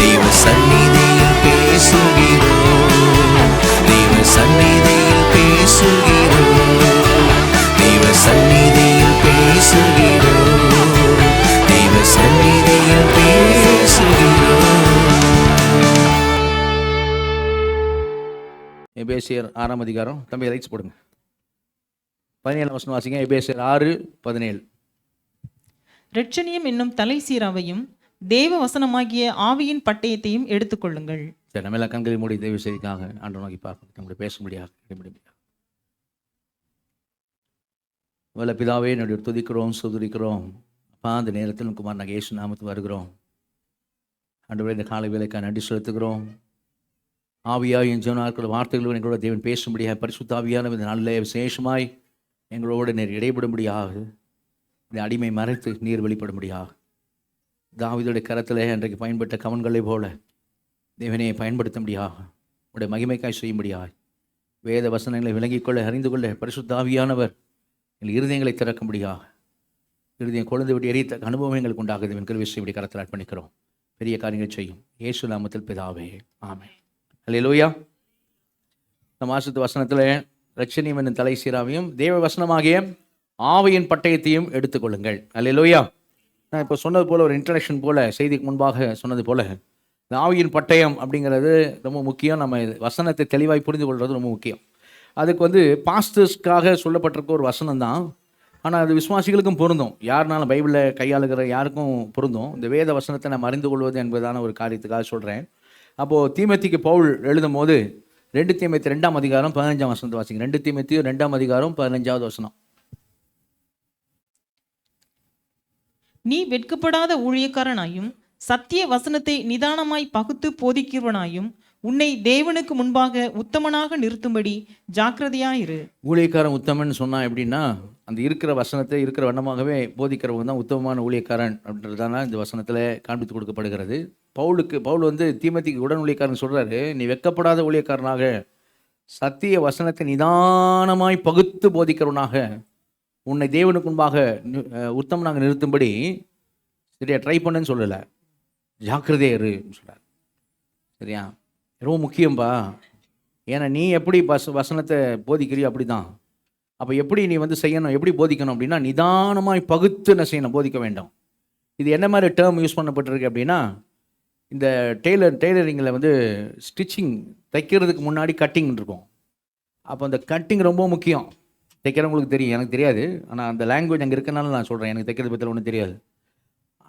தேவ சந்நிதியில் பேசுகிறோம், தேவ சந்நிதியில் பேசுகிறோம், தேவ சந்நிதியில் பேசுகிறோம், தேவ சந்நிதியில் பேசுகிறோம். எபேசியர் 6ஆம் அதிகாரம், தம்பி ரைட்ஸ் போடுங்க, 17ஆம் வசனம் வாசிங்க. எபேசியர் 6:17. இரட்சணியம் என்னும் தலை சீராவையும் தேவ வசனமாகிய ஆவியின் பட்டயத்தையும் எடுத்துக்கொள்ளுங்கள். சரி, நம்ம எல்லாம் கண்களை மூடி தேவ செய்திக்காக ஆண்டவரை நோக்கி பார்க்க நம்முடைய பேச முடியாது. வல்ல பிதாவே, என்னுடைய துதிக்கிறோம், சுதுரிக்கிறோம். அப்பா, அந்த நேரத்தில் குமாரனாக இயேசு நாமத்துக்கு வருகிறோம். ஆண்டவரே, இந்த காலை வேலைக்காக நன்றி செலுத்துகிறோம். ஆவியாய் என் ஜீவனாஇருக்கிற வார்த்தைகளோடு எங்களோட தேவன் பேசும்படியாக, பரிசுத்த ஆவியானவர் இந்த நாளிலே விசேஷமாய் எங்களோடு நீர் இடைபடும்படியாக, இந்த அடிமை மறைத்து நீர் வெளிப்படும்படியாக, தாவீதுடைய கரத்தில் அன்றைக்கு பயன்பட்ட கவன்களை போல தேவனை பயன்படுத்தும்படியாக, உடைய மகிமைக்காய் செய்யும்படியாக, வேத வசனங்களை விளங்கிக்கொள்ள அறிந்து கொள்ள பரிசுத்த ஆவியானவர் எங்கள் இருதயங்களை திறக்கும்படியாக, இருதயம் கொழுந்து விட்டு எரித்த அனுபவம் எங்களுக்கு உண்டாகுது. என் கிருபை செய்யும்படி கரத்தில் அர்ப்பணிக்கிறோம். பெரிய காரியங்கள் செய்யும் இயேசு நாமத்தில் பிதாவே, ஆமென். அல்லேலூயா. இந்த மாசத்து வசனத்தில் இரட்சணியம் என்னும் தலை சீராவையும் தேவ வசனமாகிய ஆவியின் பட்டயத்தையும் எடுத்துக்கொள்ளுங்கள். அல்லேலூயா. நான் இப்போ சொன்னது போல், ஒரு இன்ட்ரடக்ஷன் போல், செய்திக்கு முன்பாக சொன்னது போல், இந்த ஆவியின் பட்டயம் அப்படிங்கிறது ரொம்ப முக்கியம். நம்ம வசனத்தை தெளிவாய் புரிந்து கொள்வது ரொம்ப முக்கியம். அதுக்கு பாஸ்டர்ஸ்க்காக சொல்லப்பட்டிருக்க ஒரு வசனம் தான், ஆனால் அது விசுவாசிகளுக்கும் பொருந்தும். யாருனாலும் பைபிளில் கையாளுகிற யாருக்கும் பொருந்தும். இந்த வேத வசனத்தை நம்ம அறிந்து கொள்வது என்பதான ஒரு காரியத்துக்காக சொல்கிறேன். அப்போது தீமோத்தேயுக்கு பவுல் எழுதும் போது 2 தீமோத்தேயு 2ஆம் அதிகாரம் 15ஆம் வசனத்தை வாசிங்க. 2 தீமோத்தேயு 2ஆம் அதிகாரம் 15ஆவது வசனம். நீ வெட்கப்படாத ஊழியக்காரனாயும் சத்திய வசனத்தை நிதானமாய் பகுத்து போதிக்கிறவனாயும் உன்னை தேவனுக்கு முன்பாக உத்தமனாக நிறுத்தும்படி ஜாக்கிரதையாயிரு. ஊழியக்காரன் உத்தமன் சொன்னா எப்படின்னா, அந்த இருக்கிற வசனத்தை இருக்கிற வண்ணமாகவே போதிக்கிறவங்க தான் உத்தமமான ஊழியக்காரன் அப்படின்றதான இந்த வசனத்தில் காண்பித்து கொடுக்கப்படுகிறது. பவுல் தீமோத்தேயுக்கு உடன் ஊழியக்காரன் சொல்றாரு, நீ வெட்கப்படாத ஊழியக்காரனாக சத்திய வசனத்தை நிதானமாய் பகுத்து போதிக்கிறவனாக உன்னை தேவனுக்கு முன்பாக உத்தமனாக நிறுத்தும்படி சரியா ட்ரை பண்ணுன்னு சொல்லலை, ஜாக்கிரதையா இருன்னு சொல்றார். சரியா, ரொம்ப முக்கியம்பா. ஏன்னா நீ எப்படி வசனத்தை போதிக்கிறியோ அப்படி தான். அப்போ எப்படி நீ செய்யணும், எப்படி போதிக்கணும் அப்படின்னா, நிதானமாய் பகுத்து என்ன செய்யணும், போதிக்க வேண்டும். இது என்ன மாதிரி டேர்ம் யூஸ் பண்ணப்பட்டிருக்கு அப்படின்னா, இந்த டெய்லரிங்கில் ஸ்டிச்சிங் தைக்கிறதுக்கு முன்னாடி கட்டிங் இருக்கும். அப்போ அந்த கட்டிங் ரொம்ப முக்கியம். தைக்கிறவங்களுக்கு தெரியும், எனக்கு தெரியாது. ஆனால் அந்த லாங்குவேஜ் அங்கே இருக்கனால நான் சொல்கிறேன், எனக்கு தைக்கிறது பற்றி ஒன்றும் தெரியாது.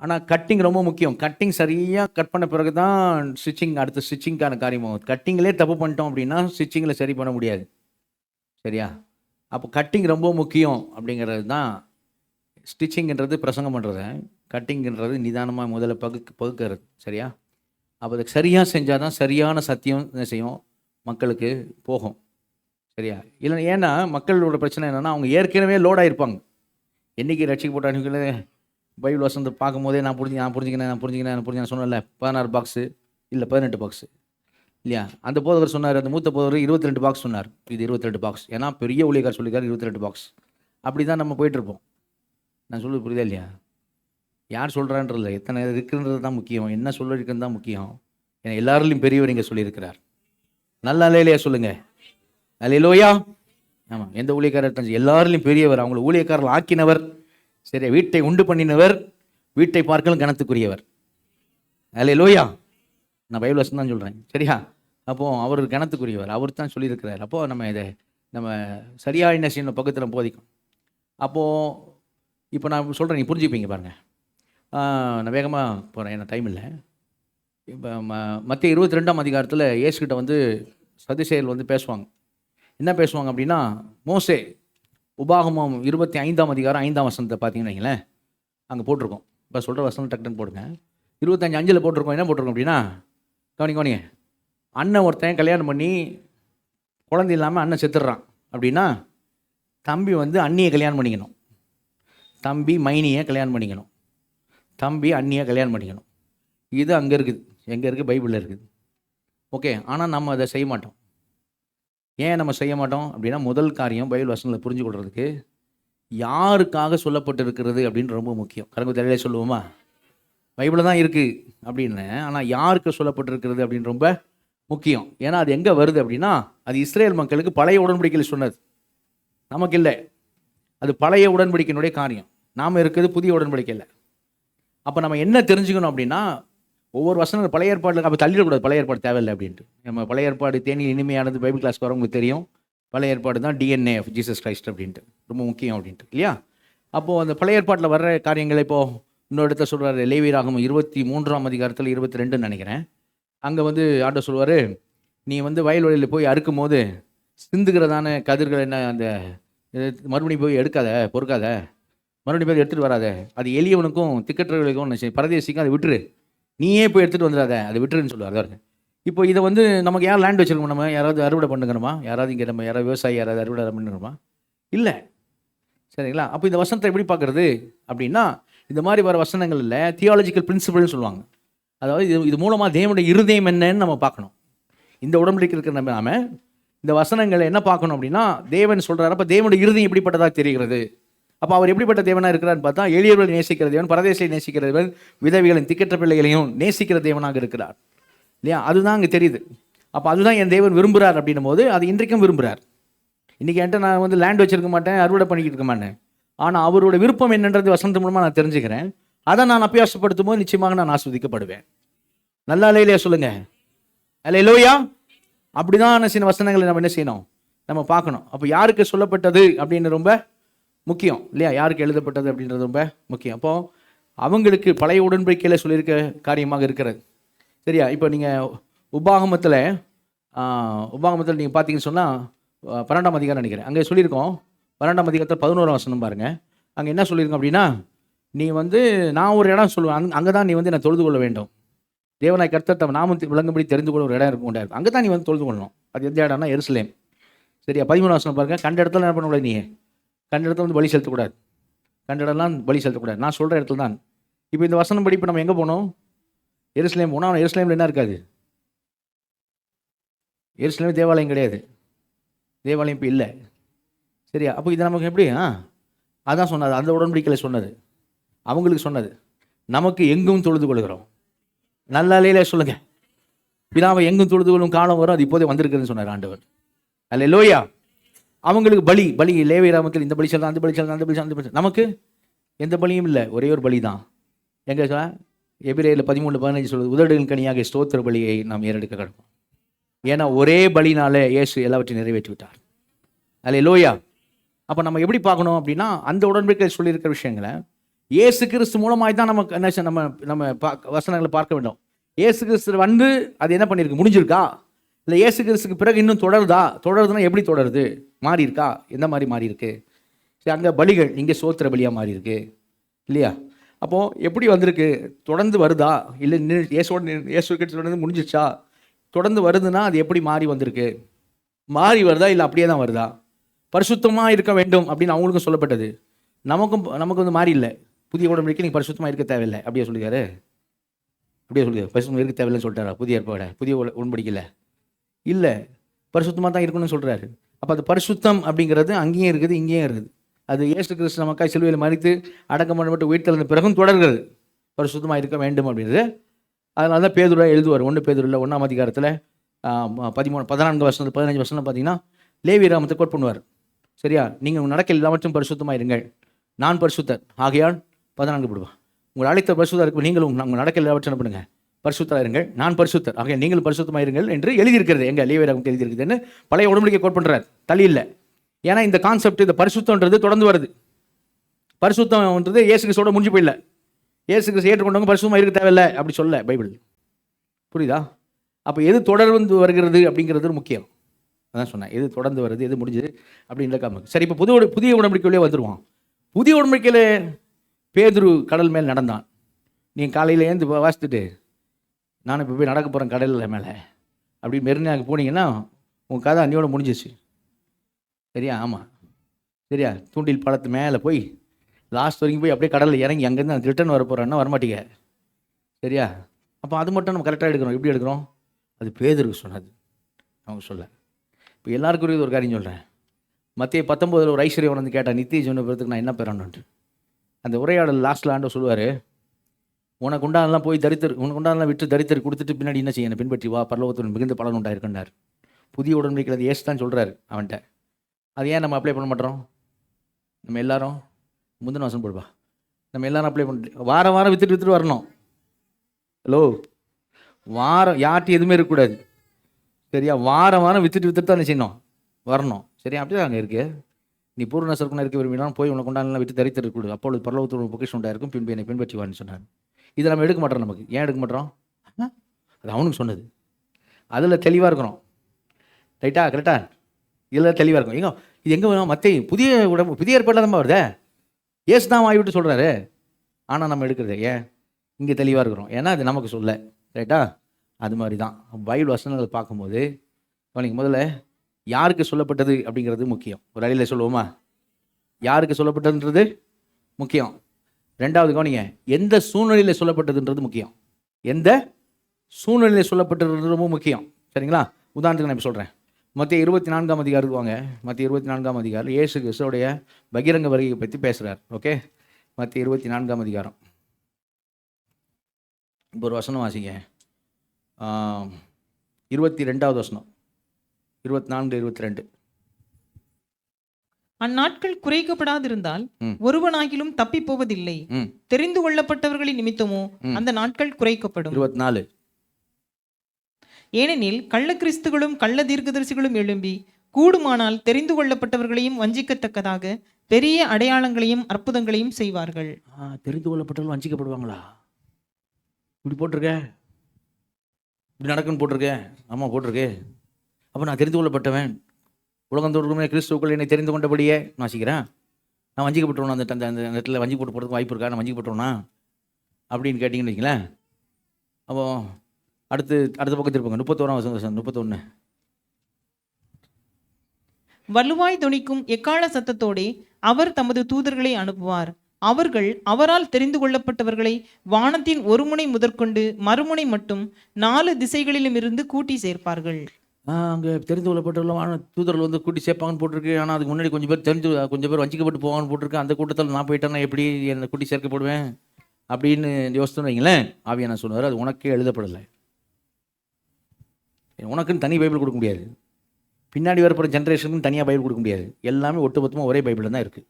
ஆனால் கட்டிங் ரொம்ப முக்கியம். கட்டிங் சரியாக கட் பண்ண பிறகு தான் ஸ்டிச்சிங், அடுத்த ஸ்டிச்சிங்கான காரியமாகும். கட்டிங்கிலே தப்பு பண்ணிட்டோம் அப்படின்னா ஸ்டிச்சிங்கில் சரி பண்ண முடியாது. சரியா, அப்போ கட்டிங் ரொம்ப முக்கியம் அப்படிங்கிறது தான். ஸ்டிச்சிங்கிறது பிரசங்கம் பண்ணுறது, கட்டிங்கிறது நிதானமாக முதல்ல பகுக்கிறது. சரியா, அப்போ அதுக்கு சரியாக செஞ்சால் தான் சரியான சத்தியம் என்ன செய்யும், மக்களுக்கு போகும். சரியா, இல்லை ஏன்னா மக்களோட பிரச்சனை என்னென்னா, அவங்க ஏற்கனவே லோடாக இருப்பாங்க. என்றைக்கு ரட்சிக்கப்பட்டாங்க பைபிள் வசனத்தை பார்க்கும்போதே நான் புரிஞ்சுக்கினேன் சொன்னல, 16 பாக்ஸு இல்லை 18 பாக்ஸு இல்லையா. அந்த போதவர் சொன்னார், அந்த மூத்த போதவர் 22 பாக்ஸ் சொன்னார். இது 22 பாக்ஸ், ஏன்னா பெரிய ஊழியக்கார் சொல்லியிருக்காரு 22 பாக்ஸ். அப்படி தான் நம்ம போயிட்டுருப்போம். நான் சொல்லுவது புரியுதா இல்லையா? யார் சொல்கிறான்றதில்ல, எத்தனை இருக்குன்றது தான் முக்கியம், என்ன சொல்லியிருக்குன்னு தான் முக்கியம். ஏன்னா எல்லாரிலையும் பெரியவர் இங்கே சொல்லியிருக்கிறார். நல்ல அலையிலையா சொல்லுங்கள், அல்லேலூயா. ஆமாம், எந்த ஊழியக்காரர் எல்லாரிலையும் பெரியவர், அவங்கள ஊழியக்காரர்கள் ஆக்கினவர். சரி, வீட்டை உண்டு பண்ணினவர், வீட்டை பார்க்கலும் கனத்துக்குரியவர். அல்லேலூயா. நான் பைபிள் வசனம் தான் சொல்கிறேன். சரியா, அப்போது அவர் கனத்துக்குரியவர், அவர் தான் சொல்லியிருக்கிறார். அப்போது நம்ம சரியாக என்ன செய்யணும், பக்கத்தில் போதிக்கும். அப்போது இப்போ நான் சொல்கிறேன், நீ புரிஞ்சுப்பீங்க பாருங்கள். நான் வேகமாக போகிறேன், ஏன்னா டைம் இல்லை. இப்போ மத்திய 22ஆம் அதிகாரத்தில் இயேசுகிட்ட சதுசேயர்கள் பேசுவாங்க. என்ன பேசுவாங்க அப்படின்னா, மோசே உபாகமம் 25ஆம் அதிகாரம் 5ஆம் வசனத்தை பார்த்தீங்கன்னு வைங்களேன், அங்கே போட்டிருக்கோம். இப்போ சொல்கிற வசனம் டக்குன்னு போடுங்க. 25:5 போட்டிருக்கோம். என்ன போட்டிருக்கோம் அப்படின்னா, கவனிங்க, அண்ணன் ஒருத்தன் கல்யாணம் பண்ணி குழந்தை இல்லாமல் அண்ணன் செத்துடுறான் அப்படின்னா, தம்பி அண்ணியை கல்யாணம் பண்ணிக்கணும், தம்பி மைனியை கல்யாணம் பண்ணிக்கணும், தம்பி அண்ணியை கல்யாணம் பண்ணிக்கணும். இது அங்கே இருக்குது, எங்கே இருக்குது, பைபிளில் இருக்குது. ஓகே, ஆனால் நம்ம அதை செய்ய மாட்டோம். ஏன் நம்ம செய்ய மாட்டோம் அப்படின்னா, முதல் காரியம் பைபிள் வசனங்களை புரிஞ்சு கொள்றதுக்கு யாருக்காக சொல்லப்பட்டு இருக்கிறது அப்படின்னு ரொம்ப முக்கியம். கரங்க தலையிலே சொல்லுவோமா, பைபிளில் தான் இருக்குது அப்படின்னு. ஆனால் யாருக்கு சொல்லப்பட்டிருக்கிறது அப்படின்னு ரொம்ப முக்கியம். ஏன்னா அது எங்கே வருது அப்படின்னா, அது இஸ்ரேல் மக்களுக்கு பழைய உடன்படிக்கையில் சொன்னது, நமக்கு இல்லை. அது பழைய உடன்படிக்கையினுடைய காரியம். நாம் இருக்கிறது புதிய உடன்படிக்கையில். அப்போ நம்ம என்ன தெரிஞ்சுக்கணும் அப்படின்னா, ஒவ்வொரு வசனம் பழைய ஏற்பாட்டில் அப்போ தள்ளிடக்கூடாது, பழைய ஏற்பாடு தேவையில்லை அப்படின்ட்டு. நம்ம பழைய ஏற்பாடு தேனி இனிமையானது பைபிள் கிளாஸ்க்கு வரவங்களுக்கு தெரியும். பழைய ஏற்பாடு தான் டிஎன்ஏ ஆஃப் ஜீசஸ் கிரைஸ்ட் அப்படின்ட்டு, ரொம்ப முக்கியம் அப்படின்ட்டு இல்லையா. அப்போது அந்த பழைய ஏற்பாட்டில் வர்ற காரியங்களை இப்போது இன்னொரு இடத்த சொல்கிறார், லேவியராகமம் 23ஆம் அதிகாரத்தில் 22ன்னு நினைக்கிறேன். அங்கே வந்து ஆண்டவர் சொல்லுவார், நீ வந்து வயல்வெளியில் போய் அறுக்கும் போது சிந்துகிறதான கதிர்கள் என்ன அந்த மறுபடியும் போய் எடுக்காத, பொறுக்காத, மறுபடியும் போய் எடுத்துகிட்டு வராத. அது எளியவனுக்கும் திக்கற்றவர்களுக்கும் பரதேசிக்கும் அதை விட்டுரு, நீயே போய் எடுத்துகிட்டு வந்துடாத, அதை விட்டுருன்னு சொல்லுவார். அதான் இப்போ இதை வந்து நமக்கு யார் லேண்ட் வச்சுருக்கோம், நம்ம யாராவது அறுவடை பண்ணுங்கணுமா, யாராவது இங்கே நம்ம யாராவது விவசாயி யாராவது அறுவடை பண்ணுங்கணுமா, இல்லை. சரிங்களா. அப்போ இந்த வசனத்தை எப்படி பார்க்குறது அப்படின்னா, இந்த மாதிரி வர வசனங்களில் தியாலஜிக்கல் பிரின்சிபல்னு சொல்லுவாங்க. அதாவது இது மூலமாக தேவனுடைய இருதயம் என்னன்னு நம்ம பார்க்கணும். இந்த உடம்புக்கு இருக்கிற நாம இந்த வசனங்களை என்ன பார்க்கணும் அப்படின்னா, தேவன் சொல்கிறார், அப்போ தேவனுடைய இருதயம் எப்படிப்பட்டதாக தெரிகிறது. அப்போ அவர் எப்படிப்பட்ட தேவனாக இருக்கிறான்னு பார்த்தா, எளியவர்களை நேசிக்கிற தேவன், பரதேசை நேசிக்கிற தேவன், விதவிகளின் திக்கற்ற பிள்ளைகளையும் நேசிக்கிற தேவனாக இருக்கிறார் இல்லையா. அதுதான் அங்கே தெரியுது. அப்போ அதுதான் என் தேவன் விரும்புகிறார் அப்படின்னும் போது அது இன்றைக்கும் விரும்புகிறார். இன்றைக்கி என்கிட்ட நான் வந்து லேண்ட் வச்சுருக்க மாட்டேன், அறுவடை பண்ணிக்கிட்டு இருக்க மாட்டேன். ஆனால் அவரோட விருப்பம் என்னன்றது வசனத்து மூலமாக நான் தெரிஞ்சுக்கிறேன். அதை நான் அபியாசப்படுத்தும் போது நிச்சயமாக நான் ஆஸ்வதிக்கப்படுவேன். நல்லா இல்லையா சொல்லுங்கள், அல்லேலூயா. அப்படி தான் சில வசனங்களை நம்ம என்ன செய்யணும், நம்ம பார்க்கணும். அப்போ யாருக்கு சொல்லப்பட்டது அப்படின்னு ரொம்ப முக்கியம் இல்லையா, யாருக்கு எழுதப்பட்டது அப்படின்றது ரொம்ப முக்கியம். அப்போது அவங்களுக்கு பழைய உடன்படிக்கையில் சொல்லியிருக்க காரியமாக இருக்கிறது. சரியா. இப்போ நீங்கள் உபாகமத்தில் நீங்கள் பார்த்தீங்கன்னு சொன்னால் 12ஆம் அதிகாரம் நினைக்கிறேன், அங்கே சொல்லியிருக்கோம். 12ஆம் அதிகாரத்தில் 11ஆம் வசனம் பாருங்கள். அங்கே என்ன சொல்லியிருக்கோம் அப்படின்னா, நீ வந்து நான் ஒரு இடம் சொல்லுவேன், அங்கே தான் நீ வந்து நான் தொழுது கொள்ள வேண்டும். தேவனாய் கர்த்தர் தம் நாமத்தை விளங்கும்படி தெரிந்து கொள்ள ஒரு இடம் இருக்கும், அங்கே தான் நீ வந்து தொழுது கொள்ளணும். அது எந்த இடம்னா எருசலேம். சரியா. 13ஆம் வசனம் பாருங்கள். கண்ட இடத்துல என்ன பண்ணக்கூடாது, நீ கண்ட இடத்துல வந்து பலி செலுத்தக்கூடாது, கண்ட இடம்லாம் பலி செலுத்தக்கூடாது, நான் சொல்கிற இடத்துல தான். இப்போ இந்த வசனம் படி இப்போ நம்ம எங்கே போகணும், எருசலேம் போனால். ஆனால் எருசலேமில் என்ன இருக்காது, எருசலேம் தேவாலயம் கிடையாது, தேவாலயம் இப்போ இல்லை. சரியா. அப்போ இது நமக்கு எப்படி அதான் சொன்னது, அந்த உடன்படிக்கையில் சொன்னது, அவங்களுக்கு சொன்னது. நமக்கு எங்கும் தொழுது கொள்கிறோம். நல்ல அலையில சொல்லுங்கள், பிதாவை எங்கும் தொழுது கொள்ளும் காலம் வரும், அது இப்போதே வந்திருக்குதுன்னு சொன்னார் ஆண்டவர். அல்லேலூயா. அவங்களுக்கு பலி லேவியராகமத்தில் இந்த பலி செலுத்தலாம், அந்த பலி செலுத்தலாம், அந்த பலி செலுத்தலாம், அந்த பலி. நமக்கு எந்த பலியும் இல்லை, ஒரே ஒரு பலி தான். எங்கே சொல்ல, எபிரேயரில் 13:15 சொல்லுது, உதடுகளின் கனியாக ஸ்தோத்திர பலியை நாம் ஏறெடுக்க கிடப்போம். ஏன்னா ஒரே பலினாலே இயேசு எல்லாவற்றையும் நிறைவேற்றி விட்டார். அல்லேலூயா. அப்போ நம்ம எப்படி பார்க்கணும் அப்படின்னா, அந்த உடன்படிக்கையில் சொல்லியிருக்கிற விஷயங்களை இயேசு கிறிஸ்து மூலமாய் தான் நமக்கு என்ன நம்ம வசனங்களை பார்க்க வேண்டும். இயேசு கிறிஸ்து வந்து அது என்ன பண்ணியிருக்கு, முடிஞ்சிருக்கா, இல்லை இயேசு கிறிஸ்துக்கு பிறகு இன்னும் தொடருதுன்னா எப்படி தொடருது, மாறி இருக்கா, எந்த மாதிரி மாறி இருக்கு. சரி, அங்கே பலிகள் இங்கே சோத்திர பலியாக மாறி இருக்கு இல்லையா. அப்போது எப்படி வந்திருக்கு, தொடர்ந்து வருதா, இல்லை இயேசு கிறிஸ்து முடிஞ்சிச்சா, தொடர்ந்து வருதுன்னா அது எப்படி மாறி வந்திருக்கு, மாறி வருதா இல்லை அப்படியே தான் வருதா. பரிசுத்தமாக இருக்க வேண்டும் அப்படின்னு அவங்களுக்கும் சொல்லப்பட்டது, நமக்கு வந்து மாறி இல்லை. புதிய உடன்படிக்கை நீங்கள் பரிசுத்தமாக இருக்க தேவையில்லை அப்படியே சொல்லிக்காரு, பரிசுத்தமாக இருக்க தேவையில்லைன்னு சொல்லிட்டாரா புதிய ஏற்பாடு, புதிய உடன்படிக்கையில் இல்லை, பரிசுத்தமாக தான் இருக்கணும்னு சொல்கிறாரு. அப்போ அது பரிசுத்தம் அப்படிங்கிறது அங்கேயும் இருக்குது, இங்கேயும் இருக்குது. அது இயேசு கிறிஸ்து நமக்காய் சிலுவையில் மரித்து அடக்கம் பண்ணப்பட்டு உயிர்த்தெழுந்த பிறகும் தொடர்கிறது, பரிசுத்தமாக இருக்க வேண்டும் அப்படின்றது. அதனால தான் பேதுரு எழுதுவார், 1 பேதுருவில் 1ஆம் அதிகாரத்தில் 14 வருஷம் 15 வருஷம்லாம் பார்த்தீங்கன்னா லேவியராகமத்தை கோட் பண்ணுவார். சரியா. நீங்கள் உங்கள் நடக்க எல்லாவற்றும் பரிசுத்தமாக இருங்கள், நான் பரிசுத்தர் ஆகையால் 14 போடுவா, உங்கள் அழைத்த பரிசுத்தர் இருக்கும், நீங்கள் உங்கள் நடக்க எல்லாவற்றும் என்ன பண்ணுங்கள், பரிசுத்தராக இருங்கள், நான் பரிசுத்தர் ஆகையால் நீங்களும் பரிசுத்தமாக இருங்கள் என்று எழுதியிருக்கிறது. எங்கள் லேவியராகமத்தில் எழுதியிருக்குதுன்னு பழைய உடன்படிக்கை கோட் பண்ணுறார், தள்ளி இல்லை. ஏன்னா இந்த கான்செப்ட், இந்த பரிசுத்தம்ன்றது தொடர்ந்து வருது. பரிசுத்தம்ன்றது இயேசு கிறிஸ்துவோட முடிஞ்சு போயிடல, இயேசு கிறிஸ்து ஏற்றுக்கொண்டவங்க பரிசுத்தமாக இருக்க தேவையில்லை அப்படி சொல்ல பைபிள், புரியுதா. அப்போ எது தொடர்ந்து வருகிறது அப்படிங்கிறது முக்கியம். அதான் சொன்னேன், எது தொடர்ந்து வருது, எது முடிஞ்சது அப்படின்ற காரணம். சரி, இப்போ புதிய உடன்படிக்கையிலே வந்துடுவோம். புதிய உடன்படிக்கையில் பேதுரு கடல் மேல் நடந்தான். நீங்கள் காலையில் ஏந்து வாசித்துட்டு நானும் இப்போ போய் நடக்க போகிறேன் கடலில் மேலே அப்படி மெரினாக்கு போனீங்கன்னா உங்கள் கதை அன்னியோட முடிஞ்சிச்சு. சரியா. ஆமாம். சரியா. தூண்டில் பாலத்து மேலே போய் லாஸ்ட் வரைக்கும் போய் அப்படியே கடலில் இறங்கி அங்கேருந்து நான் ரிட்டர்ன் வர போகிறேன்னா வரமாட்டீங்க. சரியா. அப்போ அது மட்டும் நம்ம கரெக்டாக எடுக்கிறோம். எப்படி எடுக்கிறோம், அது பேதுருக்கு சொன்னது, அவங்க சொல்ல. இப்போ எல்லாருக்கும் ஒரு காரியம் சொல்கிறேன். மத்திய 19 ஒரு ஐஸ்வர்யம் வந்து கேட்டால் நித்திய ஜீவனை பெறத்துக்கு நான் என்ன பெறணுன்ட்டு. அந்த உரையாடல் லாஸ்ட்டில் ஆண்டவர் சொல்லுவார், உனக்கு உண்டானலாம் போய் உனக்கு உண்டானலாம் விட்டு தரித்திரம் கொடுத்துட்டு பின்னாடி என்ன செய்யணும், பின்பற்றி வா, பரலோகத்தில் மிகுந்த பலன் உண்டாயிருக்குன்னார். புதிய உடன்படிக்கையில் அது ஏசு தான் சொல்கிறாரு அவன்கிட்ட. அது ஏன் நம்ம அப்ளை பண்ண மாட்டோம்? நம்ம எல்லாரும் முந்தின வசனம் போடுவா, நம்ம எல்லாரும் அப்ளை பண்ண வாரம் வாரம் வித்துட்டு வரணும். ஹலோ, வாரம் யார்ட்டும் எதுவுமே இருக்கக்கூடாது. சரியா, வாரம் வாரம் வித்துட்டு தான் என்ன செய்யணும், வரணும். சரியா, அப்படி தான் அங்கே இருக்கு. நீ பூர்ண சர்க்குனா இருக்க விரும்பினாலும் போய் உனக்கு உண்டானலாம் விட்டு தரித்திரம் கொடு, அப்பொழுது பரலோகத்தோட பொக்கிஷம் உண்டாயிருக்கும், பின்பு என்னை பின்பற்றி வான்னு சொன்னார். இதை நம்ம எடுக்க மாட்டோம். நமக்கு ஏன் எடுக்க மாட்டோம்? அது அவனுக்கு சொன்னது, அதில் தெளிவாக இருக்கிறோம். ரைட்டா, கரெக்டா, இதில் தெளிவாக இருக்கும். எங்க இது எங்கே வேணும்? மத்திய புதிய உடம்பு புதிய ஏற்பாட்டில் தான் வருதே, ஏசு தான் வாய் விட்டு சொல்கிறாரு. ஆனால் நம்ம எடுக்கிறது ஏன்? இங்கே தெளிவாக இருக்கிறோம், ஏன்னா அது நமக்கு சொல்ல. ரைட்டா, அது மாதிரி தான் பைபிள் வசனங்கள் பார்க்கும்போது அவனுக்கு முதல்ல யாருக்கு சொல்லப்பட்டது அப்படிங்கிறது முக்கியம். ஒரு அடியில் சொல்லுவோமா, யாருக்கு சொல்லப்பட்டதுன்றது முக்கியம். ரெண்டாவது கவனிங்க, எந்த சூழ்நிலையில் சொல்லப்பட்டதுன்றது முக்கியம். எந்த சூழ்நிலையில் சொல்லப்பட்டது ரொம்ப முக்கியம். சரிங்களா, உதாரணத்துக்கு நான் இப்போ சொல்கிறேன். மத்திய 24ஆம் அதிகாரத்துக்கு வாங்க. மத்திய 24ஆம் அதிகாரம் இயேசு கிறிஸ்துவோடைய பகிரங்க வருகையை பற்றி பேசுகிறார். ஓகே, மத்திய 24ஆம் அதிகாரம் இப்போ ஒரு வசனம் வாசிங்க. 22வது வசனம், 24, 22. அந்நாட்கள் குறைக்கப்படாதிருந்தால் ஒருவனாகிலும் தப்பி போவதில்லை, தெரிந்து கொள்ளப்பட்டவர்களின் நிமித்தமோ அந்த நாட்கள் குறைக்கப்படும். 24. ஏனெனில் கள்ள கிறிஸ்துகளும் கள்ள தீர்க்கதரிசிகளும் எழும்பி கூடுமானால் தெரிந்து கொள்ளப்பட்டவர்களையும் வஞ்சிக்கத்தக்கதாக பெரிய அடையாளங்களையும் அற்புதங்களையும் செய்வார்கள். தெரிந்து கொள்ளப்பட்டவர்கள் வஞ்சிக்கப்படுவாங்களா? இப்படி போட்டிருக்க, இப்படி நடக்குன்னு போட்டிருக்க. ஆமாம் போட்டிருக்கு. அப்போ நான் தெரிந்து கொள்ளப்பட்டவன், உலகம் தோறுமே கிறிஸ்துவுக்குள் என்னை தெரிந்து கொண்டபடியே நான் வசிக்கிறேன். நான் வஞ்சிக்கப்பட்டுருவோம், அந்த அந்த இடத்துல வஞ்சி போட்டு போகிறதுக்கு வாய்ப்பு இருக்கா? நான் வஞ்சிக்கப்பட்டுருவோனா அப்படின்னு கேட்டிங்கன்னு வைங்களேன். அப்போ அடுத்த பக்கத்தில் இருப்பாங்க. 31ஆம் வசனம், 31. வலுவாய் தொனிக்கும் எக்கால சத்தத்தோடே அவர் தமது தூதர்களை அனுப்புவார். அவர்கள் அவரால் தெரிந்து கொள்ளப்பட்டவர்களை வானத்தின் ஒரு முனை முதற்கொண்டு மறுமுனை மட்டும் 4 திசைகளிலும் இருந்து கூட்டி சேர்ப்பார்கள். அங்கே தெரிந்து கொள்ளப்பட்டவர்கள் தூதர்கள் வந்து கூட்டி சேர்ப்பாங்கன்னு போட்டிருக்கு. ஆனால் அதுக்கு முன்னாடி கொஞ்சம் பேர் வஞ்சிக்கப்பட்டு போவாங்கன்னு போட்டிருக்கு. அந்த கூட்டத்தில் நான் போயிட்டேன்னா எப்படி என்னை கூட்டி சேர்க்கப்படுவேன் அப்படின்னு யோசித்து வைங்களேன். ஆவியானவர் சொன்னார், அது உனக்கே எழுதப்படலை. உனக்குன்னு தனி பைபிள் கொடுக்க முடியாது, பின்னாடி வரப்போகிற ஜென்ரேஷனுக்கு தனியாக பைபிள் கொடுக்க முடியாது. எல்லாமே ஒட்டுமொத்தமாக ஒரே பைபிளில் தான் இருக்குது.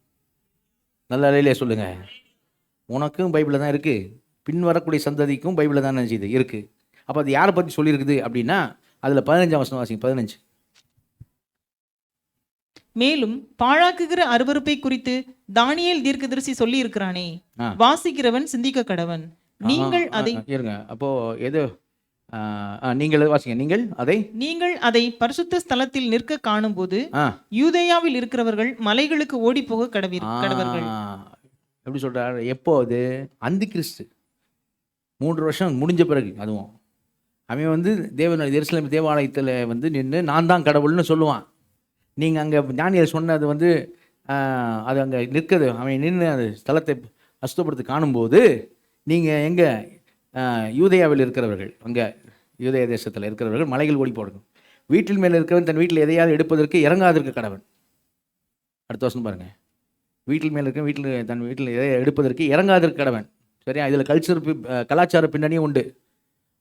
நல்ல வேலையிலே சொல்லுங்கள். உனக்கும் பைபிளில் தான் இருக்குது, பின் வரக்கூடிய சந்ததிக்கும் பைபிளில் தான் நினச்சிது இருக்குது. அப்போ அது யாரை பற்றி சொல்லியிருக்குது அப்படின்னா அதில் 15ஆம் வசனம் வாசிங்க. 15. மேலும் பாழாக்குகிற அருவருப்பை குறித்து தானியேல் தீர்க்கதரிசி சொல்லி இருக்கிறானே, வாசிக்கிறவன் சிந்திக்க கடவன். நீங்கள் அதை இருங்க. அப்போ எது நீங்கள் வாசிங்க. நீங்கள் அதை பரிசுத்த ஸ்தலத்தில் நிற்க காணும்போது யூதேயாவில் இருக்கிறவர்கள் மலைகளுக்கு ஓடி போக கடவர்கள். எப்படி சொல்றாரு? எப்போ? அது அந்தி கிறிஸ்து 3 வருஷம் முடிஞ்ச பிறகு. அதுவும் அவன் வந்து எருசலேம் தேவாலயத்தில் வந்து நின்று நான் தான் கடவுள்னு சொல்லுவான். நீங்கள் அங்கே தானியேல் சொன்னது வந்து அது அங்கே நிற்கிறது. அவன் நின்று அந்த ஸ்தலத்தை அசுத்தப்படுத்தி காணும்போது நீங்கள் எங்கே யூதேயாவில் இருக்கிறவர்கள், அங்கே யூதேய தேசத்தில் இருக்கிறவர்கள் மலைகள் ஓடி போடுங்க. வீட்டில் மேலே இருக்கிறவன் தன் வீட்டில் எதையாவது எடுப்பதற்கு இறங்காதிருக்க கடவன். அடுத்த வருஷம் பாருங்கள். வீட்டில் மேலே இருக்க தன் வீட்டில் எதை எடுப்பதற்கு இறங்காதிருக்க கடவன். சரியா, இதில் கலாச்சார பின்னணியும் உண்டு.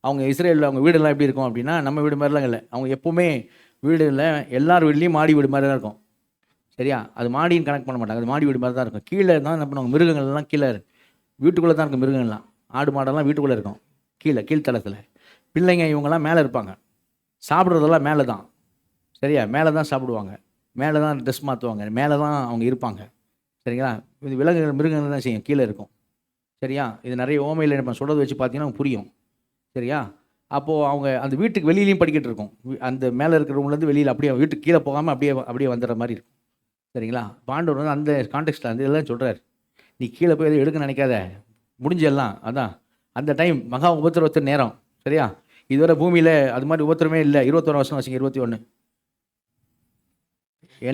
அவங்க இஸ்ரேலில் அவங்க வீடெல்லாம் எப்படி இருக்கும் அப்படின்னா நம்ம வீடு மாதிரிலாம் இல்லை. அவங்க எப்போவுமே வீடு இல்லை, எல்லார் வீட்லேயும் மாடி வீடு மாதிரி தான் இருக்கும். சரியா, அது மாடின்னு கனெக்ட் பண்ண மாட்டாங்க, அது மாடி வீடு மாதிரி தான் இருக்கும். கீழே தான் என்ன பண்ணுவாங்க, மிருகங்கள்லாம் கீழே வீட்டுக்குள்ளே தான் இருக்கும். மிருகங்கள்லாம் ஆடு மாடெல்லாம் வீட்டுக்குள்ளே இருக்கும், கீழ்த்தளத்தில். பிள்ளைங்க இவங்கெல்லாம் மேலே இருப்பாங்க, சாப்பிட்றதெல்லாம் மேலே தான். சரியா, மேலே தான் சாப்பிடுவாங்க, மேலே தான் ட்ரெஸ் மாற்றுவாங்க, மேலே தான் அவங்க இருப்பாங்க. சரிங்களா, இது விலங்குகள் மிருகங்கள் தான் செய்யும், கீழே இருக்கும். சரியா, இது நிறைய ஓமையில் நம்ம சொல்கிறத வச்சு பார்த்தீங்கன்னா புரியும். சரியா, அப்போது அவங்க அந்த வீட்டுக்கு வெளியிலையும் படிக்கிட்டு இருக்கும். அந்த மேலே இருக்கிற ரூம்லேருந்து வெளியில் அப்படியே வீட்டுக்கு கீழே போகாமல் அப்படியே வந்துடுற மாதிரி இருக்கும். சரிங்களா, பாண்டவர் வந்து அந்த கான்டெக்ஸ்ட்டில் அந்த இதெல்லாம் சொல்கிறார். நீ கீழே போய் எதுவும் எடுக்க நினைக்காத, முடிஞ்செல்லாம். அதான் அந்த டைம் மகா உபத்திரவத்தின் நேரம். சரியா, இதுவரை பூமியில் அது மாதிரி உபத்திரமே இல்லை. 21 வருஷம் வச்சுங்க. 21.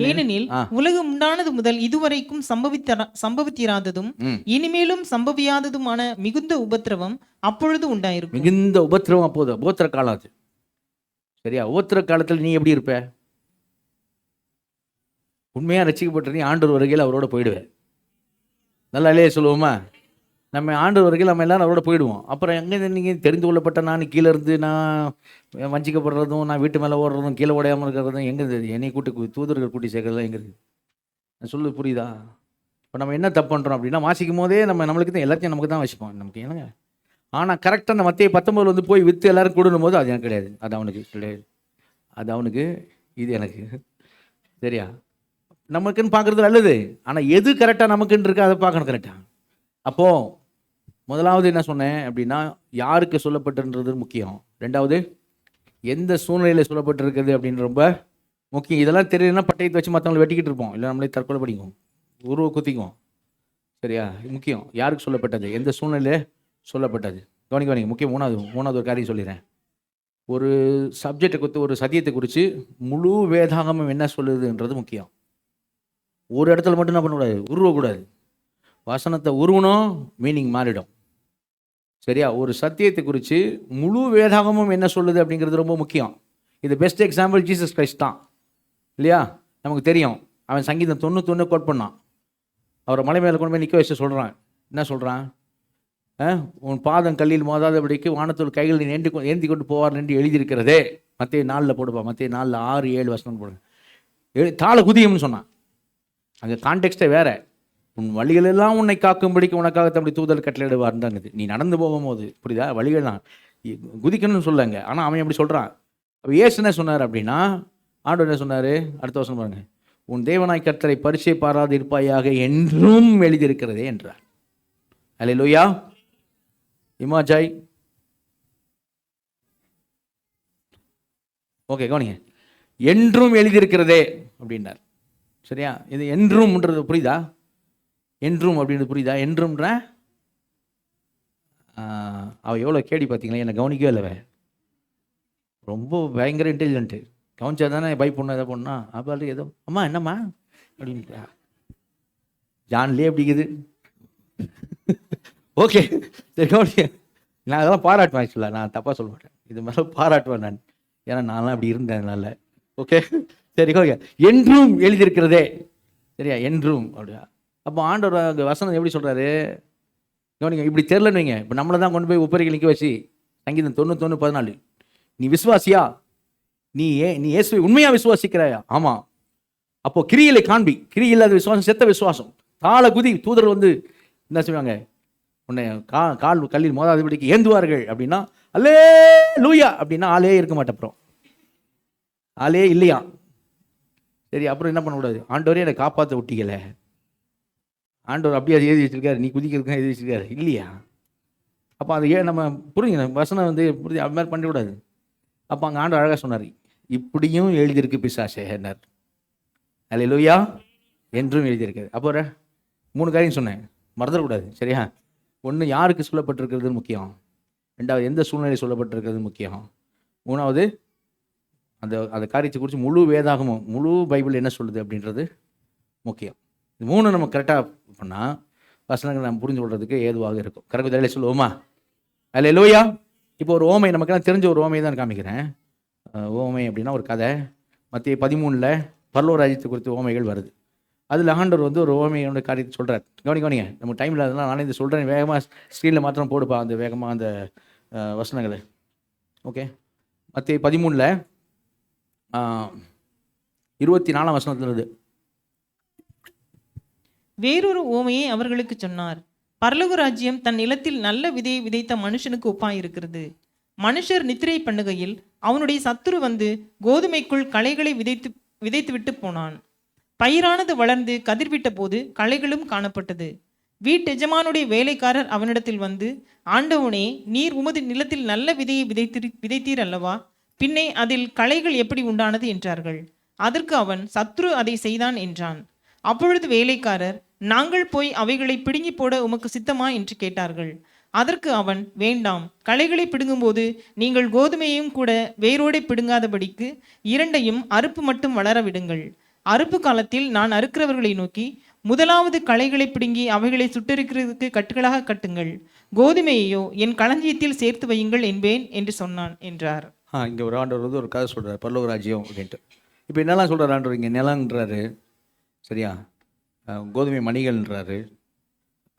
ஏனெனில் உலகம் உண்டானது முதல் இதுவரைக்கும் சம்பவித்திராததும் இனிமேலும் சம்பவியாததுமான மிகுந்த உபத்திரவம் அப்பொழுது உண்டாயிருக்கும். மிகுந்த உபத்திரவம் அப்போது உபத்திர காலம் அது. சரியா, உபத்திர காலத்தில் நீ எப்படி இருப்ப? உண்மையாக ரசிக்கப்பட்ட நீ ஆண்டவர் வருகையில் அவரோட போயிடுவேன். நல்லா இல்லையே சொல்லுவோமா? நம்ம ஆண்டு வரைக்கும் நம்ம எல்லாரும் அவரோட போயிடுவோம். அப்புறம் எங்கே நீங்கள் தெரிந்து கொள்ளப்பட்ட நான் கீழே இருந்து நான் வஞ்சிக்கப்படுறதும், நான் வீட்டு மேலே ஓடுறதும், கீழே ஓடையாமல் இருக்கிறதும் எங்கே இருக்குது? என்னை தூதர்கள் கூட்டி சேர்க்கறதுலாம் எங்கே இருக்குது? நான் சொல்லுது புரியுதா? இப்போ நம்ம என்ன தப்பு பண்ணுறோம் அப்படின்னா, வாசிக்கும் போதே நம்மளுக்கு தான் எல்லாத்தையும் நமக்கு தான் வச்சுப்போம். நமக்கு என்னங்க, ஆனால் கரெக்டாக அந்த மத்திய 19 வந்து போய் விற்று எல்லாரும் கூடணும் போது அது எனக்கு கிடையாது, அது அவனுக்கு கிடையாது, அது அவனுக்கு, இது எனக்கு. சரியா? நமக்குன்னு பார்க்குறது நல்லது, ஆனால் எது கரெக்டாக நமக்குன்னு இருக்கா அதை பார்க்கணும் கரெக்டாக. அப்போது முதலாவது என்ன சொன்னேன் அப்படின்னா, யாருக்கு சொல்லப்பட்டுன்றது முக்கியம். ரெண்டாவது, எந்த சூழ்நிலையில் சொல்லப்பட்டிருக்குது அப்படின்னு ரொம்ப முக்கியம். இதெல்லாம் தெரியலன்னா பட்டயத்தை வச்சு மற்றவங்களை வெட்டிக்கிட்டு இருப்போம், இல்லை நம்மளே தற்கொலை பண்ணிக்குவோம், உருவ குத்திக்குவோம். சரியா? முக்கியம் யாருக்கு சொல்லப்பட்டது, எந்த சூழ்நிலையில் சொல்லப்பட்டது. கவனிக்க முக்கியம். மூணாவது ஒரு காரியம் சொல்லிடுறேன். ஒரு சப்ஜெக்டை குறித்து, ஒரு சத்தியத்தை குறித்து முழு வேதாகமம் என்ன சொல்லுதுன்றது முக்கியம். ஒரு இடத்துல மட்டும் என்ன பண்ணக்கூடாது, உருவக்கூடாது. வசனத்தை உருவணும், மீனிங் மாறிடும். சரியா? ஒரு சத்தியத்தை குறித்து முழு வேதாகமும் என்ன சொல்லுது அப்படிங்கிறது ரொம்ப முக்கியம். இது பெஸ்ட் எக்ஸாம்பிள் ஜீசஸ் கிரைஸ்ட் தான், இல்லையா? நமக்கு தெரியும். அவன் சங்கீதம் 91 கோட் பண்ணான். அவரை மலை மேலே கொண்டு போய் நிற்க வச்சு சொல்கிறான். என்ன சொல்கிறான்? உன் பாதம் கல்லில் மோதாதபடிக்கு வானத்தோல் கைகள் நீ ஏந்தி கொண்டு போவார் என்று எழுதியிருக்கிறதே. மத்திய 4 போடுப்பா, மத்திய 4 6 7 வசனம் போடுங்க. தாள குதியும்னு சொன்னான். அங்கே கான்டெக்ஸ்டே வேறு. உன் வழிகளெல்லாம் உன்னை காக்கும்படிக்கு உனக்காக தம்பி தூதர் கட்டளையிடுவார்னு தாங்குது. நீ நடந்து போகும்போது, புரியுதா? வழிகள் தான் குதிக்கணும்னு சொல்லுங்க. ஆனால் அவன் எப்படி சொல்கிறான்? அப்போ ஏசு என்ன சொன்னார் அப்படின்னா, ஆண்டவர் என்ன சொன்னார்? அடுத்த வருஷம் பாருங்க, உன் தேவனாய் கர்த்தரை பரிச்சை பாராது இருப்பாயாக என்றும் எழுதியிருக்கிறதே என்றார். அல்லேலூயா. இமாஜாய். ஓகே, கவனிங்க. என்றும் எழுதியிருக்கிறதே அப்படின்னார். சரியா? இது என்றும்ன்றது புரியுதா? என்றும் அப்படின்றது புரியுதா? என்றும்ன்ற அவ எவ்வளோ கேடி பார்த்தீங்களா? என்னை கவனிக்கவே இல்லைவே. ரொம்ப பயங்கர இன்டெலிஜென்ட்டு. கவனிச்சா தானே பை பொண்ணு எதை பொண்ணா அப்போ ஏதோ அம்மா என்னம்மா அப்படின்ட்டா. ஜான்லேயே அப்படிக்குது. ஓகே, சரி கவனிக்க. நான் அதெல்லாம் பாராட்டுவேன். ஆக்சுவலாக நான் தப்பாக சொல்ல மாட்டேன், இது மாதிரி பாராட்டுவேன் நான். ஏன்னா நான்லாம் அப்படி இருந்தேன் அதனால. ஓகே, சரி ஓகே. என்றும் எழுதியிருக்கிறதே. சரியா? என்றும் அப்படியா? அப்போ ஆண்டவர் அங்கே வசனம் எப்படி சொல்கிறாரு கவனிங்க. இப்படி தெரிலன்னு வைங்க, இப்போ நம்மளை தான் கொண்டு போய் உப்பரிகள் நிற்க வச்சு சங்கீதம் 91:14 நீ விசுவாசியா, நீ இயேசுவை உண்மையாக விசுவாசிக்கிறாயா? ஆமாம். அப்போ கிரியிலை காண்பி. கிரி இல்லாத விசுவாசம் செத்த விசுவாசம். தாள குதி. தூதர் வந்து என்ன செய்வாங்க, உன்னை கால் கல்லில் மோதாதபடிக்கு ஏந்துவார்கள் அப்படின்னா அல்லே லூயா அப்படின்னா ஆளே இருக்க மாட்டேன். அப்புறம் ஆளே இல்லையா? சரி, அப்புறம் என்ன பண்ணக்கூடாது? ஆண்டவரே என்னை காப்பாற்ற விட்டீங்களே. ஆண்டவர் அப்படியே அதை எழுதி வச்சிருக்காரு, நீ குதிக்கிறதுக்கு எழுதி வச்சிருக்காரு இல்லையா? அப்போ அது நம்ம புரியுங்க, வசனம் வந்து புரிஞ்சு அது மாதிரி பண்ணிவிடாது. அப்போ அங்கே ஆண்டவர் அழகாக சொன்னார், இப்படியும் எழுதியிருக்கு பிசாசே என்னார். அல்லேலூயா. என்றும் எழுதியிருக்காரு. அப்போ 3 காரியம் சொன்னேன், மறந்துடக்கூடாது. சரியா? ஒன்று, யாருக்கு சொல்லப்பட்டிருக்கிறது முக்கியம். ரெண்டாவது, எந்த சூழ்நிலை சொல்லப்பட்டிருக்கிறது முக்கியம். மூணாவது, அந்த காரியத்தை குறித்து முழு வேதாகமும் முழு பைபிள் என்ன சொல்லுது அப்படின்றது முக்கியம். இது 3 நம்ம கரெக்டாக பண்ணால் வசனங்கள் நம்ம புரிஞ்சு கொள்றதுக்கு ஏதுவாக இருக்கும். கரெக்டாக தலையில் சொல்லுவோமா? அல்லேலூயா. இப்போ ஒரு ஓமை, நமக்கெல்லாம் தெரிஞ்ச ஒரு ஓமையை தான் காமிக்கிறேன். ஓமை அப்படின்னா ஒரு கதை. மத்திய 13 பரலோக ராஜ்யத்தை குறித்து ஓமைகள் வருது. அதில் ஆண்டவர் வந்து ஒரு ஓமையோட காரியத்தை சொல்கிறார். கவனிங்க, நம்ம டைமில் அதெல்லாம் நானே இது சொல்கிறேன். வேகமாக ஸ்க்ரீனில் மாத்திரம் போடுப்பா அந்த வேகமாக அந்த வசனங்களை. ஓகே, மத்திய 13 24 வசனத்திலிருந்து வேறொரு ஓமையை அவர்களுக்கு சொன்னார். பரலோக ராஜ்யம் தன் நிலத்தில் நல்ல விதையை விதைத்த மனுஷனுக்கு ஒப்பாயிருக்கிறது. மனுஷர் நித்திரை பண்ணுகையில் அவனுடைய சத்துரு வந்து கோதுமைக்குள் களைகளை விதைத்து விட்டு போனான். பயிரானது வளர்ந்து கதிர்விட்ட போது களைகளும் காணப்பட்டது. வீட்டெஜமானுடைய வேலைக்காரர் அவனிடத்தில் வந்து, ஆண்டவனே, நீர் உமது நிலத்தில் நல்ல விதையை விதைத்தீர் அல்லவா? பின்னே அதில் களைகள் எப்படி உண்டானது என்றார்கள். அதற்கு அவன், சத்துரு அதை செய்தான் என்றான். அப்பொழுது வேலைக்காரர், நாங்கள் போய் அவைகளை பிடுங்கி போட உமக்கு சித்தமா என்று கேட்டார்கள். அதற்கு அவன், வேண்டாம், களைகளை பிடுங்கும்போது நீங்கள் கோதுமையையும் கூட வேரோடே பிடுங்காதபடிக்கு இரண்டையும் அறுப்பு மட்டும் வளர விடுங்கள். அறுப்பு காலத்தில் நான் அறுக்கிறவர்களை நோக்கி, முதலாவது களைகளை பிடுங்கி அவைகளை சுட்டெரிக்கிறதுக்கு கட்டுகளாக கட்டுங்கள், கோதுமையையோ என் களஞ்சியத்தில் சேர்த்து வையுங்கள் என்பேன் என்று சொன்னான் என்றார். இங்கே ஒரு ஆண்டவர் வந்து ஒரு கதை சொல்கிறார், பரலோக ராஜ்யம் அப்படின்ட்டு. இப்போ என்னெல்லாம் சொல்கிறார் ஆண்டவர்? இங்கே நிலன்றாரு, சரியா? கோதுமை மணிகள்ன்றாரு,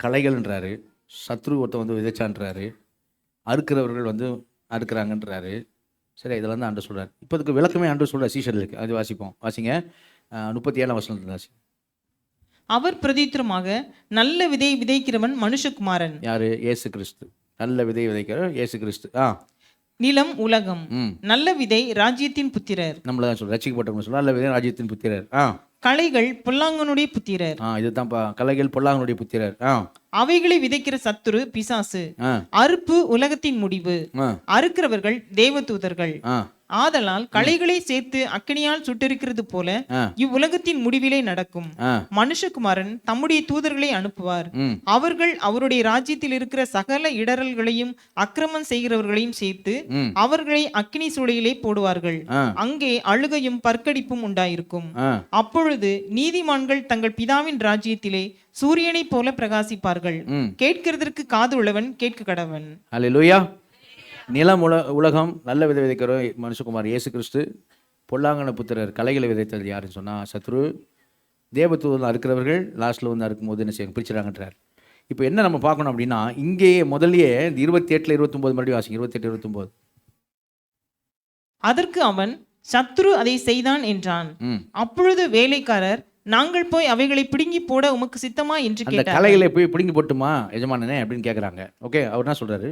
களைகள்ன்றாரு, சத்ரு ஒருத்தன் வந்து விதைச்சான்றாரு, அறுக்கிறவர்கள் வந்து அறுக்கிறாங்கன்றாரு. சரி, இதெல்லாம் தான் ஆண்டவர் சொல்கிறார். இப்போ இதுக்கு விளக்கமே ஆண்டவர் சொல்கிறார் சீஷர்களுக்கு. அது வாசிங்க 37ஆம் வசனத்தில் வாசி. அவர் பிரதித்திரமாக, நல்ல விதை விதைக்கிறவன் மனுஷகுமாரன். யாரு? இயேசு கிறிஸ்து. நல்ல விதை விதைக்கிறவர் இயேசு கிறிஸ்து. நிலம் உலகம். நல்ல விதை ராஜ்யத்தின் புத்திரர். நம்மள தான் சொல்ற, ரட்சிக்கப்பட்டவங்க சொல்ற நல்ல விதை ராஜ்யத்தின் புத்திரர். களைகள் பொல்லாங்கனுடைய புத்திரர். இதுதான்ப்பா, கலைகள் பொல்லாங்கனுடைய புத்திரர். அவைகளை விதைக்கிற சத்துரு பிசாசு. அறுப்பு உலகத்தின் முடிவு. அறுக்கிறவர்கள் தேவதூதர்கள். ஆதலால் களைகளை சேர்த்து அக்கினியால் சுட்டெரிக்கிறது போல இவ்வுலகத்தின் முடிவிலே நடக்கும். மனுஷகுமாரன் தம்முடைய தூதர்களை அனுப்புவார். அவர்கள் அவருடைய ராஜ்யத்தில் இருக்கிற சகல இடரல்களையும் அக்கிரமம் செய்கிறவர்களையும் சேர்த்து அவர்களை அக்கினி சூளையிலே போடுவார்கள். அங்கே அழுகையும் பற்கடிப்பும் உண்டாயிருக்கும். அப்பொழுது நீதிமான்கள் தங்கள் பிதாவின் ராஜ்யத்திலே சூரியனை போல பிரகாசிப்பார்கள். கேட்கிறதற்கு காது உள்ளவன் கேட்க கடவன். அல்லேலூயா. நிலம் உலகம், நல்ல விதை விதைக்கிற மனுஷகுமார் இயேசு கிறிஸ்து, பொல்லாங்கன புத்திரர் கலைகளை விதைத்தது யாருன்னு சொன்னால் சத்ரு, தேவதூதன் அறுக்கிறவர்கள் லாஸ்ட்டில் வந்து அறுக்கும் போது என்ன செய்ய பிரிச்சுறாங்கன்றார். இப்போ என்ன நம்ம பார்க்கணும் அப்படின்னா, இங்கேயே முதல்லயே 28 29 மறுபடியும் வாசிங்க. 28 29. அதற்கு அவன், சத்ரு அதை செய்தான் என்றான். அப்பொழுது வேலைக்காரர், நாங்கள் போய் அவைகளை பிடுங்கி போட உமக்கு சித்தமா என்று கேட்டார். அந்த கலைகளை போய் பிடுங்கி போட்டுமா எஜமானனே அப்படின்னு கேட்குறாங்க. ஓகே, அவர் என்ன சொல்றாரு?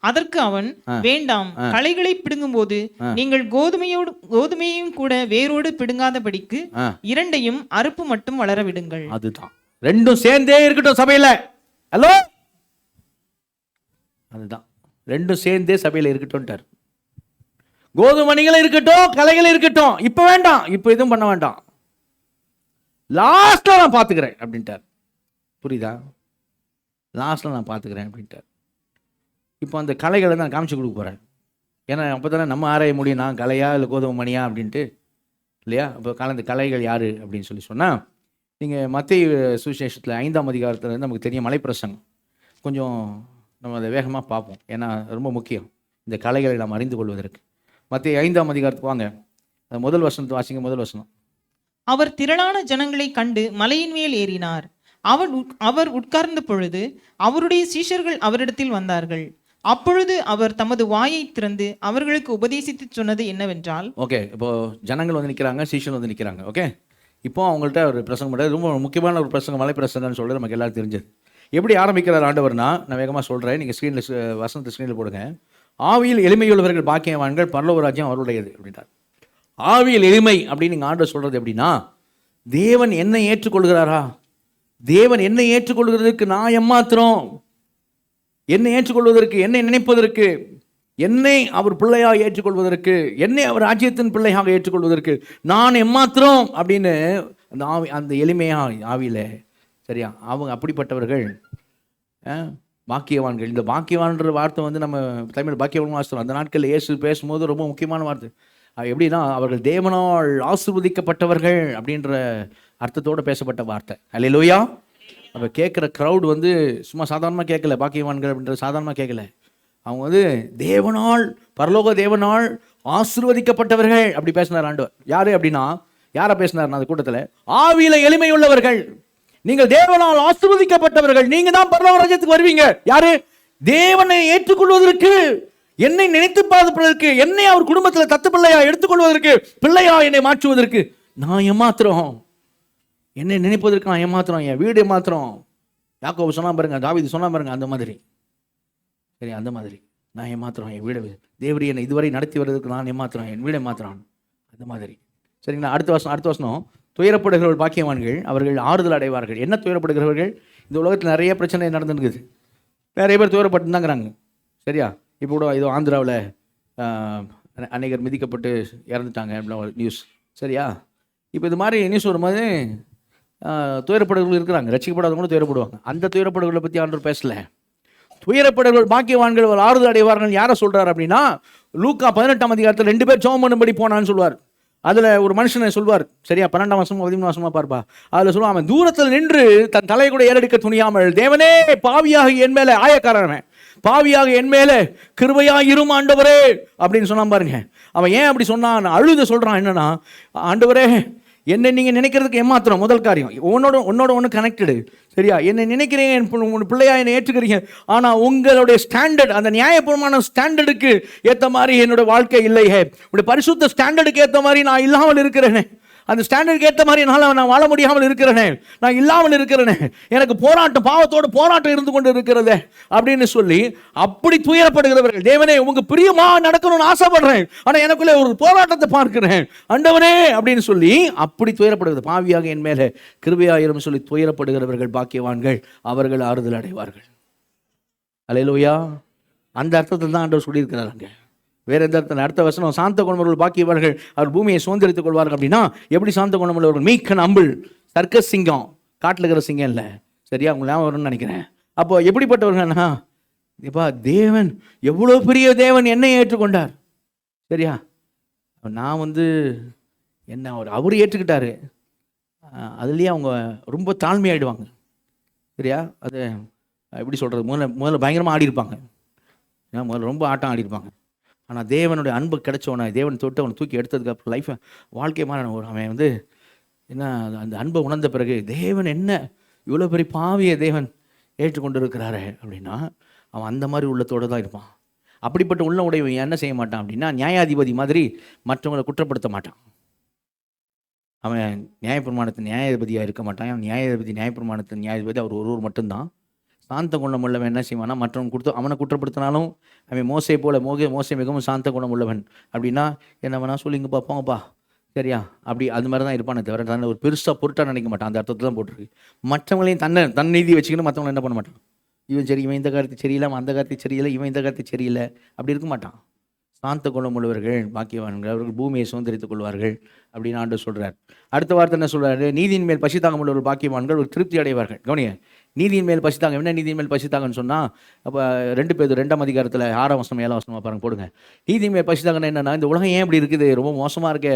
அதற்கு அவன், வேண்டாம், களைகளை பிடுங்கும் போது நீங்கள் கோதுமையையும் கூட வேரோடு பிடுங்காதபடிக்கு இரண்டையும் அறுப்பு மட்டும் வளர விடுங்கள். அதுதான், ரெண்டும் சேர்ந்தே இருக்கட்டும் சபையில. ஹலோ, அதுதான், ரெண்டும் சேர்ந்தே சபையில இருக்கட்டும். கோதுமணிகளும் இருக்கட்டும், கலைகளும் இருக்கட்டும். இப்ப வேண்டாம், இப்ப எதுவும் பண்ண வேண்டாம், லாஸ்ட்ல நான் பார்த்துக்கிறேன் அப்படின்ட்டார். புரியுதா? லாஸ்ட்ல நான் பார்த்துக்கிறேன் அப்படின்ட்டார். இப்போ அந்த கலைகளை நான் காமிச்சு கொடுக்க போகிறேன். ஏன்னா அப்போ தானே நம்ம ஆராய முடியும், நான் கலையா இல்லை கோதுமை மணியா அப்படின்ட்டு, இல்லையா? அப்போ கலந்த கலைகள் யார் அப்படின்னு சொன்னால், நீங்கள் மத்தேயு சுவிசேஷத்தில் 5ஆம் அதிகாரத்தில் நமக்கு தெரியும் மலைப்பிரசங்கம். கொஞ்சம் நம்ம அதை வேகமாக பார்ப்போம், ஏன்னா ரொம்ப முக்கியம் இந்த கலைகளை நாம் அறிந்து கொள்வதற்கு. மத்தேயு 5ஆம் அதிகாரத்துக்கு வாங்க, முதல் வசனத்தை வாசிங்க. முதல் வசனம். அவர் திரளான ஜனங்களை கண்டு மலையின் மேல் ஏறினார். அவர் உட்கார்ந்த பொழுது அவருடைய சீஷர்கள் அவரிடத்தில் வந்தார்கள். அப்பொழுது அவர் தமது வாயை திறந்து அவர்களுக்கு உபதேசித்து சொன்னது என்னவென்றால், ஓகே, இப்போ ஜனங்கள் வந்து நிற்கிறாங்க, சீஷர்கள் வந்து நிற்கிறாங்க. ஓகே, இப்போ அவங்கள்ட்ட ஒரு பிரசங்கம் பண்ணுறது, ரொம்ப முக்கியமான ஒரு பிரசங்கம், மலை பிரசங்கம்னு சொல்கிறது நமக்கு எல்லாரும் தெரிஞ்சது. எப்படி ஆரம்பிக்கிறார் ஆண்டவர்னா, நான் வேகமாக சொல்கிறேன், நீங்கள் ஸ்க்ரீனில் வசனத்தை ஸ்க்ரீனில் போடுங்க. ஆவியில் எளிமையுள்ளவர்கள் பாக்கியவான்கள், பரலோக ராஜ்யம் அவருடையது அப்படின்றார். ஆவியில் எளிமை அப்படின்னு நீங்கள் ஆண்டவர் சொல்கிறது எப்படின்னா, தேவன் என்னை ஏற்றுக்கொள்கிறாரா? தேவன் என்னை ஏற்றுக்கொள்கிறதுக்கு நான் எம்மாத்திரம்? என்னை ஏற்றுக்கொள்வதற்கு, என்னை நினைப்பதற்கு, என்னை அவர் பிள்ளையாக ஏற்றுக்கொள்வதற்கு, என்னை அவர் ராஜ்யத்தின் பிள்ளையாக ஏற்றுக்கொள்வதற்கு நான் எம்மாத்திரம் அப்படின்னு அந்த அந்த எளிமையாக ஆவியில், சரியா? அவங்க அப்படிப்பட்டவர்கள் பாக்கியவான்கள். இந்த பாக்கியவான்ற வார்த்தை வந்து நம்ம தமிழ் பாக்கியவான் வாசித்தோம். அந்த நாட்களில் இயேசு பேசும்போது ரொம்ப முக்கியமான வார்த்தை. எப்படின்னா, அவர்கள் தேவனால் ஆசீர்வதிக்கப்பட்டவர்கள் அப்படின்ற அர்த்தத்தோடு பேசப்பட்ட வார்த்தை. அல்லேலூயா. அப்போ கேட்குற க்ரௌட் வந்து சும்மா சாதாரணமாக கேட்கல, பாக்கியவான்கள் அப்படின்றது சாதாரணமாக கேட்கல. அவங்க வந்து தேவனால், பரலோக தேவனால் ஆசீர்வதிக்கப்பட்டவர்கள் அப்படி பேசினார் ஆண்டவர். யார் அப்படின்னா, யாரை பேசினார் அந்த கூட்டத்தில்? ஆவியில எளிமை உள்ளவர்கள். நீங்கள் தேவனால் ஆசீர்வதிக்கப்பட்டவர்கள், நீங்க தான் பரலோக ராஜ்யத்துக்கு வருவீங்க. யாரு? தேவனை ஏற்றுக்கொள்வதற்கு, என்னை நினைத்து பார்ப்பதற்கு, என்னை அவர் குடும்பத்தில் தத்து பிள்ளையா எடுத்துக்கொள்வதற்கு, பிள்ளையா என்னை மாற்றுவதற்கு நான் ஏமாத்திரம். என்னை நினைப்பதற்கு நான் ஏமாத்திரம், என் வீடு ஏமாத்திரம். யாக்கோபு சொன்னா பாருங்க, தாவீது சொன்னா பாருங்க, அந்த மாதிரி. சரி, அந்த மாதிரி நான் ஏமாத்திரம், என் வீடு, தேவரி என்னை இதுவரை நடத்தி வர்றதுக்கு நான் ஏமாத்திரம், என் வீடு ஏமாத்திரம், அந்த மாதிரி. சரிங்களா? அடுத்த வசனம். துயரப்படுகிறவர்கள் பாக்கியவான்கள், அவர்கள் ஆறுதல் அடைவார்கள். என்ன துயரப்படுகிறவர்கள்? இந்த உலகத்தில் நிறைய பிரச்சனை நடந்துருக்குது, நிறைய பேர் துயரப்பட்டு தாங்கிறாங்க. சரியா? இப்போ கூட இது ஆந்திராவில் அநேகர் மிதிக்கப்பட்டு இறந்துட்டாங்க அப்படின் நியூஸ். சரியா? இப்போ இது மாதிரி நியூஸ் வரும்போது துயரப்படுகள் இருக்கிறாங்க, ரட்சிக்கப்படாதவங்களும் துயரப்படுவாங்க. அந்த துயரப்படுகளை பற்றி ஆண்டவர் பேசல. துயரப்படுகள் பாக்கியவான்கள், ஆறுதல் அடைவார்கள் யாரை சொல்கிறார் அப்படின்னா, லூக்கா 18ஆம் அதிகாரத்தில் 2 பேர் ஜெபம் பண்ணும்படி போனான்னு சொல்லுவார். அதில் ஒரு மனுஷனை சொல்வார். சரியா? 12ஆம் வசனம் 13ஆம் வசனமா பார்ப்பா. அதில் சொல்லுவான், அவன் தூரத்தில் நின்று தன் தலையை கூட ஏறெடுக்க துணியாமல், தேவனே பாவியாக என் மேலே, ஆயக்காரன் பாவியாக என் மேலே கிருபையாக இரும் ஆண்டவரே அப்படின்னு சொன்னான் பாருங்க. அவன் ஏன் அப்படி சொன்னான்? அழுத சொல்கிறான். என்னன்னா, ஆண்டவரே என்னை நீங்கள் நினைக்கிறதுக்கு ஏமாத்திரம் முதல் காரியம். உன்னோட ஒன்று கனெக்டடு. சரியா, என்னை நினைக்கிறீங்க, உங்கள் பிள்ளையா என்னை ஏற்றுக்கிறீங்க, ஆனால் உங்களுடைய ஸ்டாண்டர்ட், அந்த நியாயபூர்வமான ஸ்டாண்டர்டுக்கு ஏற்ற மாதிரி என்னோட வாழ்க்கை இல்லையே, உங்களுடைய பரிசுத்த ஸ்டாண்டர்டுக்கு ஏற்ற மாதிரி நான் இல்லாமல் இருக்கிறேனே, அந்த ஸ்டாண்டர்டுக்கு ஏற்ற மாதிரி நான் வாழ முடியாமல் இருக்கிறேனே, நான் இல்லாமல் இருக்கிறேனே, எனக்கு போராட்டம், பாவத்தோடு போராட்டம் இருந்து கொண்டு இருக்கிறதே அப்படின்னு சொல்லி அப்படி துயரப்படுகிறவர்கள், தேவனே உங்க பிரியமா நடக்கணும்னு ஆசைப்படுறேன், ஆனால் எனக்குள்ளே ஒரு போராட்டத்தை பார்க்கிறேன் ஆண்டவனே அப்படின்னு சொல்லி அப்படி துயரப்படுகிறது. பாவியாக என் மேலே கிருபையாயிரும் சொல்லி துயரப்படுகிறவர்கள் பாக்கியவான்கள், அவர்கள் ஆறுதல் அடைவார்கள். அல்லேலூயா. அந்த அர்த்தத்தில் தான் ஆண்டவர் சொல்லியிருக்கிறார். அங்கே வேற எந்த அர்த்தம்? அடுத்த வசனம், சாந்த குணமுள்ளவர்கள் பாக்கியவான்கள், அவர் பூமியை சுதந்திரித்துக் கொள்வார்கள். அப்படின்னா எப்படி சாந்த குணமுள்ளவர்கள்? மீக் அண்ட் ஹம்பிள். சர்க்கஸ் சிங்கம், காட்டில் இருக்கிற சிங்கம் இல்லை. சரியா, உங்களுக்கு ஞாபகம் வரும்னு நினைக்கிறேன். அப்போ எப்படிப்பட்டவர்கள்னா, இப்பா தேவன் எவ்வளோ பெரிய தேவன் என்னை ஏற்றுக்கொண்டார். சரியா, நான் என்ன அவர் ஏற்றுக்கிட்டாரு, அதுலேயே அவங்க ரொம்ப தாழ்மையாயிடுவாங்க. சரியா, அது எப்படி சொல்கிறது, முதல்ல பயங்கரமாக ஆடிருப்பாங்க, முதல்ல ரொம்ப ஆட்டம் ஆடிருப்பாங்க. ஆனால் தேவனுடைய அன்பு கிடைச்சவனை, தேவன் தொட்டு அவனை தூக்கி எடுத்ததுக்கு அப்புறம் லைஃப்பை வாழ்க்கை மாறின அவன் என்ன அந்த அன்பை உணர்ந்த பிறகு, தேவன் என்ன இவ்வளோ பெரிய பாவியை தேவன் ஏற்றுக்கொண்டு இருக்கிறாரு அப்படின்னா அவன் அந்த மாதிரி உள்ளத்தோடு தான் இருப்பான். அப்படிப்பட்ட உள்ள உடையவன் என்ன செய்ய மாட்டான் அப்படின்னா, நியாயாதிபதி மாதிரி மற்றவங்களை குற்றப்படுத்த மாட்டான். அவன் நியாயப்பிரமாணத்தின் நியாயாதிபதியாக இருக்க மாட்டான். அவன் நியாயப்பிரமாணத்தின் நியாயாதிபதி அவர் ஒருவர் மட்டும்தான். சாந்த குணம் உள்ளவன் என்ன செய்வானா, மற்றவன் அவனை குற்றப்படுத்தினாலும் அவன் மோசை போல மோசை மிகவும் சாந்த குணம் உள்ளவன். அப்படின்னா என்ன வேணா சொல்லிங்க பார்ப்போங்கப்பா, சரியா, அப்படி அது மாதிரி தான் இருப்பானே தவிர தன்னை ஒரு பெருசாக பொருட்டாக நினைக்க மாட்டான். அந்த அர்த்தத்தில் தான் போட்டிருக்கு. மற்றவங்களையும் தன் நீதி வச்சுக்கின்னு மற்றவங்களை என்ன பண்ண மாட்டான். இவன் சரி, இவன் இந்த காரியத்தை சரியில்லை, அவன் அந்த காரியத்தை சரியில்லை, இவன் இந்த காரியத்தை சரியில்லை, அப்படி இருக்க மாட்டான். சாந்த குணம் உள்ளவர்கள் பாக்கியவான்கள், அவர்கள் பூமியை சுதந்திரித்துக் கொள்வார்கள் அப்படின்னு ஆண்டவர் சொல்கிறார். அடுத்த வார்த்தை என்ன சொல்கிறாரு? நீதியின் மேல் பசித்தாகம் உள்ளவர்கள் பாக்கியவான்கள், ஒரு திருப்தி அடைவார்கள். கவனிய, நீதியின் மேல் பசித்தாங்க. என்ன நீதியின் மேல் பசித்தாங்கன்னு சொன்னால், அப்போ 2 பேதுரு 2ஆம் அதிகாரத்தில் 6ஆம் வசனம் 7ஆம் வசனமாக பாருங்க, போடுங்க. நீதியின் மேல் பசித்தாங்கன்னா என்னென்னா, இந்த உலகம் ஏன் இப்படி இருக்குது, ரொம்ப மோசமாக இருக்கே,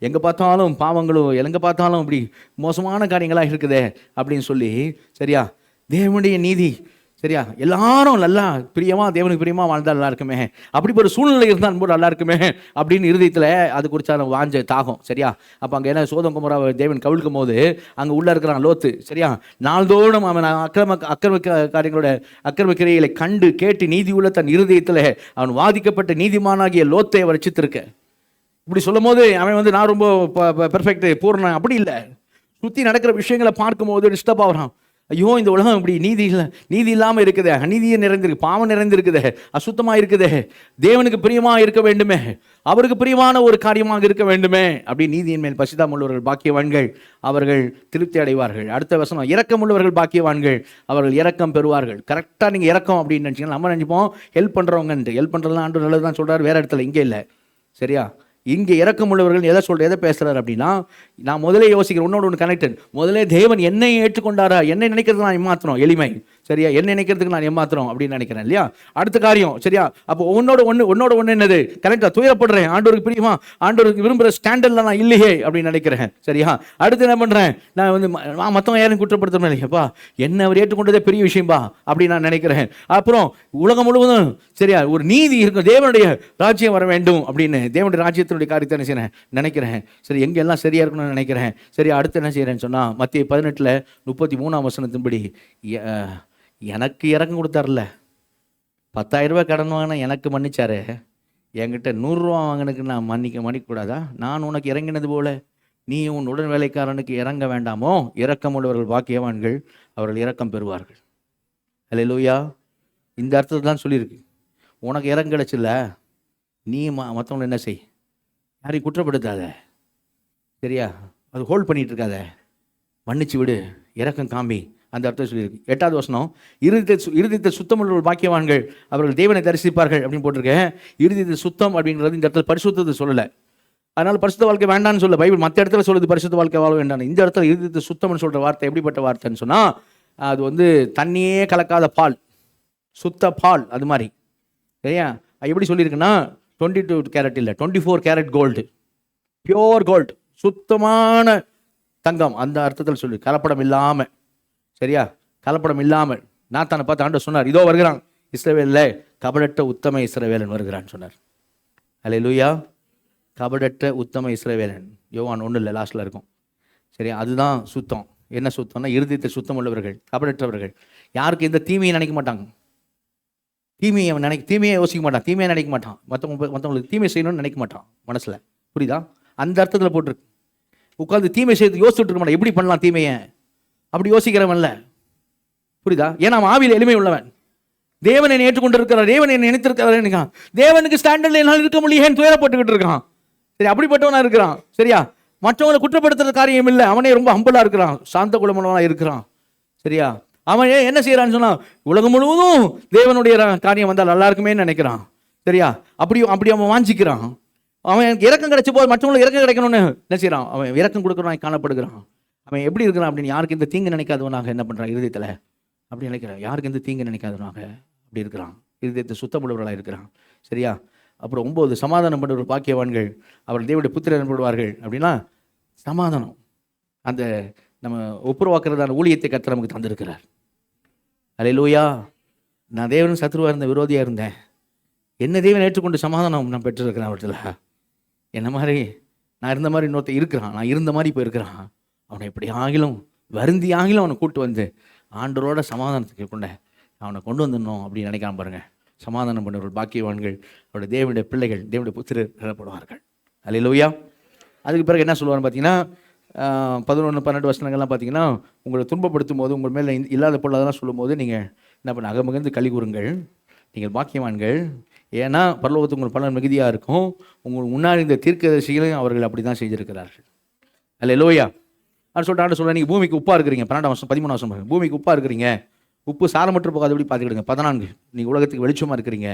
எங்கே பார்த்தாலும் பாவங்களும், எங்கே பார்த்தாலும் இப்படி மோசமான காரியங்களாக இருக்குதே அப்படின்னு சொல்லி, சரியா, தேவனுடைய நீதி, சரியா, எல்லாரும் நல்லா பிரியமாக தேவனுக்கு பிரியமாக வாழ்ந்தால் நல்லா இருக்குமே, அப்படி ஒரு சூழ்நிலை இருந்தால் போது நல்லா இருக்குமே அப்படின்னு இருதயத்தில் அது குறித்தான வாஞ்ச தாகம். சரியா, அப்போ அங்கே என்ன சோதம் குமராவை தேவன் கவிழ்க்கும் போது அங்கே உள்ளே இருக்கிறான் லோத்து. சரியா, நாள்தோறும் அவன் அக்கிரம கிரைகளை கண்டு கேட்டு நீதி உள்ள தன் இருதயத்தில் அவன் வாதிக்கப்பட்ட நீதிமானாகிய லோத்தை அவர் ரட்சித்திருக்க. இப்படி சொல்லும் போது அவன் நான் ரொம்ப பெர்ஃபெக்ட் பூர்ண அப்படி இல்லை. சுற்றி நடக்கிற விஷயங்களை பார்க்கும்போது டிஸ்டர்ப் ஆகிறான். ஐயோ, இந்த உலகம் இப்படி நீதி இல்லாமல் இருக்குதே, அநீதியை நிறைந்திருக்கு, பாவம் நிறைந்திருக்குதே, அசுத்தமாக இருக்குதே, தேவனுக்கு பிரியமாக இருக்க வேண்டுமே, அவருக்கு பிரியமான ஒரு காரியமாக இருக்க வேண்டுமே. அப்படி நீதியின் மேல் பசிதாகம் உள்ளவர்கள் பாக்கியவான்கள், அவர்கள் திருப்தி அடைவார்கள். அடுத்த வசனம், இரக்கம் உள்ளவர்கள் பாக்கியவான்கள், அவர்கள் இரக்கம் பெறுவார்கள். கரெக்டாக நீங்கள் இரக்கம் அப்படின்னு நினச்சிங்கன்னா, நம்ம நினைப்போம் ஹெல்ப் பண்ணுறவங்கன்ட்டு. ஹெல்ப் பண்ணுறதுலாம் ஆண்டு நல்லது தான் சொல்கிறார், வேறு இடத்துல, இங்கே இல்லை. சரியா, இங்கே இரக்கம் உள்ளவர்கள் எதை பேசுகிறார் அப்படின்னா, நான் முதலே யோசிக்கிறேன், உன்னோட ஒன்று கனெக்டட். முதலே தேவன் என்னை ஏற்றுக்கொண்டாரா, என்னை நினைக்கிறதுக்கு நான் ஏமாத்திரம், எளிமை. சரியா, என்னை நினைக்கிறதுக்கு நான் ஏமாத்திரம் அப்படின்னு நினைக்கிறேன் இல்லையா. அடுத்த காரியம், சரியா, அப்போ உன்னோட ஒன்று என்னது, கரெக்டாக துயரப்படுறேன், ஆண்டவருக்கு பிரியமா, ஆண்டவருக்கு விரும்புகிற ஸ்டாண்டர்டில் நான் இல்லையே அப்படின்னு நினைக்கிறேன். சரியா, அடுத்து என்ன பண்ணுறேன், நான் மற்றவங்க யாரும் குற்றப்படுத்துறேன் இல்லையாப்பா, என்னை அவர் ஏற்றுக்கொண்டதே பெரிய விஷயம்பா அப்படின்னு நான் நினைக்கிறேன். அப்புறம் உலகம் முழுவதும் சரியா ஒரு நீதி இருக்கும், தேவனுடைய ராஜ்யம் வர வேண்டும் அப்படின்னு தேவனுடைய ராஜ்யத்தினுடைய காரியத்தை என்ன செய்யறேன் நினைக்கிறேன். சரி, எங்கெல்லாம் சரியா இருக்கணும்னு நினைக்கிறேன். சரி, அடுத்து என்ன செய்யறேன்னு சொன்னா, மத்திய 18:33 வசனத்தின்படி, எனக்கு இறக்கம் கொடுத்தார்ல, 10,000 ரூபாய் கடன் வாங்கினா எனக்கு மன்னிச்சாரு, என்கிட்ட 100 ரூபா வாங்கினுக்கு நான் மன்னிக்கக்கூடாதா? நான் உனக்கு இறங்கினது போல நீ உன் உடன் வேலைக்காரனுக்கு இறங்க வேண்டாமோ? இரக்கம் உள்ளவர்கள் பாக்கியவான்கள், அவர்கள் இரக்கம் பெறுவார்கள். அல்லேலூயா. இந்த அர்த்தத்தை தான் சொல்லியிருக்கு. உனக்கு இறக்கம் கிடைச்சில்ல, நீ மற்றவங்களை என்ன செய், யாரையும் குற்றப்படுத்தாத. சரியா, அது ஹோல்ட் பண்ணிட்டு இருக்காத, மன்னிச்சு விடு, இரக்கம் காமி. அந்த அர்த்தம் சொல்லியிருக்கு. 8ஆவது வசனம், இருதயத்தை சுத்தமுள்ளவர்கள் பாக்கியவான்கள், அவர்கள் தேவனை தரிசிப்பார்கள் அப்படின்னு போட்டிருக்கேன். இருதயத்தை சுத்தம் அப்படிங்கிறது இந்த இடத்துல பரிசுத்தத்தை சொல்லலை. அதனால பரிசுத்த வாழ்க்கை வேண்டான்னு சொல்ல பைபிள். மற்ற இடத்துல சொல்லுது பரிசுத்த வாழ்க்கை வாழ வேண்டாம். இந்த இடத்துல இருதயத்தை சுத்தம்னு சொல்கிற வார்த்தை எப்படிப்பட்ட வார்த்தைன்னு சொன்னால், அது தண்ணியே கலக்காத பால், சுத்த பால், அது மாதிரி. சரியா, எப்படி சொல்லியிருக்குன்னா, 22 கேரட் இல்லை, 24 கேரட் கோல்டு, பியோர் கோல்டு, சுத்தமான தங்கம், அந்த அர்த்தத்தில் சொல்லி, கலப்படம் இல்லாமல். சரியா, கலப்படம் இல்லாமல். நான் தன்னை பார்த்து ஆண்டவர் சொன்னார், இதோ வருகிறான் இஸ்ரவேலில் கபடற்ற உத்தம இஸ்ரவேலன் வருகிறான்னு சொன்னார். அல்லேலூயா. கபடற்ற உத்தம இஸ்ரவேலன். யோவான் 1 லாஸ்ட்டில் இருக்கும். சரியா? அதுதான் சுத்தம். என்ன சுத்தம்னா இருதயத்தை சுத்தம் உள்ளவர்கள், கபடற்றவர்கள், யாருக்கு எந்த தீமையை நினைக்க மாட்டாங்க. தீமையை யோசிக்க மாட்டான், தீமையை நினைக்க மாட்டான், மற்றவங்களுக்கு தீமை செய்யணும்னு நினைக்க மாட்டான் மனசில். புரியுதா? அந்த அர்த்தத்தில் போட்டிருக்கு. உட்காந்து தீமை செய்து யோசிச்சுட்டு இருக்க மாட்டான், எப்படி பண்ணலாம் தீமையை, அப்படி யோசிக்கிறவன்ல. புரியுதா? ஏன்னா அவன் ஆவியில் எளிமை உள்ளவன். தேவனை ஏற்றுக்கொண்டு இருக்கிறார், தேவனை நினைத்திருக்கிறார், தேவனுக்கு ஸ்டாண்டர்ட்ல என்னால் இருக்க முடியேன்னு துயரப்பட்டுக்கிட்டு இருக்கான். சரி, அப்படிப்பட்டவனா இருக்கிறான். சரியா? மற்றவங்களை குற்றப்படுத்துற காரியம் இல்லை, அவனே ரொம்ப ஹம்பிளா இருக்கிறான், சாந்த குலமனவனா இருக்கிறான். சரியா? அவன் என்ன செய்யறான்னு சொன்னா, உலகம் முழுவதும் தேவனுடைய காரியம் வந்தால் நல்லா இருக்குமே நினைக்கிறான். சரியா? அப்படி அவன் வாஞ்சிக்கிறான். அவன் இறக்கம் கிடைச்ச போது மற்றவங்களுக்கு இறக்கம் கிடைக்கணும்னு என்ன செய்யறான், அவன் இறக்கம் கொடுக்கறவன் காணப்படுகிறான். அவன் எப்படி இருக்கிறான் அப்படின்னு, யாருக்கு இந்த தீங்கு நினைக்காதவனாக என்ன பண்றான் இருதயத்துல, அப்படி நினைக்கிறான். யாருக்கு இந்த தீங்கு நினைக்காதவனாக அப்படி இருக்கிறான், இருதயத்தை சுத்தமுள்ளவர்களாக இருக்கிறான். சரியா? அப்புறம் 9 சமாதானம் பண்ணுற பாக்கியவான்கள், அவர் தேவனுடைய புத்திரர் எனப்படுவார்கள். அப்படின்னா சமாதானம், அந்த நம்ம ஒப்புரவாக்குறதான ஊழியத்தை கர்த்தர் நமக்கு தந்திருக்கிறார். அல்லேலூயா. நான் தேவன் சத்ருவாக இருந்த, விரோதியாக இருந்தேன், என்ன தேவன் ஏற்றுக்கொண்டு சமாதானம் நான் பெற்றிருக்கிறேன் அவற்றில். என்ன மாதிரி நான் இருந்த மாதிரி இன்னொருத்த இருக்கிறான், நான் இருந்த மாதிரி இப்போ இருக்கிறான். அவனை எப்படி ஆகிலும் வருந்தி ஆகிலும் அவனை கூப்பிட்டு வந்து ஆண்டரோட சமாதானத்துக்கு அவனை கொண்டு வந்துடணும் அப்படின்னு நினைக்காம பாருங்க. சமாதானம் பண்ணுறவர்கள் பாக்கியவான்கள், அவருடைய தேவனுடைய பிள்ளைகள், தேவனுடைய புத்திரர் எனப்படுவார்கள். அல்லேலூயா. அதுக்கு பிறகு என்ன சொல்லுவான்னு பார்த்தீங்கன்னா, 11-12 வசனங்கள்லாம் பார்த்தீங்கன்னா, உங்களை துன்பப்படுத்தும் போது, உங்கள் மேலே இல்லாத பொருளாதாரம் சொல்லும் போது நீங்கள் என்ன பண்ண, அகமகிழ்ந்து களி கூறுங்கள், நீங்கள் பாக்கியவான்கள், ஏன்னா பரலோகத்துக்கு உங்கள் பலன் மிகுதியாக இருக்கும். உங்களுக்கு முன்னாடி இந்த தீர்க்கதரிசிகளையும் அவர்கள் அப்படி தான் செஞ்சிருக்கிறார்கள். அல்லேலூயா. அது சொல்லிட்டு ஆண்டு சொல்ல, நீங்கள் பூமிக்கு உப்பாக இருக்கிறீங்க. 12-13 பூமிக்கு உப்பாக இருக்கிறீங்க, உப்பு சாரமற்று போகாது எப்படி பார்த்துக்கிடுங்க. 14 நீங்கள் உலகத்துக்கு வெளிச்சமாக இருக்கிறீங்க.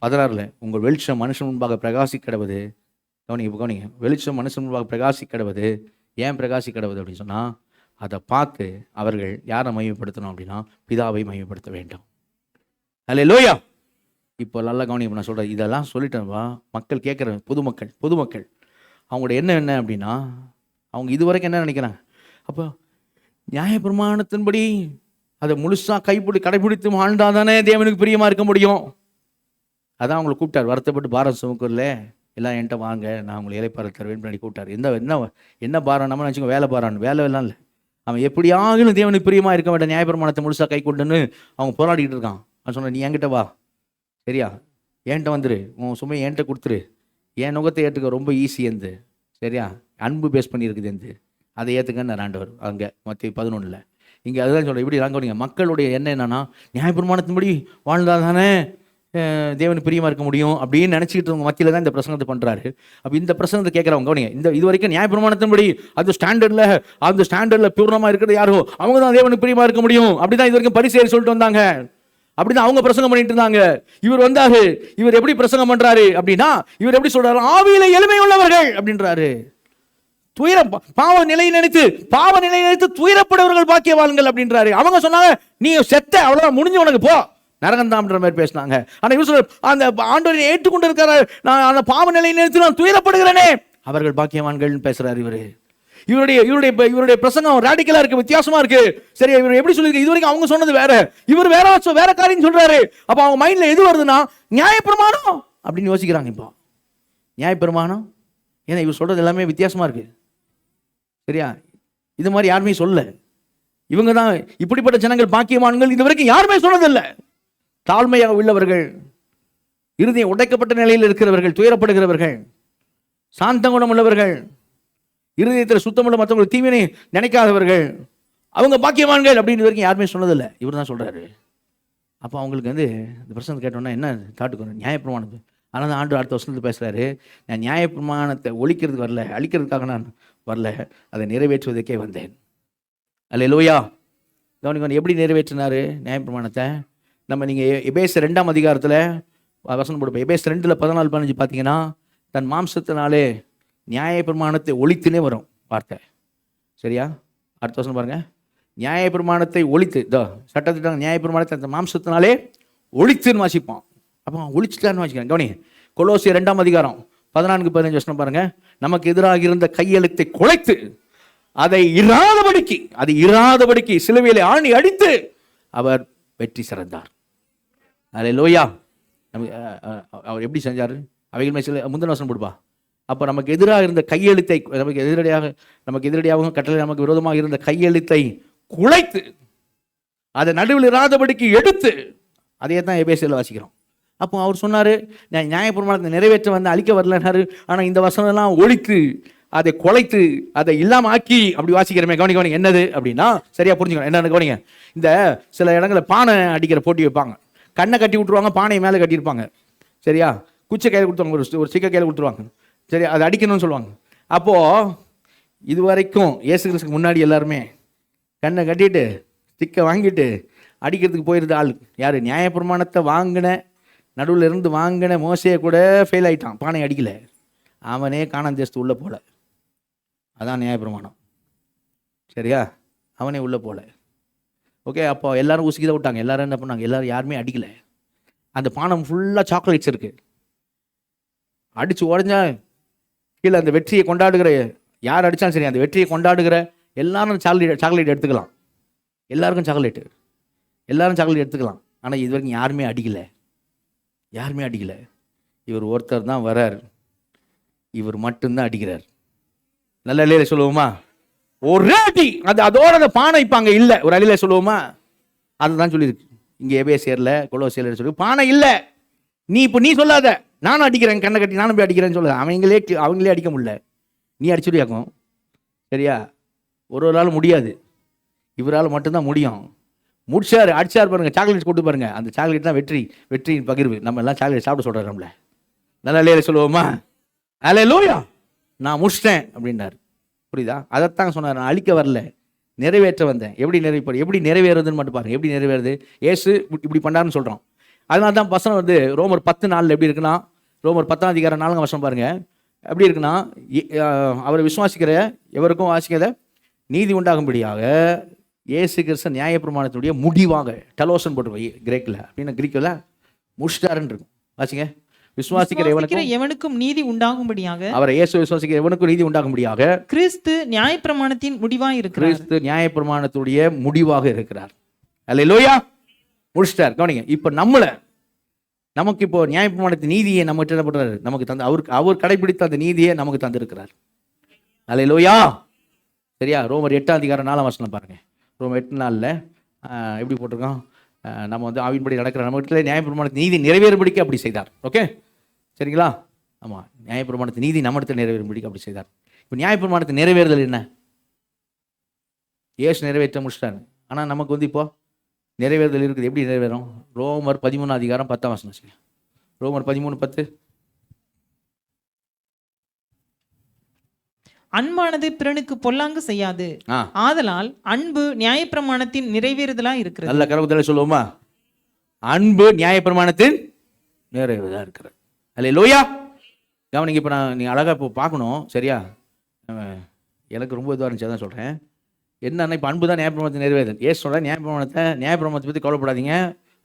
16 உங்கள் வெளிச்சம் மனுஷன் முன்பாக பிரகாசிக்கிடவது. கவனிங்க, வெளிச்சம் மனுஷன் முன்பாக பிரகாசிக்கிடவது. ஏன் பிரகாசிக்கிடவது அப்படின்னு சொன்னால், அதை பார்த்து அவர்கள் யாரை மையப்படுத்தணும் அப்படின்னா, பிதாவை மையப்படுத்த வேண்டும். அல்லேலூயா. இப்போ நல்லா கவனிங்க, நான் சொல்கிறேன், இதெல்லாம் சொல்லிட்டேன்வா. மக்கள் கேட்குற பொதுமக்கள் அவங்களோட என்ன அப்படின்னா, அவங்க இதுவரைக்கும் என்ன நினைக்கிறாங்க, அப்போ நியாயப்பிரமாணத்தின்படி அதை முழுசாக கடைபிடித்து வாழ்ந்தால் தானே தேவனுக்கு பிரியமாக இருக்க முடியும். அதான் அவங்களை கூப்பிட்டார், வருத்தப்பட்டு பாரம் சுமக்கூர்ல எல்லாம் என்கிட்ட வாங்க, நான் உங்களை இலைப்பாறை தருவேன் பண்ணி கூப்பிட்டார். என்ன பாரம் நம்ம நினச்சிக்கோ, வேலை பாரான்னு. வேலை எல்லாம் இல்லை, அவன் எப்படியாகிலும் தேவனுக்கு பிரியமாக இருக்க வேண்டாம், நியாயப்பிரமாணத்தை முழுசாக கை கொண்டுன்னு அவங்க போராடிக்கிட்டு இருக்கான். அவன் சொன்ன, நீ என்கிட்ட வா, சரியா, என்கிட்ட வந்துரு, உன் சுமையை என்கிட்ட கொடுத்துரு, என் நுகத்தை ஏற்றுக்க ரொம்ப ஈஸி எந்து, சரியா, அன்பு பேஸ் பண்ணியிருக்குது எந்து, அதை ஏற்றுக்கன்னு ஆண்டவர் அங்கே மத்திய 11 இங்கே அதுதான் சொல்கிறேன். இப்படி நாங்கள் மக்களுடைய எண்ணம் என்னன்னா, நியாயப்பிரமாணத்தின்படி வாழ்ந்தால் தானே தேவனுக்கு பிரியமாக இருக்க முடியும் அப்படின்னு நினச்சிக்கிட்டு இருக்க மத்தியில் தான் இந்த பிரசங்கத்தை பண்ணுறாரு. அப்போ இந்த பிரசங்கத்தை கேட்குறவங்க கவனிங்க, இது வரைக்கும் நியாயப்பிரமாணத்தின்படி அந்த ஸ்டாண்டர்டில் பூர்ணமாக இருக்கிறது யாரோ அவங்க தான் தேவனுக்கு பிரியமாக இருக்க முடியும், அப்படி தான் இது வரைக்கும் பரிசேயர் சொல்லிட்டு வந்தாங்க. அப்படிதான் அவங்க பிரசங்கம் பண்ணிட்டு இருந்தாங்க. இவர் வந்தாரு, இவர் எப்படி பிரசங்கம் பண்றாரு அப்படின்னா, இவர் எப்படி சொல்றாரு, ஆவியில எளிமை உள்ளவர்கள் அப்படின்றாரு. பாவ நிலையை நினைத்து துயரப்படுவர்கள் பாக்கியவான்கள் அப்படின்றாரு. அவங்க சொன்னாங்க, நீ செத்த அவ்வளவுதான், முடிஞ்சு உனக்கு போ நரகந்தாம்ன்ற மாதிரி பேசினாங்க. ஆனா இவர் சொல்ற, அந்த ஆண்டவரை ஏற்றுக்கொண்டு இருக்கிற நான் அந்த பாவ நிலையை நினைத்து நான் துயரப்படுகிறேனே, அவர்கள் பாக்கியவான்கள் பேசுறாரு. இவருடைய பிரசங்கம் ராடிக்கலா இருக்கு, வித்தியாசமா இருக்கு. சரி, இவர் எப்படி சொல்லிருக்கு, இது வரைக்கும் அவங்க சொன்னது வேற, இவர் வேற காரியம் சொல்றாரு. அப்ப அவங்க மைண்ட்ல எது வருதுன்னா, நியாயப்பிரமாணம் அப்படின்னு யோசிக்கிறாங்க. இப்போ நியாயப்பிரமாணம், ஏன்னா இவர் சொல்றது எல்லாமே வித்தியாசமா இருக்கு. சரியா, இது மாதிரி யாருமே சொல்லல. இவங்க தான் இப்படிப்பட்ட ஜனங்கள் பாக்கியவான்கள், இது வரைக்கும் யாருமே சொன்னதில்லை. தாழ்மையாக உள்ளவர்கள், இருதயம் உடைக்கப்பட்ட நிலையில் இருக்கிறவர்கள், துயரப்படுகிறவர்கள், சாந்த குணம் உள்ளவர்கள், இருதயத்தில் சுத்தமுள்ள மற்றவங்களுக்கு தீவினை நினைக்காதவர்கள், அவங்க பாக்கியவான்கள் அப்படின்னு வரைக்கும் யாருமே சொன்னதில்லை. இவர் தான் சொல்றாரு. அப்போ அவங்களுக்கு இந்த பிரச்சனை கேட்டோன்னா என்ன தாட்டுக்கு வரும், நியாயப்பிரமாணத்தை. ஆனால் ஆண்டு அடுத்த வருஷத்துல பேசுறாரு, நான் நியாயப்பிரமாணத்தை ஒழிக்கிறதுக்கு வரல, அழிக்கிறதுக்காக நான் வரல, அதை நிறைவேற்றுவதற்கே வந்தேன். அல்லேலூயா. கவனிக்கணும், எப்படி நிறைவேற்றினாரு நியாயப்பிரமாணத்தை. நம்ம நீங்கள் எபேசியர் 2ஆம் அதிகாரத்தில் வசனம் போடுப்போம். எபேசியர் 2:14-15 பார்த்தீங்கன்னா, தன் மாம்சத்தினாலே நியாயப்பிரமாணத்தை ஒழித்துனே வரும் வார்த்தை. சரியா, அடுத்த வசனம் பாருங்க. நியாயப்பிரமாணத்தை ஒழித்து, சட்டத்திட்ட நியாயப்பிரமாணத்தை அந்த மாம்சத்தினாலே ஒழித்துன்னு வாசிப்பான். அப்போ ஒழிச்சுட்டான்னு வாசிக்கிறேன். கவனி, கொலோசியர் 2ஆம் அதிகாரம் 14-15 வசனம் பாருங்க. நமக்கு எதிராக இருந்த கையெழுத்தை குலைத்து அதை இராதபடிக்கு சிலுவையிலே ஆணி அடித்து அவர் வெற்றி சிறந்தார். அல்லேலூயா. அவர் எப்படி செஞ்சாரு, அவைகள் மேல் முந்தின வசனம் போடுப்பா. அப்போ நமக்கு எதிராக இருந்த கையெழுத்தை, நமக்கு எதிரடியாகவும் கட்டளை நமக்கு விரோதமாக இருந்த கையெழுத்தை குலைத்து அதை நடுவில் இராதபடிக்கு எடுத்து, அதையே தான் எபேசியரில் வாசிக்கிறோம். அப்போ அவர் சொன்னார், நான் நியாயப்பிரமாணத்தை நிறைவேற்ற வந்து அழிக்க வரலன்னாரு. ஆனால் இந்த வசனம்லாம் ஒழித்து அதை குலைத்து அதை இல்லாமல் ஆக்கி அப்படி வாசிக்கிறமே. கவனிங்க என்னது அப்படின்னா சரியா புரிஞ்சுக்கணும். என்னென்னு கவனிங்க. இந்த சில இடங்களில் பானை அடிக்கிற போட்டி வைப்பாங்க. கண்ணை கட்டி விட்டுருவாங்க, பானையை மேலே கட்டியிருப்பாங்க. சரியா, குச்சை கையில் கொடுத்துருவாங்க, ஒரு சிக்க கையில் கொடுத்துருவாங்க. சரி, அதை அடிக்கணும்னு சொல்லுவாங்க. அப்போது இது வரைக்கும் இயேசு கிறிஸ்துக்கு முன்னாடி எல்லாருமே கண்ணை கட்டிட்டு ஸ்டிக்கை வாங்கிட்டு அடிக்கிறதுக்கு போயிருந்த ஆள் யார்? நியாயப்பிரமாணத்தை வாங்கின, நடுவில் இருந்து வாங்கின மோசையை கூட ஃபெயில் ஆகிட்டான், பானை அடிக்கலை. அவனே காணான் தேசத்து உள்ளே போல. அதான் நியாயப்பிரமாணம். சரியா, அவனே உள்ளே போல. ஓகே, அப்போ எல்லாரும் ஊசிக்கு தான் விட்டாங்க. எல்லாரும் என்ன பண்ணாங்க? எல்லாரும் யாருமே அடிக்கலை. அந்த பானம் ஃபுல்லாக சாக்லேட்ஸ் இருக்குது. அடித்து உடஞ்சா கீழே அந்த வெற்றியை கொண்டாடுகிற யார் அடித்தாலும் சரி, அந்த வெற்றியை கொண்டாடுகிற எல்லாரும் சாக்லேட் எடுத்துக்கலாம். எல்லாருக்கும் எல்லாரும் சாக்லேட் எடுத்துக்கலாம். ஆனால் இது வரைக்கும் யாருமே அடிக்கலை. இவர் ஒருத்தர் தான் வரார், இவர் மட்டும்தான் அடிக்கிறார். நல்ல அலையில சொல்லுவோமா? ஒரே அடி. அதோட அந்த பானை இப்போ அங்கே இல்லை. ஒரு அலையில சொல்லுவோமா? அதுதான் சொல்லியிருக்கு இங்கே எபேசியரில், கொலோசியரில் சொல்லி, பானை இல்லை. நீ சொல்லாத, நானும் அடிக்கிறேன், கண்ணை கட்டி நானும் போய் அடிக்கிறேன்னு சொல்ல. அவங்களே அடிக்க முடியல, நீ அடிச்சுடியாக்கும். சரியா, ஒரு ஆள் முடியாது, இவரால் மட்டும்தான் முடியும். அடிச்சார் பாருங்க, சாக்லேட் கொண்டு பாருங்க. அந்த சாக்லேட் தான் வெற்றியின் பகிர்வு. நம்ம எல்லாம் சாக்லேட் சாப்பிட சொல்கிறோம் நம்மள. நல்ல இல்லையா சொல்லுவோமா? அல்லேலூயா, நான் முடிச்சிட்டேன் அப்படின்னாரு. புரியுதா? அதைத்தான் சொன்னார், நான் அழிக்க வரல, நிறைவேற்ற வந்தேன். எப்படி நிறைவேறுதுன்னு மட்டும் பாருங்க. எப்படி நிறைவேறுது? இயேசு இப்படி பண்ணாருன்னு சொல்கிறோம். அதனால தான் வசனம் வந்து ரோமர் 10:4 எப்படி இருக்குன்னா, ரோமர் 10:4 வசனம் பாருங்க. எப்படி இருக்குன்னா, அவரை விசுவாசிக்கிற எவருக்கும் வாசிக்கிறத நீதி உண்டாகும்படியாக இயேசு கிறிஸ்து நியாயப்பிரமாணத்துடைய முடிவாக, டலோசன் போட்டுருக்கோம் கிரேக்கில், அப்படின்னு கிரீக்கில் முடிச்சிட்டாருன்னு இருக்கும். வாசிங்க. விசுவாசிக்கிற எவனுக்கும் நீதி உண்டாகும்படியாக, அவரை இயேசு விசுவாசிக்கிற எவனுக்கும் நீதி உண்டாகும்படியாக கிறிஸ்து நியாயப்பிரமாணத்தின் முடிவாக இருக்கிறார். கிறிஸ்து நியாயப்பிரமாணத்துடைய முடிவாக இருக்கிறார். அல்லேலூயா, முடிச்சிட்டார். கவனிங்க, இப்போ நமக்கு இப்போ நியாயப்பிரமாணத்தின் நீதியை நம்ம என்ன பண்றாரு? நமக்கு தந்து அவர் கடைபிடித்த அந்த நீதியை நமக்கு தந்திருக்கிறார். அல்லேலூயா. சரியா, ரோமர் 8:4 வசனம் பாருங்க. ரோமர் 8:4 எப்படி போட்டிருக்கோம்? நம்ம வந்து ஆவின்படி நடக்கிற நம்ம வீட்டில் நியாயப்பிரமாணத்தின் நீதி நிறைவேறும்படிக்கு அப்படி செய்தார். ஓகே, சரிங்களா? ஆமாம், நியாயப்பிரமாணத்தின் நீதி நம்ம இடத்துல நிறைவேறும்படிக்கு அப்படி செய்தார். இப்போ நியாயப்பிரமாணத்தின் நிறைவேறுதல் என்ன? இயேசு நிறைவேற்ற முடிச்சிட்டாரு. ஆனால் நமக்கு வந்து இப்போ நிறைவேறுதல் இருக்குது. எப்படி நிறைவேறும்? ரோமர் 13:10 வசனம். ரோமர் 13:10. அன்பானது பிறனுக்கு பொல்லாங்கு செய்யாது, ஆதலால் அன்பு நியாயப்பிரமாணத்தின் நிறைவேறுதலா இருக்கிறது. நல்ல கரவுதலை சொல்லுவோமா? அன்பு நியாயப்பிரமாணத்தின் நிறைவேறுதலா இருக்கிறது. அல்லேலூயா. கவனிங்க, இப்போ நீ அழகாக இப்போ பார்க்கணும். சரியா, எனக்கு ரொம்ப இதுவாக இருந்துச்சு, அதான் சொல்கிறேன். என்னன்னா, இப்போ அன்பு தான் நியாயப்பிரமாணத்தை நிறைவேறுது. ஏன் சொல்கிறேன்? நியாயப்பிரமாணத்தை பற்றி கவலைப்படாதீங்க,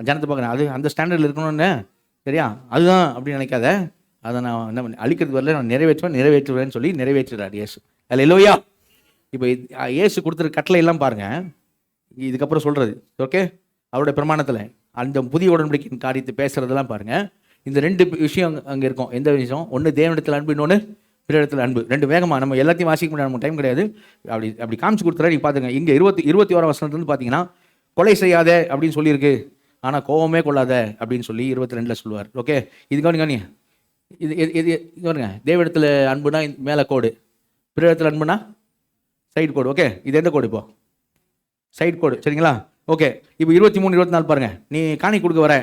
ஜனத்தை பார்க்குறேன், அது அந்த ஸ்டாண்டர்டில் இருக்கணும்னு. சரியா, அதுதான் அப்படின்னு நினைக்காத. அதை நான் என்ன அழிக்கிறதுக்கு வரல, நான் நிறைவேற்றுவேன்னு சொல்லி நிறைவேற்றுறார் இயேசு. அல்லேலூயா. இப்போ இயேசு கொடுத்துருக்க கட்டளை எல்லாம் பாருங்கள், இதுக்கப்புறம் சொல்கிறது. ஓகே, அவருடைய பிரமாணத்தில் அந்த புதிய உடன்படிக்கையின் காரியத்தை பேசுகிறதெல்லாம் பாருங்கள். இந்த 2 விஷயம் அங்கே இருக்கும். எந்த விஷயம்? ஒன்று தேவனிடத்தில் அன்பு, இன்னொன்று பிற இடத்துல அன்பு. 2 வேகமாக நம்ம எல்லாத்தையும் வாசிக்க முடியாது, நம்ம டைம் கிடையாது. அப்படி காமிச்சு கொடுத்துறா. நீங்கள் பார்த்துங்க, இங்கே 21 வசனத்துலேருந்து பார்த்தீங்கன்னா, கொலை செய்யாத அப்படின்னு சொல்லியிருக்கு, ஆனால் கோவமே கொள்ளாத அப்படின்னு சொல்லி 22 சொல்லுவார். ஓகே, இது கவனிங்க. இது பாருங்க, தேவனிடத்தில் அன்புனா மேலே கோடு, பிற இடத்துல அன்புனா சைடு கோடு. ஓகே, இது எந்த கோடு? இப்போ சைடு கோடு. சரிங்களா? ஓகே, இப்போ 23, 24 பாருங்க. நீ காணிக்கை கொடுக்க வர,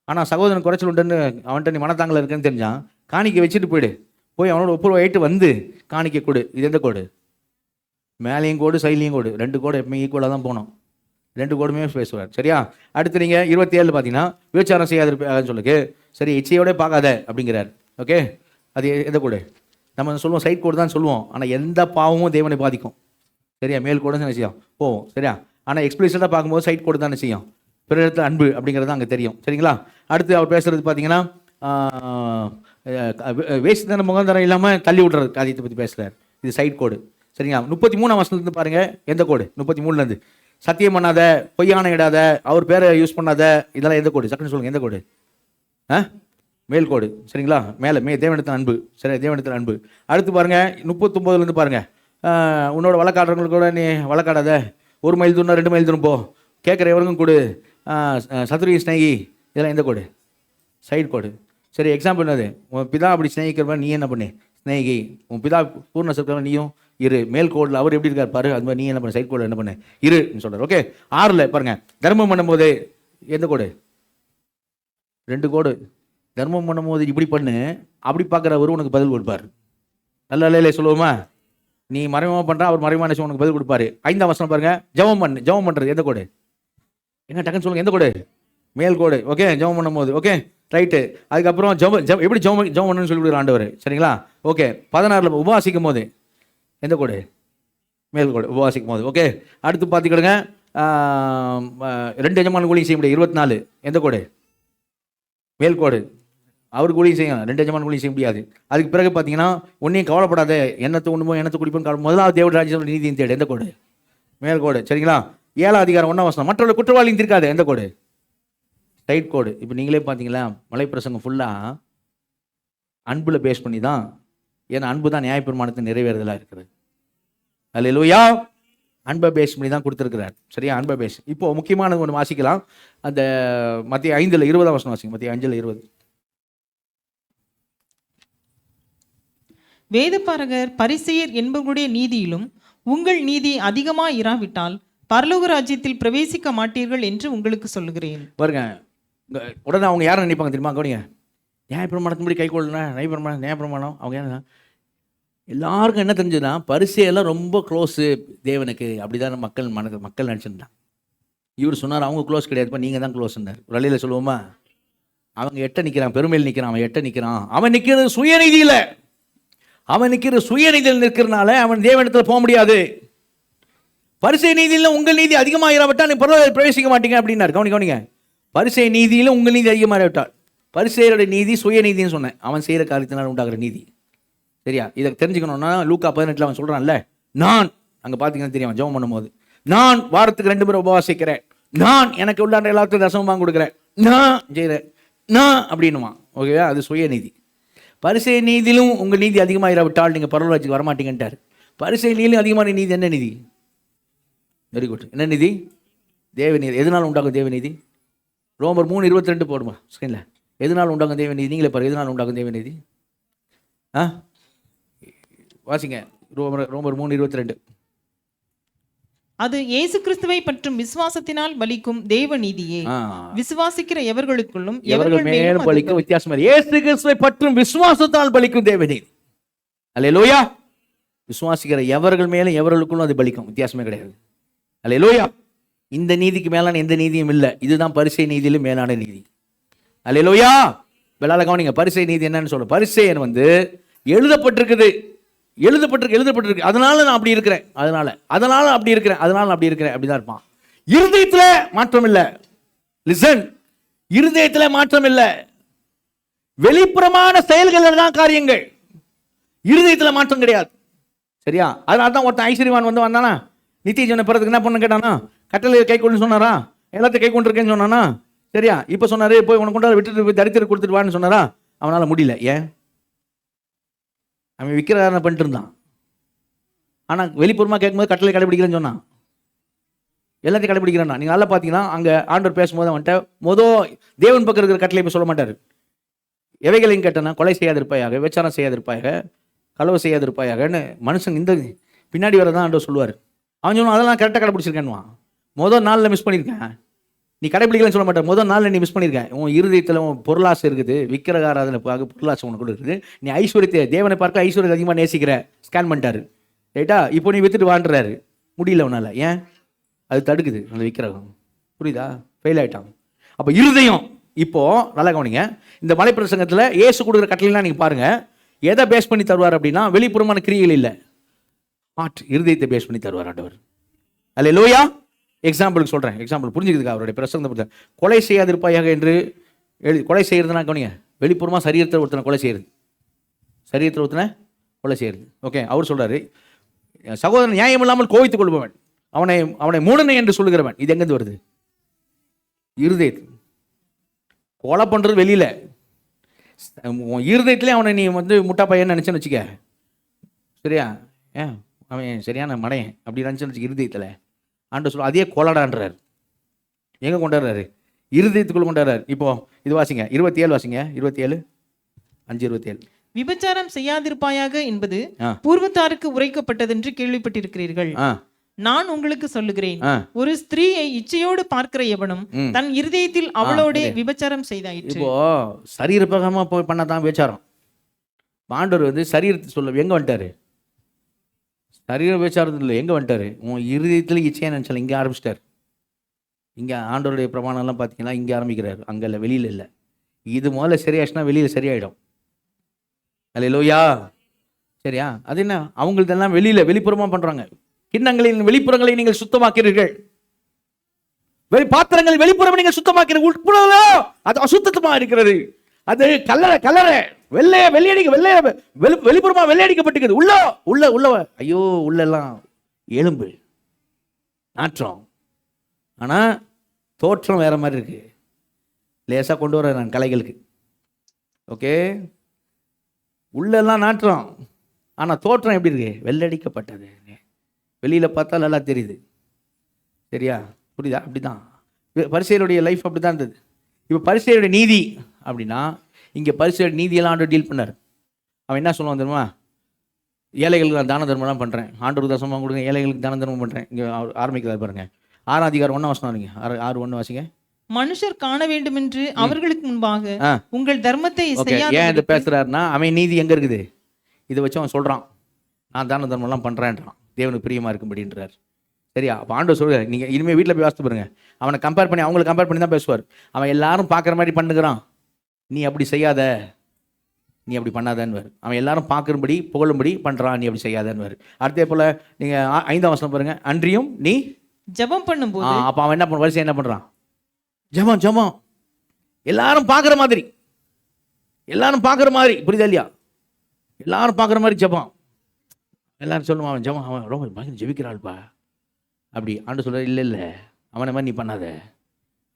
ஆனால் சகோதரன் குறைச்சல் உண்டுன்னு அவன்கிட்ட நீ மனத்தாங்கல இருக்குன்னு தெரிஞ்சான், காணிக்கை வச்சுட்டு போய் அவனோட ஒப்புரவு ஆகிட்டு வந்து காணிக்கை கொடு. இது எந்த கோடு? மேலேயும் கோடு, சைட்லேயும் கோடு. 2 கோடு எப்பவுமே ஈக்குவலாக தான் போகணும். 2 கோடுமே பேசுவார். சரியா? அடுத்து நீங்கள் 27 பார்த்தீங்கன்னா, விபச்சாரம் செய்யாது சொல்லுக்கு. சரி, இச்சையோட பார்க்காத அப்படிங்கிறார். ஓகே, அது எந்த கோடு? நம்ம சொல்லுவோம் சைட் கோடு தான் சொல்லுவோம், ஆனால் எந்த பாவமும் தேவனை பாதிக்கும். சரியா, மேல் கோடு தான் செய்யும் போவோம். சரியா, ஆனால் எக்ஸ்பிளிசிட்டாக பார்க்கும்போது சைட் கோடு தானே செய்யும். பிற இடத்துல அன்பு அப்படிங்கிறது அங்கே தெரியும். சரிங்களா? அடுத்து அவர் பேசுகிறது பார்த்தீங்கன்னா, வேசித்தன முகந்தரம் இல்லாமல் தள்ளி விடுறது காரியத்தை பற்றி பேசுகிறார். இது சைட் கோடு. சரிங்களா? 33 வசனத்துலேருந்து பாருங்கள், எந்த கோடு? 33லேருந்து சத்தியம் பண்ணாத, பொய்யான இடாத, அவர் பேரை யூஸ் பண்ணாத, இதெல்லாம் எந்த கோடு? சக்குன்னு சொல்லுங்கள், எந்த கோடு? மேல்கோடு. சரிங்களா? மேலே தேவனிடத்தில் அன்பு. சரி, தேவனிடத்தில் அன்பு. அடுத்து பாருங்க 39 பாருங்க. உன்னோட வழக்காடுறவங்களுக்கு கூட நீ வழக்காடாத, 1 மைல் தூரம் 2 மைல் தூரம் போ, கேட்குற எவருக்கும் கொடு, சத்துருவி ஸ்நேகி. இதெல்லாம் எந்த கோடு? சைடு கோடு. சரி, எக்ஸாம்பிள் என்னது? உன் பிதா அப்படி ஸ்நேகிக்கிறவ நீ என்ன பண்ணு? ஸ்நேகி. உன் பிதா பூர்ண சத்துவம் நீயும் இரு. மேல் கோடில் அவர் எப்படி இருக்கார் பாரு, அது மாதிரி நீ என்ன பண்ணு? சைட் கோடில் என்ன பண்ணு? இருன்னு சொல்கிறார். ஓகே. 6 பாருங்க, தர்மம் பண்ணும்போது எந்த கோடு? 2 கோடு. தர்மம் பண்ணும்போது இப்படி பண்ணு, அப்படி பார்க்குறவர் உனக்கு பதில் கொடுப்பார். நல்ல இல்லையே சொல்லுவோமா? நீ மறைமுகமாக பண்ணுற, அவர் மறைமுகமான உனக்கு பதில் கொடுப்பாரு. 5ஆம் வசனம் பாருங்க, ஜெபம் பண்ணு. ஜெபம் பண்ணுறது எந்த கோடு? என்ன டக்குன்னு சொல்லுங்க, எந்த கோடு? மேல் கோடு. ஓகே. ஜெபம் பண்ணும்போது. Okay, right. அதுக்கப்புறம் எப்படி ஜெபம் பண்ணணும்னு சொல்லி கொடுக்குற ஆண்டவர். சரிங்களா? ஓகே. 16 உபவாசிக்கும் போது எந்த கோடு? மேல் கோடு. உபவாசிக்கும் போது. ஓகே. அடுத்து பார்த்துக்கிடுங்க, 2 எஜமான கூலியும் செய்ய முடியாது. 24 எந்த கோடு? மேல் கோடு. அவர் கூலியும் செய்யலாம், 2 எஜமான கூலியும் செய்ய முடியாது. அதுக்கு பிறகு பார்த்தீங்கன்னா, ஒன்றையும் கவலைப்படாத, எண்ணத்தை உண்ணுமோ எண்ணத்தை குடிப்போம், முதலாவது தேவ ராஜ்யம் நீதியின் தேடு. எந்த கோடு? மேல் கோடு. சரிங்களா? 7ஆம் அதிகாரம் 1ஆம் வசனம், மற்றவர்கள் குற்றவாளியும் தீர்க்காது. எந்த கோடு? ரைட் கோடு. இப்போ நீங்களே பார்த்தீங்களா, மலை பிரசங்கம் ஃபுல்லாக அன்பில் பேஸ் பண்ணி தான். ஏன்னா அன்பு தான் நியாயப்பிரமாணத்தை நிறைவேறுதலாக இருக்குது. அல்லேலூயா. அன்பை பேஸ் பண்ணி தான் கொடுத்துருக்கிறார். சரியா? அன்பை பேஸ். இப்போ முக்கியமானது ஒன்று வாசிக்கலாம். அந்த மத்திய 5 20ஆம் வசனம் வாசிங்க. மத்திய 5 20. வேதபாரகர் பரிசேயர் என்பவர்களுடைய நீதியிலும் உங்கள் நீதி அதிகமாக இராவிட்டால் பரலோக ராஜ்யத்தில் பிரவேசிக்க மாட்டீர்கள் என்று உங்களுக்கு சொல்லுகிறேன். பாருங்க, உடனே அவங்க யாரை நினைப்பாங்க தெரியுமா? கவனிங்க. நியாயப்பிரமாணத்தின்படி கை கொள்ளணும், நியாயப்பிரமாணம். அவங்க என்ன எல்லாருக்கும் என்ன தெரிஞ்சதுன்னா, பரிசேயெல்லாம் ரொம்ப க்ளோஸு தேவனுக்கு. அப்படிதான் மக்கள் நினச்சிருந்தாங்க. இவர் சொன்னார், அவங்க க்ளோஸ் கிடையாதுப்பா, நீங்கள் தான் க்ளோஸ்ன்னார். ஒரு வழியில் சொல்லுவோமா? அவங்க எட்ட நிற்கிறான், பெருமையில் நிற்கிறான், அவன் எட்ட நிற்கிறான். அவன் நிற்கிறது சுயநீதியில். அவன் நிற்கிறது சுயநீதியில் நிற்கிறனால அவன் தேவனிடத்தில் போக முடியாது. பரிசேய நீதியில் உங்கள் நீதி அதிகமாகிராவிட்டால் நீ பரலோகத்தில் பிரவேசிக்க மாட்டீங்க அப்படின்னாரு. கவனிங்க. பரிசேய நீதியில் உங்கள் நீதி அதிகமாகிவிட்டால். பரிசேயருடைய நீதி சுயநீதின்னு சொன்னேன், அவன் செய்கிற காரியத்தினால் உண்டாகிற நீதி. சரியா? இதை தெரிஞ்சுக்கணும்னா லூக்கா 18 அவன் சொல்கிறான்ல, நான் அங்கே பார்த்தீங்கன்னா தெரியும், ஜெபம் பண்ணும்போது, நான் வாரத்துக்கு 2 முறை உபவாசிக்கிறேன், நான் எனக்கு உள்ளாண்ட எல்லாத்துக்கும் தசமமாக கொடுக்குறேன், நான் செய்கிறேன், நான் அப்படின்னுவான். ஓகேவா? அது சுயநீதி. பரிசேய நீதியிலும் உங்கள் நீதி அதிகமாகிராவிட்டால் நீங்கள் பரலோகத்துக்கு வரமாட்டீங்கன்ட்டார். பரிசேய நீதியிலும் அதிகமான நீதி என்ன நீதி? Very good. என்ன நீதி? தேவநீதி. எதனால் உண்டாகும் தேவநீதி? ரோமர் 3:22 போடுமா ஸ்க்ரீனில். எதனால் உண்டாகும் தேவநீதி? நீங்களே பாருங்க, எதனால் உண்டாகும் தேவநீதி? வாசிங்க. ரோமர் 3:22. அது இயேசு கிறிஸ்துவை பற்றும் விசுவாசத்தினால் பலிக்கும் தேவநீதியே. விசுவாசிக்கிற எவர்களுக்குள்ளும் எவர்கள் மேலும் பலிக்கும் வித்தியாசம். இயேசு கிறிஸ்துவை பற்றும் விசுவாசத்தால் பலிக்கும் தேவநீதி. அல்லேலூயா. விசுவாசிக்கிற எவர்கள் மேலும் எவர்களுக்குள்ளும் அது பலிக்கும், வித்தியாசமே கிடையாது. அல்லேலூயா. இந்த நீதிக்கு மேலான எந்த நீதியும் இல்லை. இதுதான் பரிசேய நீதியிலும் மேலான நீதி. அல்லேலூயா. வெள்ளால கவனிங்க. பரிசேய நீதி என்னன்னு சொல்ல, பரிசேயன் எழுதப்பட்டிருக்கு. அதனால நான் அப்படி இருக்கிறேன், அதனால அப்படி இருக்கிறேன் அப்படிதான் இருப்பான். இருதயத்துல மாற்றம் இல்லை. லிசன், இருதயத்துல மாற்றம் இல்லை. வெளிப்புறமான செயல்கள் தான் காரியங்கள், இருதயத்துல மாற்றம் கிடையாது. சரியா? அதனால தான் ஒருத்தன் ஐஸ்வர்யவான் வந்தானா, நித்திய ஜீவனை பெறதுக்கு என்ன பண்ண கேட்டானா, கட்டளை கை கொண்டு சொன்னாரா, எல்லாத்தையும் கை கொண்டிருக்கேன்னு சொன்னானா. சரியா? இப்போ சொன்னாரு, போய் உனக்கு கொண்டாட விட்டுட்டு போய் தரித்திரம் கொடுத்துட்டு வான்னு சொன்னாரா. அவனால முடியல. ஏன்? அவன் விற்கிறான பண்ணிட்டு இருந்தான். ஆனால் வெளிப்புறமாக கேட்கும்போது கட்டளை கடைபிடிக்கிறேன்னு சொன்னான், எல்லாத்தையும் கடைபிடிக்கிறேன்னா. நீங்கள் நல்லா பார்த்தீங்கன்னா அங்கே ஆண்டவர் பேசும்போது அவன்கிட்ட தேவன் பக்கம் இருக்கிற கட்டளை இப்போ சொல்ல மாட்டார். எவைகளையும் கேட்டனா, கொலை செய்யாதிருப்பாயாக, விபச்சாரம் செய்யாதிருப்பாயாக, களவு செய்யாதிருப்பாயாகன்னு மனுஷன் இந்த பின்னாடி வரதான் ஆண்டவர் சொல்லுவார். அவன் சொல்லுவான், அதெல்லாம் கரெக்டாக கடைபிடிச்சிருக்கேன்னுவான். முதல் நாளில் மிஸ் பண்ணியிருக்கேன். நீ கடைபிடிக்கலன்னு சொல்ல மாட்டேன், முதல் நாளில் நீ மிஸ் பண்ணியிருக்கேன். உன் இருதயத்தில் உன் பொருளாசை இருக்குது, விக்கிரக ஆராதனை பொருளாசை உனக்கு கூட இருக்குது. நீ ஐஸ்வர்யத்தை, தேவனை பார்க்க ஐஸ்வர்யத்தை அதிகமாக நேசிக்கிற, ஸ்கேன் பண்ணிட்டாரு. ரைட்டா? இப்போ நீ வித்துட்டு வாண்டுறாரு, முடியல உன்னால. ஏன்? அது தடுக்குது அந்த விக்கிரகம். புரியுதா? ஃபெயில் ஆகிட்டான். அப்போ இருதயம். இப்போ நல்லா கவனிங்க. இந்த மலை பிரசங்கத்தில் இயேசு கொடுக்குற கட்டளைலாம் நீங்கள் பாருங்க, எதை பேஸ் பண்ணி தருவார் அப்படின்னா, வெளிப்புறமான கிரியைகள் இல்லை, இருதயத்தை பேஸ் பண்ணி தருவார் ஆண்டவர். அல்லேலூயா. எக்ஸாம்பிளுக்கு சொல்கிறேன், எக்ஸாம்பிள் புரிஞ்சுக்கிறதுக்கு அவருடைய பிரசங்கத்தை. கொலை செய்யாதிருப்பாயாக என்று கொலை செய்யறதுனா கவனிங்க, வெளிப்புறமாக சரீரத்தில் ஒருத்தனை கொலை செய்யறது, சரீரத்தில் ஒருத்தனை கொலை செய்யறது. ஓகே. அவர் சொல்றாரு, சகோதரன் நியாயம் இல்லாமல் கோவித்துக் கொள்பவன், அவனை மூடனை என்று சொல்லுகிறவன். இது எங்கேருந்து வருது? இருதயத்தில். கொலை பண்றது வெளியில, உன் இருதயத்திலே அவனை நீ வந்து முட்டா பையன்னு நினச்சேன்னு வச்சுக்க, சரியா? ஏன் அவன் சரியான மடையன் அப்படி நினச்சேன்னு வச்சுக்க இருதயத்தில். ஆண்டவர் சொல்ல அதே கொலடான்றார். எங்கே கொண்டாடுறாரு? இருதயத்துக்குள்ள கொண்டாடுறாரு. இப்போ இது வாசிங்க, 27 வாசிங்க, 27 5:27. விபச்சாரம் செய்யாதிருப்பாயாக என்பது ஆ. பூர்வத்தாருக்கு உரைக்கப்பட்டதென்று கேள்விப்பட்டிருக்கிறீர்கள். ஆ நான் உங்களுக்கு சொல்லுகிறேன், ஆ ஒரு ஸ்திரீயை இச்சையோடு பார்க்கிற எவனும் ம். தன் இருதயத்தில் அவளோடே சரி. விபச்சாரம் செய்தாயிற்று. இப்போ சரீரப்பகமாக போய் பண்ணாதான் விபச்சாரம். ஆண்டவர் வந்து சரீரத்தை சொல்ல எங்கே வந்துட்டாரு? சரீர விபச்சாரத்தில் இல்லை, எங்கே வந்துட்டாரு? உன் இருதயத்தில் இச்சையாக நினச்சால இங்கே ஆரம்பிச்சிட்டார். இங்கே ஆண்டவருடைய பிரமாணம்லாம் பார்த்தீங்கன்னா இங்கே ஆரம்பிக்கிறார், அங்கே இல்லை, வெளியில் இல்லை. இது முதல்ல சரியாச்சுன்னா வெளியில் சரியாயிடும். அல்லேலூயா. சரியா? அது என்ன அவங்களதெல்லாம் வெளியில் வெளிப்புறமாக பண்ணுறாங்க. கிண்ணங்களின் வெளிப்புறங்களை நீங்கள் சுத்தமாக்கிறீர்கள், பாத்திரங்கள் வெளிப்புறம் நீங்கள் சுத்தமாக்கிறீர்கள், உட்புறோ அது அசுத்தமாக இருக்கிறது. அது கல்லறை வெள்ளைய வெள்ளையடிக்க வெள்ளைய வெளிப்புறமா வெள்ளையடிக்கப்பட்டிருக்குது. உள்ள ஐயோ உள்ளெல்லாம் எலும்பு நாற்றம். ஆனால் தோற்றம் வேற மாதிரி இருக்கு. லேசாக கொண்டு வரேன் நான் கலைகளுக்கு. ஓகே, உள்ளெல்லாம் நாற்றம், ஆனால் தோற்றம் எப்படி இருக்கு? வெள்ளடிக்கப்பட்டது. வெளியில் பார்த்தா நல்லா தெரியுது. சரியா? புரியுதா? அப்படி தான் பரிசேயருடைய லைஃப் அப்படி தான் இருந்தது. இப்போ பரிசேயருடைய நீதி அப்படின்னா, இங்கே பரிசேயருடைய நீதியெல்லாம் ஆண்டவர் டீல் பண்ணார். அவன் என்ன சொல்லுவான் தெரியுமா? ஏழைகளுக்கு நான் தான தர்மம்லாம் பண்ணுறேன், ஆண்டவர் தசமாக கொடுங்க, ஏழைகளுக்கு தான தர்மம் பண்ணுறேன். இங்கே ஆரம்பிக்கிறார் பாருங்க, 6ஆம் அதிகாரம் 1 வசனம் வாசிங்க. 6:1 வாசிங்க. மனுஷர் காண வேண்டும் என்று அவர்களுக்கு முன்பாக ஆ. உங்கள் தர்மத்தை ஏன் இது பேசுறாருன்னா, அவன் நீதி எங்கே இருக்குது? இதை வச்சு அவன் சொல்கிறான், நான் தான தர்மம்லாம் பண்ணுறேன்றான், தேவனுக்கு பிரியமாக இருக்கும்படின்றார். சரியா? அப்போ ஆண்டவர் சொல்கிறார், நீங்கள் இனிமேல் வீட்டில் போய் வாசித்து பாருங்க, அவனை கம்பேர் பண்ணி அவங்களை கம்பேர் பண்ணி தான் பேசுவார். அவன் எல்லாரும் பார்க்குற மாதிரி பண்ணுகிறான், நீ அப்படி செய்யாத, நீ அப்படி பண்ணாதன்னுவார். அவன் எல்லாரும் பார்க்குறபடி புகழும்படி பண்ணுறான், நீ அப்படி செய்யாதன்னுவார். அடுத்தே போல் நீங்கள் 5ஆம் வசனம் பாருங்க. அன்றியும் நீ ஜெபம் பண்ணும்போது. அப்போ அவன் என்ன பண்ண வரிசை என்ன பண்ணுறான்? ஜெபம் எல்லாரும் பார்க்குற மாதிரி, எல்லாரும் பார்க்குற மாதிரி. புரியுதா இல்லையா? எல்லாரும் பார்க்குற மாதிரி ஜெபம். எல்லாரும் சொல்லுவான் அவன் ஜெபம், அவன் ரொம்ப பயங்கர ஜெபிக்கிறாள்ப்பா அப்படி. ஆண்டு சொல்கிறார், இல்லை அவனை மாதிரி நீ பண்ணாத,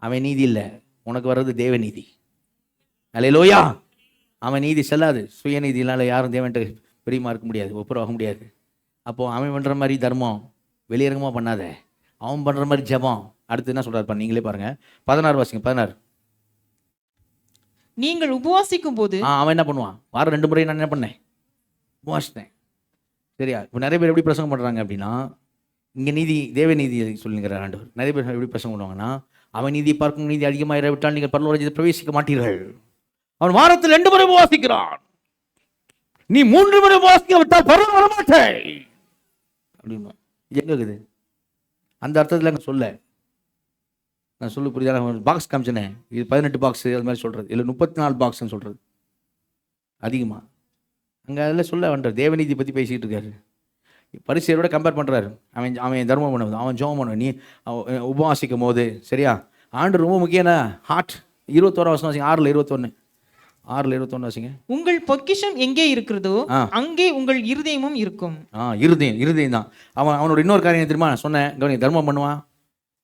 அவன் நீதி இல்லை, உனக்கு வர்றது தேவ நீதி. அல்லேலூயா. அவன் நீதி செல்லாது. சுயநீதினால யாரும் தேவன்ட்டு பிரியமாக இருக்க முடியாது, ஒப்புரவாக முடியாது. அப்போது அவன் பண்ணுற மாதிரி தர்மம் வெளியரங்கமாக பண்ணாத, அவன் பண்ணுற மாதிரி ஜெபம். அடுத்து என்ன சொல்கிறார் நீங்களே பாருங்கள். 16 வாசிங்க. 16. நீங்கள் உபவாசிக்கும் போது. அவன் என்ன பண்ணுவான்? வாரம் 2 முறை நான் என்ன பண்ணேன்? உபவாசித்தேன். சரியா? இப்போ நிறைய பேர் எப்படி பிரசங்கம் பண்ணுறாங்க அப்படின்னா, இங்கே நீதி தேவ நீதி சொல்லுங்கிற ஆண்டவர். நிறைய பேர் எப்படி பிரசங்கம் பண்ணுவாங்கன்னா, அவன் நீதியை பார்க்கும் நீதி அதிகமாக இறவிட்டால் நீங்கள் பரலோக ராஜ்யத்தில் பிரவேசிக்க மாட்டீர்கள். அவன் வாரத்தில் 2 முறை உபவாசிக்கிறான், நீ 3 முறை உபவாசிக்க விட்டால் பரலோகம் வரமாட்டே அப்படின்னு. எங்கே இருக்குது அந்த அர்த்தத்தில்? அங்கே சொல்ல நான் சொல்லு, புரியுதா? பாக்ஸ் காமிச்சனே, இது 18 பாக்ஸ் அது மாதிரி சொல்கிறது, இல்லை 34 பாக்ஸ்ன்னு சொல்கிறது அதிகமாக. அங்கே அதில் சொல்ல வேண்டார், தேவநீதி பற்றி பேசிக்கிட்டு இருக்காரு. பரிசேயரோட கம்பேர் பண்ணுறாரு. அவன் தர்மம் பண்ணுவது, அவன் ஜெபம் பண்ணுவான், நீ உபவாசிக்கும் போது. சரியா? ஆண்டு ரொம்ப முக்கியம். ஹார்ட் 21 வசனம் வாசிங்க. 6:21 வாசிங்க. உங்கள் பொக்கிஷம் எங்கே இருக்கிறதோ அங்கே உங்கள் இருதயமும் இருக்கும். இருதயம் தான். அவனோட இன்னொரு காரியம் தெரியுமா? சொன்னேன், கவனி. தர்மம் பண்ணுவான்,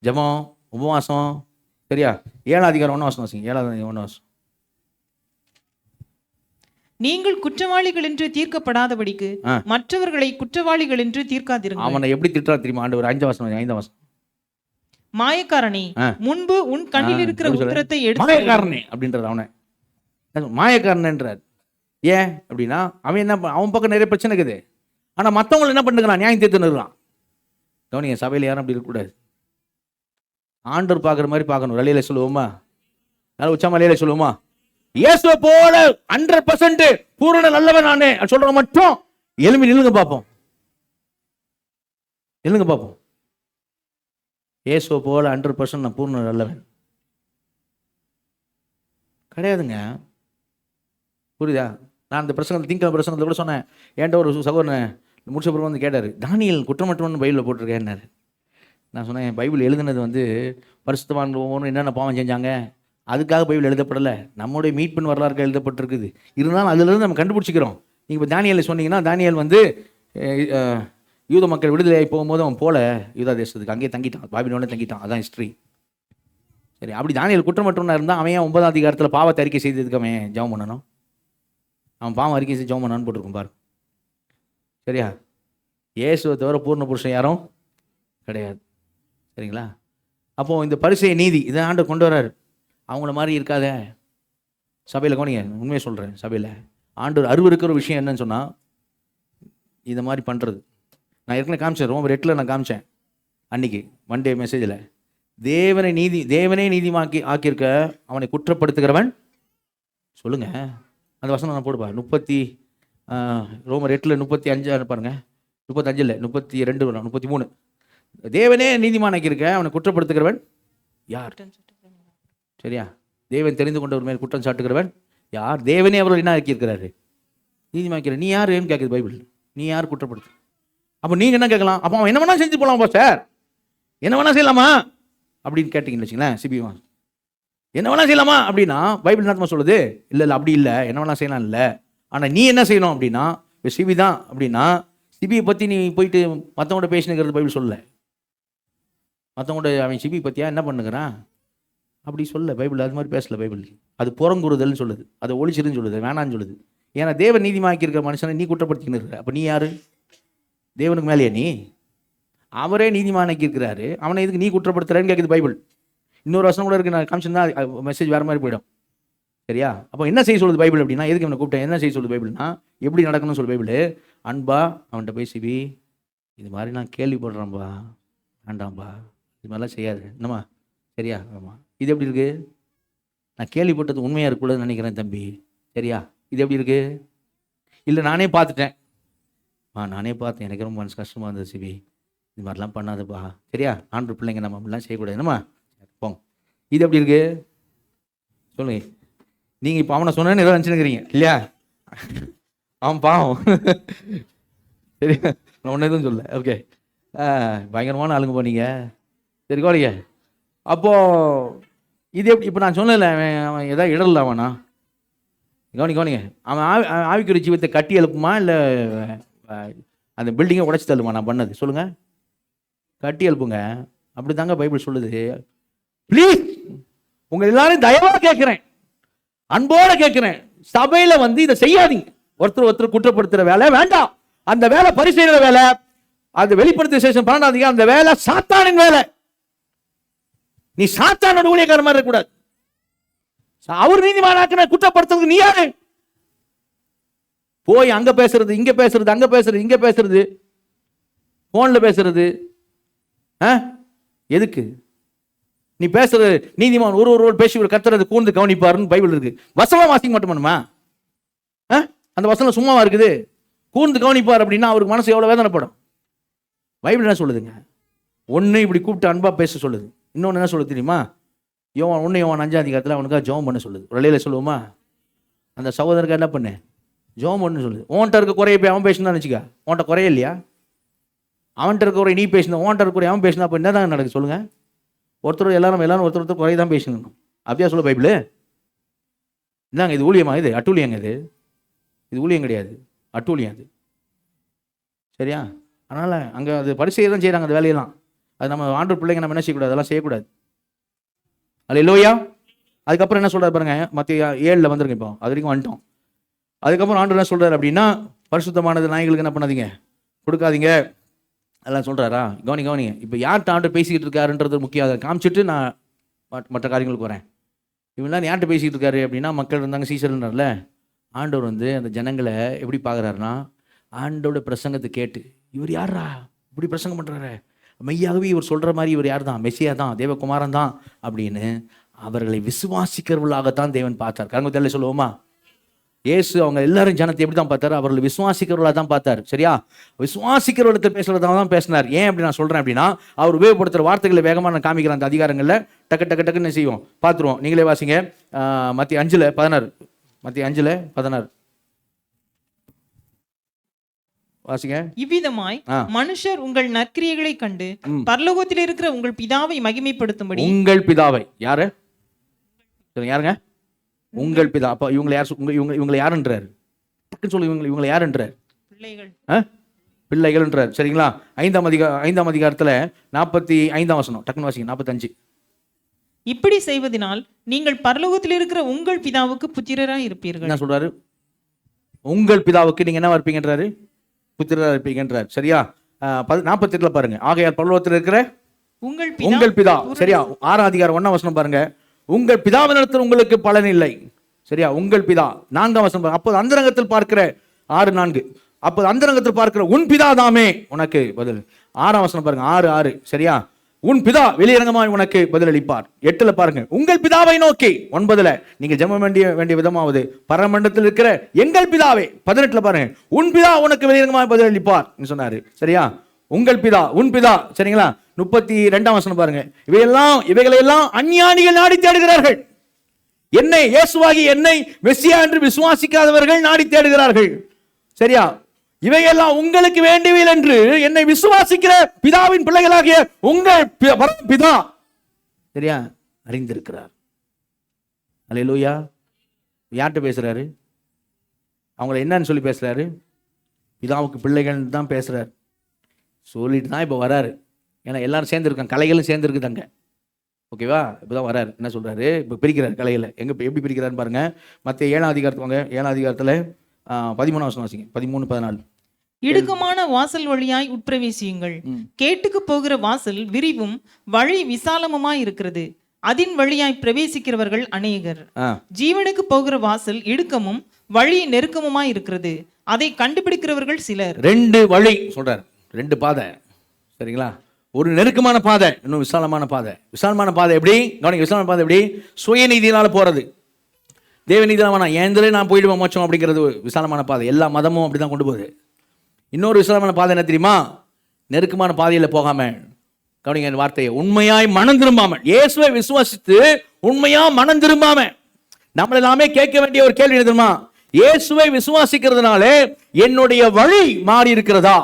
ஜெபம், உபவாசம். சரியா? 7ஆம் அதிகாரம் 1 வசனம் வாசிங்க. 7ஆம் அதிகாரம் 1 வசனம். நீங்கள் குற்றவாளிகள் என்று தீர்க்கப்படாதபடிக்கு மற்றவர்களை குற்றவாளிகள் என்று தீர்க்காதிருங்கள். அவனை எப்படி திட்டா தெரியுமா ஆண்டவர்? 5ஆம் வசனம். மாயக்காரனே, முன்பு உன் கண்ணில் இருக்கிற உத்திரத்தை எடுத்து. மாயக்காரனே அப்படின்றது அவனை மாயக்காரன்ன்றார். ஏன் அப்படின்னா, அவன் என்ன, அவன் பக்கம் நிறைய பிரச்சனை இருக்குது, ஆனால் மற்றவங்களை என்ன பண்ணுறான்? நியாயம் தீர்த்து நிறுறான். கவனிங்க, சபையில் யாரும் அப்படி இருக்கக்கூடாது. ஆண்டவர் பார்க்குற மாதிரி பார்க்கணும். ரலியில சொல்லுவோமா? நல்லா உச்சா மலையில சொல்லுவோமா? இயேசுவை போல 100% பூரண நல்லவன் நானே சொல்றவங்க மட்டும் எழும்பி நில்லுங்க பார்ப்போம். இயேசுவை போல 100% நான் பூர்ண நல்லவன் கிடையாதுங்க. புரியுதா? நான் அந்த பிரசங்கத்தில் திங்கிழமை பிரசங்கத்தில் கூட சொன்னேன். என்கிட்ட ஒரு சகோதரன் முடிச்ச பிறகு வந்து கேட்டார், தானியேல் குற்றமற்றவன் பைபிளில் போட்டிருக்கேன்னாரு. நான் சொன்னேன், பைபிள் எழுதுனது வந்து பரிசுத்தவான்கள் ஒவ்வொன்றும் என்னென்ன பாவம் செஞ்சாங்க அதுக்காக பைபிள் எழுதப்படலை, நம்முடைய மீட்பின் வரலாறுகள் எழுதப்பட்டிருக்குது. இருந்தாலும் அதிலிருந்து நம்ம கண்டுபிடிச்சிக்கிறோம். நீங்கள் இப்போ தானியேலை சொன்னீங்கன்னா, தானியேல் வந்து யூத மக்கள் விடுதலையாகி போகும்போது அவன் போல யூதா தேசத்துக்கு அங்கேயே தங்கிட்டான், பாபிலோனே தங்கிட்டான். அதான் ஹிஸ்ட்ரி. சரி, அப்படி தானியேல் குற்றமற்றவனாக இருந்தால் அவன் 9ஆம் அதிகாரத்தில் பாவத்தை அறிக்கை செய்ததுக்கு அவன் ஜெபம் பண்ணணும். அவன் பாவம் அறிக்கை செஞ்சு ஜெபம் பண்ணான்னு போட்டிருக்கும் பாரு. சரியா? இயேசுவை தவிர பூர்ண புருஷன் யாரும் கிடையாது. சரிங்களா? அப்போது இந்த பரிசேய நீதி இதை ஆண்டு கொண்டு வர்றாரு. அவங்கள மாதிரி இருக்காத சபையில். கவனிங்க, உண்மையை சொல்கிறேன். சபையில் ஆண்டு அருவருக்கிற விஷயம் என்னன்னு சொன்னால் இதை மாதிரி பண்ணுறது. நான் ஏற்கனவே காமிச்சேன், ரோமர் 8 நான் காமிச்சேன் அன்றைக்கி மண்டே மெசேஜில். தேவனே நீதிமாக்கி ஆக்கியிருக்க அவனை குற்றப்படுத்துகிறவன் சொல்லுங்க. அந்த வசனம் நான் போடுப்பா. ரோமர் 8 35 பாருங்க. 35 இல்லை, 32 வரும், 33. தேவனே நீதிமானாக்கியிருக்க அவனை குற்றப்படுத்துகிறவன் யார்? சரியா? தேவன் தெரிந்து கொண்டவர் மேல் குற்றம் சாட்டுகிறவன் யார்? தேவனே அவர்கள் என்ன ஆக்கியிருக்கிறாரு? நீதிமாக்கிற. நீ யாருன்னு கேட்குது பைபிள். நீ யார் குற்றப்படுத்து? அப்போ நீங்கள் என்ன கேட்கலாம்? அப்போ அவன் என்ன வேணா செஞ்சு போகலாமா சார்? என்ன வேணா செய்யலாமா அப்படின்னு கேட்டிங்கன்னு வச்சுங்களேன். சிபிமா என்ன வேணா செய்யலாமா அப்படின்னா பைபிள் என்னமா சொல்லுது? இல்லை அப்படி இல்லை, என்ன வேணா செய்யலாம் இல்லை. ஆனால் நீ என்ன செய்யணும் அப்படின்னா, இப்போ சிபி தான் அப்படின்னா சிபியை பற்றி நீ போயிட்டு மற்றவங்கள்ட பேசினுங்கிறது பைபிள் சொல்லலை. மற்றவங்கள்ட அவன் சிபி பற்றியா என்ன பண்ணுகிறான் அப்படி சொல்ல பைபிள் அது மாதிரி பேசல. பைபிள் அது புறங்குறுதல்னு சொல்லுது, அதை ஒளிச்சிருன்னு சொல்லுது, வேணான்னு சொல்லுது. ஏன்னா தேவன் நீதிமாக்கி இருக்கிற மனுஷனை நீ குற்றப்படுத்தின்னு இருக்கிற. அப்போ நீ யாரு? தேவனுக்கு மேலேயே நீ? அவரே நீதிமானாக்கி இருக்கிறாரு, அவனை எதுக்கு நீ குற்றப்படுத்துறேன்னு கேட்குது பைபிள். இன்னொரு வருஷம் கூட இருக்குது, நான் காமிச்சிருந்தா மெசேஜ் வேறு மாதிரி போயிடும். சரியா? அப்போ என்ன செய்ய சொல்லுது பைபிள் அப்படின்னா, எதுக்கு அவனை கூப்பிட்டேன், என்ன செய்ய சொல்லுது பைபிள்னா எப்படி நடக்கணும்னு சொல்லு பைபிள். அன்பா அவன்கிட்ட போய் சிபி இது மாதிரி நான் கேள்விப்படுறேன்பா, வேண்டாம்பா இது மாதிரிலாம் செய்யாது என்னம்மா, சரியா? ஆமாம். இது எப்படி இருக்குது? நான் கேள்விப்பட்டது உண்மையாக இருக்கக்கூடாதுன்னு நினைக்கிறேன் தம்பி, சரியா? இது எப்படி இருக்குது? இல்லை நானே பார்த்துட்டேன், நானே பார்த்தேன், எனக்கு ரொம்ப மனசு கஷ்டமாக இருந்தது சிபி, இது மாதிரிலாம் பண்ணாதப்பா, சரியா? ஆண்டு பிள்ளைங்க நம்ம அப்படிலாம் செய்யக்கூடாது என்னம்மா, போங்க. இது எப்படி இருக்குது சொல்லுங்க. நீங்கள் இப்போ அவனை சொன்னேன்னு ஏதோ நினச்சினுக்கிறீங்க இல்லையா? அவன் பாவம், சரி, நான் ஒன்று எதுவும் சொல்ல. ஓகே, பயங்கரமான ஆளுங்க போனீங்க. சரி கோலிங்க. அப்போது இது எப்படி? இப்போ நான் சொன்னல அவன் எதாவது இடல அவனா கவனிங்க. அவன் ஆவிக்குரிய ஜீவத்தை கட்டி எழுப்புமா இல்லை அந்த பில்டிங்கை உடைச்சி தள்ளுமா? நான் பண்ணது சொல்லுங்கள். கட்டி எழுப்புங்க. அப்படி தாங்க பைபிள் சொல்லுது. ப்ளீஸ் உங்கள் எல்லாரும் தயவாக கேட்குறேன், அன்போடு கேட்குறேன், சபையில் வந்து இதை செய்யாதீங்க. ஒருத்தர் குற்றப்படுத்துகிற வேலை வேண்டாம். அந்த வேலை பரிசெய்கிற வேலை, அது வெளிப்படுத்திய விசேஷம் 12 அந்த வேலை சாத்தானின் வேலை. நீ சாத்தானோட ஊழியக்கார மாதிரி இருக்கக்கூடாது. அவர் நீதிமானாக்கின குற்றப்படுத்துறதுக்கு நீ யாரு? போய் அங்க பேசுறது, இங்க பேசுறது, அங்க பேசுறது, இங்க பேசுறது, போன்ல பேசுறது, எதுக்கு? நீ பேசுறது நீதிமான் ஒரு பேசி கத்துறது கூர்ந்து கவனிப்பாருன்னு பைபிள் இருக்கு. வசனம் வாசிக்க மட்டும் பண்ணுமா? அந்த வசனம் சும்மாவா இருக்குது? கூர்ந்து கவனிப்பார் அப்படின்னா அவருக்கு மனசு எவ்வளவு வேதனைப்படும். பைபிள் என்ன சொல்லுதுங்க? ஒன்று இப்படி கூப்பிட்டு அன்பா பேச சொல்லுது. இன்னொன்று என்ன சொல்லுது தெரியுமா? யோவான் 5 அவனுக்காக ஜெபம் பண்ண சொல்லுது. ஒரு இலையில சொல்லுவோமா? அந்த சகோதரருக்கு என்ன பண்ணு, ஜெபம் பண்ணு சொல்லுது. ஓன்ட்ட இருக்க குறைய போய் அவன் பேசினா நினச்சிக்க, ஓன்ட்ட குறைய இல்லையா? அவன்கிட்ட இருக்க குறை நீ பேசின, ஓன்ட்ட இருக்க குறை அவன் பேசினா அப்போ என்ன தான் நடக்குது சொல்லுங்க? ஒருத்தர் எல்லாரும் ஒருத்தர் குறை தான் பேசணும். அப்படியா சொல்ல பைபிள்? இந்தாங்க இது ஊழியமா? இது அட்டூழியங்க. இது ஊழியம் கிடையாது, அட்டூழியம் அது. சரியா? அதனால் அங்கே அது பரிசெய்ய தான் செய்கிறாங்க அந்த வேலையெல்லாம். அது நம்ம ஆண்டு பிள்ளைங்க நம்ம என்ன செய்யக்கூடாது, அதெல்லாம் செய்யக்கூடாது. அல்லேலூயா. அதுக்கப்புறம் என்ன சொல்கிறார் பாருங்க, மத்திய 7 வந்துருங்க. இப்போ அது வரைக்கும் வந்துட்டோம். அதுக்கப்புறம் ஆண்டு என்ன சொல்கிறார் அப்படின்னா, பரிசுத்தமானது நாய்களுக்கு என்ன பண்ணாதீங்க, கொடுக்காதீங்க, அதெல்லாம் சொல்கிறாரா? கவனிங்க. இப்போ யார்கிட்ட ஆண்டு பேசிக்கிட்டு இருக்காருன்றது முக்கியம். அதை காமிச்சிட்டு நான் மற்ற காரியங்களுக்கு வரேன். இவங்களாம் யார்கிட்ட பேசிக்கிட்டு இருக்காரு அப்படின்னா, மக்கள் இருந்தாங்க, சீசர்னார்ல. ஆண்டவர் வந்து அந்த ஜனங்களை எப்படி பார்க்குறாருன்னா, ஆண்டோட பிரசங்கத்தை கேட்டு இவர் யாரா இப்படி பிரசங்கம் பண்ணுறாரு, மெய்யாகவே இவர் சொல்கிற மாதிரி இவர் யார் தான், மெஸ்ஸியா தான், தேவகுமாரன் தான் அப்படின்னு அவர்களை விசுவாசிக்கிறவர்களாகத்தான் தேவன் பார்த்தார். கரங்கத்தில் சொல்லுவோமா? இயேசு அவங்க எல்லாரும் ஜனத்தை எப்படி தான் பார்த்தாரு? அவர்களை விசுவாசிக்கிறவர்களாக தான் பார்த்தார். சரியா? விசுவாசிக்கிறவர்கிட்ட பேசுறதாக தான் பேசினார். ஏன் அப்படி நான் சொல்கிறேன் அப்படின்னா, அவர் உபயோகப்படுத்துகிற வார்த்தைகளை வேகமாக நான் காமிக்கிறேன். அந்த அதிகாரங்களில் டக்குன்னு செய்வோம், பார்த்துருவோம். நீங்களே வாசிங்க. மத்திய 5:16 வாசிங்க. இவ்விதமாய் மனுஷர் உங்கள் நற்கிரியைகளை கண்டு பரலோகத்தில் இருக்கிற உங்கள் பிதாவை மகிமைப்படுத்தும்படி. உங்கள் பிதாவை யாரு? யாருங்க? உங்கள் பிதா. அப்ப இவங்களை யார்? இவங்களை யாருன்றார்? சொல்லு. இவங்களை யாருன்றார்? பிள்ளைகள். பிள்ளைகள்ன்றார். சரிங்களா? 5ஆம் அதிகாரத்தில் 45ஆம் வசனம் டக்குன்னு வாசிங்க. 45. இப்படி செய்வதனால் நீங்கள் பரலோகத்தில் இருக்கிற உங்கள் பிதாவுக்கு புத்திரராய் இருப்பீர்கள். என்ன சொல்றாரு? உங்கள் பிதாவுக்கு நீங்க என்ன இருப்பீங்கன்றாரு? புத்திரராக இருப்பீங்கன்றார். சரியா? 48 பாருங்க. ஆகையால் பரலோகத்தில் இருக்கிற உங்கள் பிதா. சரியா? 6ஆம் அதிகாரம் 1ஆம் வசனம் பாருங்க. உங்கள் பிதாவினிடத்தில் உங்களுக்கு பலன் இல்லை. சரியா? உங்கள் பிதா. 4ஆம் வசனம் பாருங்க. அப்போது அந்தரங்கத்தில் பார்க்கிற 6:4. அப்போது அந்தரங்கத்தில் பார்க்கிற உன் பிதா தாமே உனக்கு பதில். 6ஆம் வசனம் பாருங்க. 6:6. சரியா? உன் பிதா வெளியரங்கமாய் உனக்கு பதிலளிப்பார். 8ல பாருங்க. உங்கள் பிதாவை நோக்கி. 9ல நீங்க ஜெபம் வேண்டிய விதமாவது பரமண்டலத்தில் இருக்கிற எங்கள் பிதாவே. 18ல பாருங்க. உன் பிதா உனக்கு வெளியரங்கமாய் பதிலளிப்பார் சொன்னாரு. சரியா? உங்கள் பிதா, உன் பிதா. சரிங்களா? 32ஆம் வசனம் பாருங்க. இவைகளெல்லாம் அஞ்ஞானிகள் நாடி தேடுகிறார்கள். என்னை, இயேசுவாகி என்னை மெசியா என்று விசுவாசிக்காதவர்கள் நாடி தேடுகிறார்கள். சரியா? இவையெல்லாம் உங்களுக்கு வேண்டியவை என்று என்னை விசுவாசிக்கிற பிதாவின் பிள்ளைகளாகிய உங்கள் பிதா சரியா அறிந்திருக்கிறார். அல்லேலூயா. யார்கிட்ட பேசுறாரு? அவங்கள என்னன்னு சொல்லி பேசுறாரு? பிதாவுக்கு பிள்ளைகள் தான் பேசுறாரு. சொல்லிட்டு தான் இப்போ வராரு. ஏன்னா எல்லாரும் சேர்ந்துருக்காங்க, கலைகளும் சேர்ந்துருக்குதாங்க. ஓகேவா? இப்போதான் வராரு. என்ன சொல்றாரு? இப்போ பிரிக்கிறார் கலைகளை. எப்படி பிரிக்கிறாருன்னு பாருங்க. மத்திய 7ஆம் அதிகாரத்துக்கு வாங்க. 7ஆம் அதிகாரத்தில் 13ஆம் வசனம் வாசிங்க. 13-14. இடுக்கமான வாசல் வழியாய் உட்பிரவேசியுங்கள். கேட்டுக்கு போகிற வாசல் விரிவும் வழி விசாலமுமாய் இருக்கிறது, அதின் வழியாய் பிரவேசிக்கிறவர்கள் அநேகர். ஜீவனுக்கு போகிற வாசல் இடுக்கமும் வழி நெருக்கமுமாய் இருக்கிறது, அதை கண்டுபிடிக்கிறவர்கள் சிலர். 2 வழி சொல்றாரு, 2 பாதை. சரிங்களா? ஒரு நெருக்கமான பாதை, இன்னும் விசாலமான பாதை. விசாலமான பாதை எப்படி? கவனிங்க. விசாலமான பாதை எப்படி? சுயநீதியினால போறது. தேவநீதியினால வேணாம், ஏந்திலே நான் போயிடுவேன் மோட்சம் அப்படிங்கிறது விசாலமான பாதை. எல்லா மதமும் அப்படிதான் கொண்டு போகுது. இன்னொரு விசாலமான பாதை என்ன தெரியுமா? நெருக்கமான பாதையில் போகாம, கவனிங்க என் வார்த்தையை, உண்மையாய் மனம் திரும்பாம, இயேசுவை விசுவாசித்து உண்மையா மனம் திரும்பாம. நம்ம எல்லாமே கேட்க வேண்டிய ஒரு கேள்வி என்ன தெரியுமா? இயேசுவை விசுவாசிக்கிறதுனால என்னுடைய வழி மாறி இருக்கிறதா?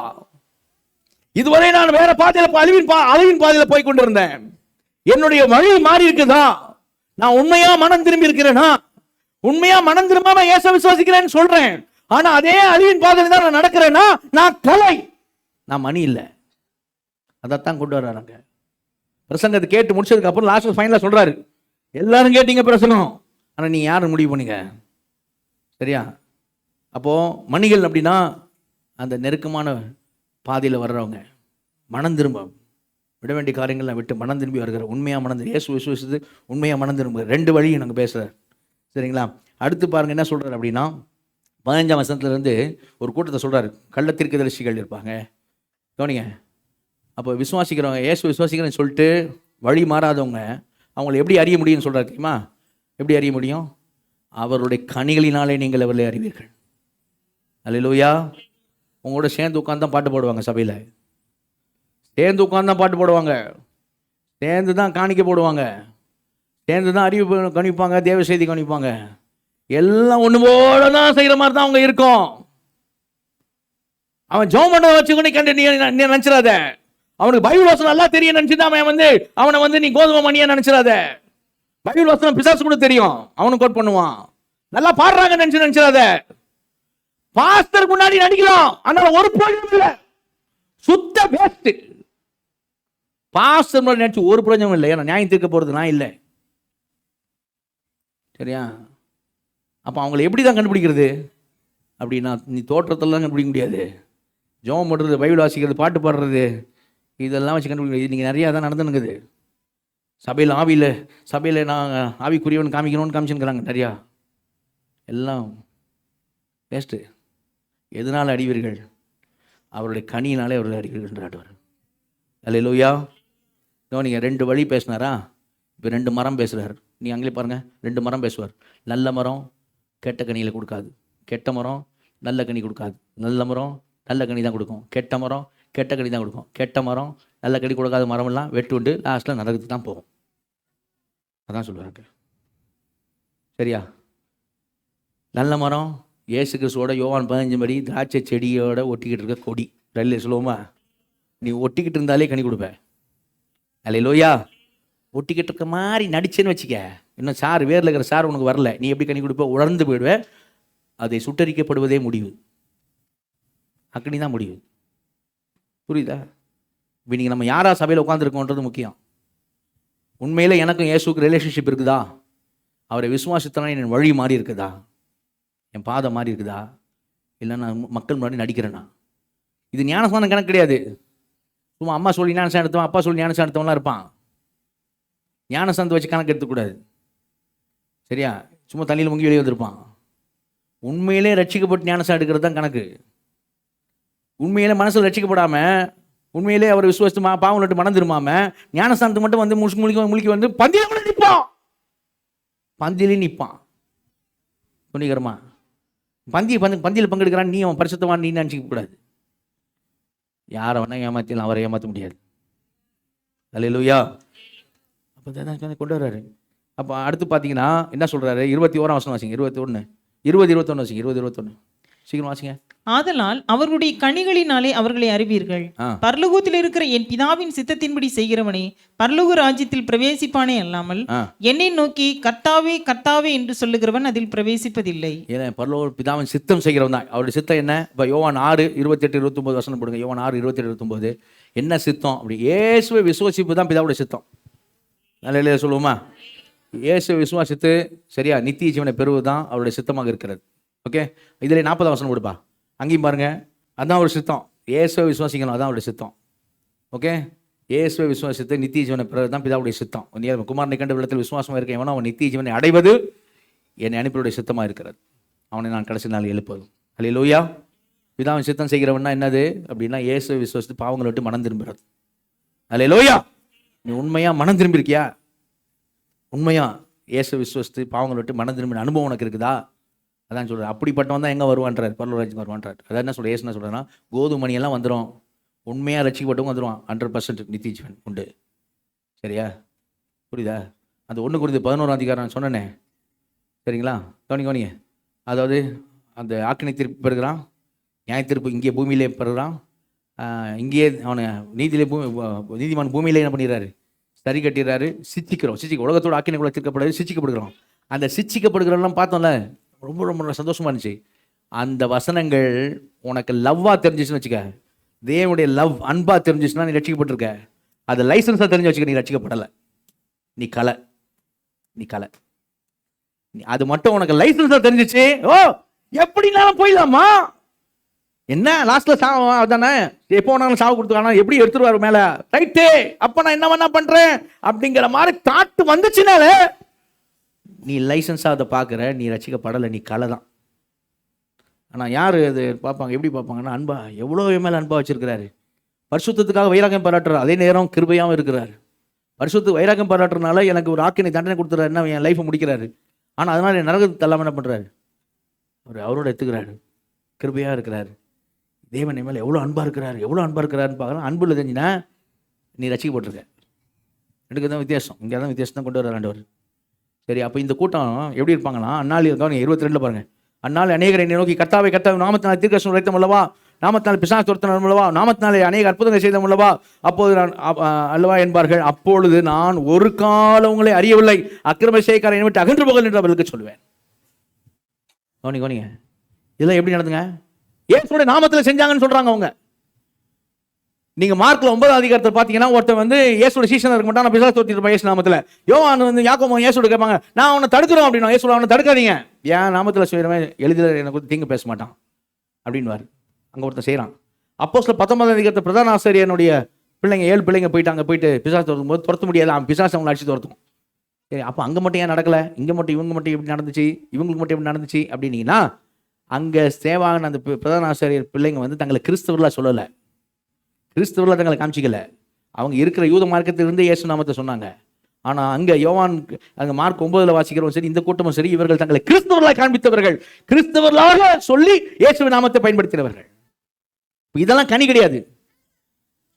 இதுவரை நான் வேற பாதையில அழிவின் பாதையில போய் கொண்டிருந்தேன். என்னுடைய வழி மாறி இருக்குதா? நான் உண்மையா மனம் திரும்பி இருக்கிறேனா? உண்மையா மனம் திரும்பாம இயேசுவை விசுவாசிக்கிறேன்னு சொல்றேன், ஆனா அதே அழிவின் பாதையில தான் நான் நடக்கிறேன்னா நான் கலை, நான் மணி இல்லை. அதைத்தான் கொண்டு வர்றாங்க. பிரசங்கத்தை கேட்டு முடிச்சதுக்கு அப்புறம் லாஸ்ட் ஃபைனலா சொல்றாரு, எல்லாரும் கேட்டீங்க பிரசங்கம், ஆனா நீ யாரு முடிவு பண்ணீங்க? சரியா? அப்போ மணிகள் அப்படின்னா அந்த நெருக்கமான பாதையில் வர்றவங்க, மனம் திரும்ப விட வேண்டிய காரியங்கள்லாம் விட்டு மனம் திரும்பி வருகிற, உண்மையாக மனம் திரும்பி இயேசு விசுவாசித்து உண்மையாக மனம் திரும்ப. 2 வழியும் நாங்கள் பேசுகிறார். சரிங்களா? அடுத்து பாருங்க என்ன சொல்கிறார் அப்படின்னா, 15ஆம் வசனத்துலேருந்து ஒரு கூட்டத்தை சொல்கிறார். கள்ள தீர்க்கதரிசிகள் இருப்பாங்க. கவனிங்க. அப்போ விசுவாசிக்கிறவங்க, இயேசு விசுவாசிக்கிறேன்னு சொல்லிட்டு வழி மாறாதவங்க, அவங்களை எப்படி அறிய முடியும்னு சொல்கிறார் தெரியுமா? எப்படி அறிய முடியும்? அவருடைய கனிகளினாலே நீங்கள் அவர்களை அறிவீர்கள். அல்லேலூயா. உங்களோட சேர்ந்து உட்காந்து தான் பாட்டு போடுவாங்க சபையில், சேர்ந்து உட்காந்து தான் பாட்டு போடுவாங்க, சேர்ந்து தான் காணிக்க போடுவாங்க, சேர்ந்து தான் அறிவு கணிப்பாங்க, தேவ செய்தி கணிப்பாங்க. எல்லாம் ஒன்று போல தான் செய்கிற மாதிரி தான் அவங்க இருக்கும். அவன் ஜெபம் பண்ண வச்சுக்கொண்டு கண்டு நீ நினைச்சிடாத. அவனுக்கு பைபிள் வசனம் நல்லா தெரியும் நினைச்சுதான் அவனை வந்து நீ கோதுமை மணியா நினைச்சிடாத. பைபிள் வசனம் பிசாசு கூட தெரியும், அவனும் கோட் பண்ணுவான். நல்லா பாடுறாங்க நினைச்சிடாத. பாஸ்டருக்கு முன்னாடி நடிக்கலாம், ஆனால் ஒரு பிரயோஜனம் இல்லை, சுத்த வேஸ்ட். பாஸ்டர் முன்னாடி நினைச்சு ஒரு பிரயோஜனம் இல்லை. ஏன்னா நியாயம் தீர்க்க போறது நான் இல்லை. சரியா? அப்போ அவங்களை எப்படி தான் கண்டுபிடிக்கிறது அப்படின்னா, நீ தோற்றத்தெல்லாம் கண்டுபிடிக்க முடியாது. ஜெபம் பண்ணுறது, பைபிள் வாசிக்கிறது, பாட்டு பாடுறது, இதெல்லாம் வச்சு கண்டுபிடிக்கிறது. நீங்கள் நிறையா தான் நடந்துனுங்குது சபையில் நான் ஆவிக்குரியவன் காமிக்கணும்னு காமிச்சுக்கிறாங்க நிறையா. எல்லாம் வேஸ்ட்டு. எதனால் அறிவீர்கள்? அவருடைய கனியினாலே அவர்கள் அறிவீர்கள் ஆண்டவர். அல்லேலூயா. கவனிங்க. 2 வழி பேசினாரா? இப்போ 2 மரம் பேசுகிறார். நீ அங்கே பாருங்கள், 2 மரம் பேசுவார். நல்ல மரம் கெட்ட கனியில் கொடுக்காது, கெட்ட மரம் நல்ல கனி கொடுக்காது. நல்ல மரம் நல்ல கனி தான் கொடுக்கும், கெட்ட மரம் கெட்ட கனி தான் கொடுக்கும். கெட்ட மரம் நல்ல கனி கொடுக்காத மரமெல்லாம் வெட்டுண்டு லாஸ்ட்டில் நரகத்துக்கு தான் போகும். அதான் சொல்லுவாங்க. சரியா? நல்ல மரம் இயேசு கிறிஸ்துவோட யோவான் 15 படி திராட்சை செடியோட ஒட்டிக்கிட்டு இருக்க கொடி. ரயில்வே சொல்லுவோமா? நீ ஒட்டிக்கிட்டு இருந்தாலே கனி கொடுப்ப. அல்லேலூயா. ஒட்டிக்கிட்டு இருக்க மாதிரி நடிச்சேன்னு வச்சுக்க, இன்னும் சார் வேரில் இருக்கிற சார் உனக்கு வரல, நீ எப்படி கனி கொடுப்ப? உணர்ந்து போயிடுவேன். அதை சுட்டரிக்கப்படுவதே முடிவு, அக்கனி தான் முடிவு. புரியுதா? இப்போ நீங்கள் நம்ம யாரா சபையில் உட்காந்துருக்கோன்றது முக்கியம். உண்மையில் எனக்கும் இயேசுக்கு ரிலேஷன்ஷிப் இருக்குதா? அவரை விசுவாசித்தனா என் வழி மாறி இருக்குதா? என் பாதை மாறி இருக்குதா? இல்லை நான் மக்கள் முன்னாடி நடிக்கிறேன்னா? இது ஞானஸ்நானம் கணக்கு கிடையாது. சும்மா அம்மா சொல்லி ஞானஸ்நானம் எடுத்தவன், அப்பா சொல்லி ஞானஸ்நானம் எடுத்தவன்லாம் இருப்பான். ஞானஸ்நானத்தை வச்சு கணக்கு எடுத்துக்கூடாது. சரியா? சும்மா தண்ணியில் முங்கி வெளியே வந்திருப்பான். உண்மையிலே ரட்சிக்கப்பட்டு ஞானஸ்நானம் எடுக்கிறது தான் கணக்கு. உண்மையிலே மனசில் ரட்சிக்கப்படாமல், உண்மையிலே அவர் விசுவாசத்து பாவம் விட்டு மனம் திரும்பாமல் ஞானஸ்தானத்துக்கு மட்டும் வந்து முழுக்கி வந்து பந்தியில் கூட நிற்பான். பந்தியிலே நிற்பான். துணிகரமா பந்தியில் பங்கெடுக்கிறான். நீ அவன் பரிசுத்தவான் நீ நினச்சிக்க கூடாது. யாரை வேணா ஏமாத்திலாம் அவரை ஏமாற்ற முடியாது. அல்லேலூயா. அப்போ தான் கொண்டு வர்றாரு. அப்போ அடுத்து பார்த்தீங்கன்னா என்ன சொல்கிறாரு? 21 வசனம் வாசிங்க. 21 வாசிங்க. 21 சீக்கிரம் வாசிங்க. ஆதலால் அவர்களுடைய கனிகளினாலே அவர்களை அறிவீர்கள். பரலோகத்தில் இருக்கிற என் பிதாவின் சித்தத்தின்படி செய்கிறவனே பரலோக ராஜ்யத்தில் பிரவேசிப்பானே அல்லாமல் என்னை நோக்கி கர்த்தாவே கர்த்தாவே என்று சொல்லுகிறவன் அதில் பிரவேசிப்பதில்லை. ஏன்னா பரலோக பிதாவின் சித்தம் செய்கிறவன் தான். அவருடைய சித்தம் என்ன? இப்போ யோவான் 6:28-29 வசனம் போடுங்க. யோவான் 6:28-29 என்ன சித்தம்? அப்படி இயேசுவை விசுவாசிப்பு தான் பிதாவுடைய சித்தம். நல்ல சொல்லுவோமா? இயேசுவை விசுவாசித்து சரியா நித்திய ஜீவனை பெறுவது தான் அவருடைய சித்தமாக இருக்கிறது. ஓகே, இதில் 40 வசனம் கொடுப்பா. அங்கேயும் பாருங்க, அதுதான் ஒரு சித்தம். இயேசுவை விசுவாசிக்கணும், அதான் அவருடைய சித்தம். ஓகே, இயேசுவை விசுவாசித்து நித்திய ஜீவனை பெறுவது தான் பிதாவுடைய சித்தம். குமாரனை கண்ட உள்ளத்தில் விசுவாசமாக இருக்க எவனோ அவன் நித்திய ஜீவனை அடைவது என்னை அனுப்பியுடைய சித்தமாக இருக்கிறது. அவனை நான் கடைசி நாள் எழுப்பது. அல்லேலூயா. பிதாவின் சித்தம் செய்கிறவன்னா என்னது அப்படின்னா இயேசுவை விசுவாசித்து பாவங்களை விட்டு மனம் திரும்புறது. அல்லேலூயா. நீ உண்மையா மனம் திரும்பியிருக்கியா? உண்மையா இயேசுவை விசுவாசித்து பாவங்களை விட்டு மனம் திரும்பின அனுபவம் உனக்கு இருக்குதா? அதான் சொல்கிறார். அப்படிப்பட்டவன் தான் எங்கே வருவான்றார்? பரலோகராஜ்யத்துக்கு வருவான்றார். அதான் என்ன சொல்கிறேன்? ஏசுனா சொல்கிறேன்னா கோதுமை மணியெல்லாம் வந்துடும். உண்மையாக ரட்சிக்கப்பட்டவங்க வந்துடுவான். 100% நித்திய ஜீவன் உண்டு. சரியா? புரியுதா? அந்த 1 Corinthians 11 நான் சொன்னேனே, சரிங்களா? கவனிங்க. அதாவது அந்த ஆக்கினை தீர்ப்பு பெறுகிறான், நியாய தீர்ப்பு இங்கே பூமியிலே பெறுகிறான். இங்கேயே அவனை நீதிமான் பூமியிலே என்ன பண்ணிடுறாரு? சரி கட்டிடுறாரு. சிச்சிக்கிறோம். உலகத்தோட ஆக்கினைக்குள்ள தீர்க்கப்படுறது சிச்சிக்கப்படுகிறோம். அந்த சிச்சிக்கப்படுகிறதெல்லாம் பார்த்தோம்ல, ரொம்ப ரொம்ப சந்தோஷமா இருந்துச்சு. அந்த வசனங்கள் உனக்கு லவ்வா தெரிஞ்சிச்சுன்னு வச்சுக்க, தேவனுடைய லவ் அன்பா தெரிஞ்சிச்சுன்னா நீ ரட்சிக்கப்பட்டிருக்க. அது லைசன்ஸாக தெரிஞ்சு வச்சுக்க, நீ ரட்சிக்கப்படலை. நீ கலை. அது மட்டும் உனக்கு லைசன்ஸாக தெரிஞ்சிச்சு, ஓ எப்படினாலும் போயிடலாமா? என்ன லாஸ்ட்ல சாவு அதானே, எப்போ வேணாலும் சாவு கொடுத்துக்கானா, எப்படி எடுத்துருவாரு மேலே, ரைட்டு அப்போ நான் என்ன வேணா பண்ணுறேன் அப்படிங்கிற மாதிரி தாட்டு வந்துச்சுனால நீ லைசன்ஸாக அதை பார்க்குற, நீ ரசிக்கப்படலை, நீ கலை தான். ஆனால் யார் அது பார்ப்பாங்க? எப்படி பார்ப்பாங்கன்னா, அன்பா எவ்வளோ மேலே அன்பாக வச்சுருக்கிறாரு. பரிசுத்தத்துக்காக வைராகம் பாராட்டுறாரு, அதே நேரம் கிருபையாகவும் இருக்கிறாரு. பரிசுத்து வைராகம் பாராட்டுறதுனால எனக்கு ஒரு ஆக்கினை தண்டனை கொடுத்துறாருன்னா என் லைஃப்பை முடிக்கிறாரு. ஆனால் அதனால் என் நரகத்தை தள்ளாமல் என்ன பண்ணுறாரு? அவரோட எடுத்துக்கிறாரு. கிருபையாக இருக்கிறாரு. தேவன் மேலே எவ்வளோ அன்பாக இருக்கிறாருன்னு பார்க்கலாம். அன்பு இல்லை தெரிஞ்சுன்னா நீ ரசிக்கப்பட்டிருக்க. எனக்கு தான் வித்தியாசம். இங்கே தான் வித்தியாசம் தான் கொண்டு வர ஆண்டவர். சரி, அப்போ இந்த கூட்டம் எப்படி இருப்பாங்கன்னா, அந்நாள் இருக்காங்க 22 பாருங்க. அந்நாள் அநேகரை நோக்கி கர்த்தாவே கர்த்தாவே நாமத்தினால் தீர்க்கதரிசனம் உரைத்தோம் அல்லவா, நாமத்தினால் பிசாசு துரத்தினோம் அல்லவா, நாமத்தினாலே அநேக அற்புதங்களை செய்தோம் அல்லவா, அப்போது நான் அல்லவா என்பார்கள். அப்பொழுது நான் ஒரு காலம் உங்களை அறியவில்லை, அக்கிரம செய்யக்காரனை விட்டு அகன்று போகல் என்று அவர்களுக்கு சொல்லுவேன். கவனிங்க, இதெல்லாம் எப்படி நடந்துங்க? இயேசுவோட நாமத்தில் செஞ்சாங்கன்னு சொல்றாங்க அவங்க. நீங்க மார்க்ல 9ஆம் அதிகாரத்தில் பார்த்தீங்கன்னா, ஒருத்தன் வந்து இயேசுவோட சீசனாக இருக்க மாட்டான், பிசாசு துரத்திட்டு இயேசு நாமத்தில். யோவான் வந்து யாக்கோபு இயேசுவோட கேட்பாங்க, நான் அவனை தடுக்கிறோம் அப்படின்னா, இயேசு அவனை தடுக்காதீங்க, ஏன் நாமத்தில் செய்கிறவன் எளிதில் எனக்கு தீங்கு பேச மாட்டான் அப்படின்வார். அங்கே ஒருத்தன் செய்கிறான். அப்போஸ்தலர் 19ஆம் அதிகாரத்தில் பிரதான ஆசிரியனுடைய பிள்ளைங்க 7 பிள்ளைங்க போயிட்டு பிசாசு துரத்தும் போது துரத்த முடியாது, அவன் பிசாசு அவங்களை அடிச்சு துரத்தும். சரி, அப்போ அங்கே மட்டும் ஏன் நடக்கலை, இங்கே மட்டும் இவங்க மட்டும் எப்படி நடந்துச்சு, இவங்களுக்கு மட்டும் எப்படி நடந்துச்சு அப்படின்னீங்கன்னா, அங்கே சேவான அந்த பிரதான ஆசிரியர் பிள்ளைங்க வந்து தங்களை கிறிஸ்தவர்களாக சொல்லலை, கிறிஸ்தவர்களாக தங்களை காமிச்சிக்கல. அவங்க இருக்கிற யூத மார்க்கத்திலிருந்து இயேசு நாமத்தை சொன்னாங்க. ஆனால் அங்கே யோவான் அங்கே மார்க் 9 வாசிக்கிறோம் சரி, இந்த கூட்டமும் சரி, இவர்கள் தங்களை கிறிஸ்தவர்களாக காண்பித்தவர்கள், கிறிஸ்தவர்களாக சொல்லி இயேசுவின் நாமத்தை பயன்படுத்தினவர்கள். இதெல்லாம் கனி கிடையாது.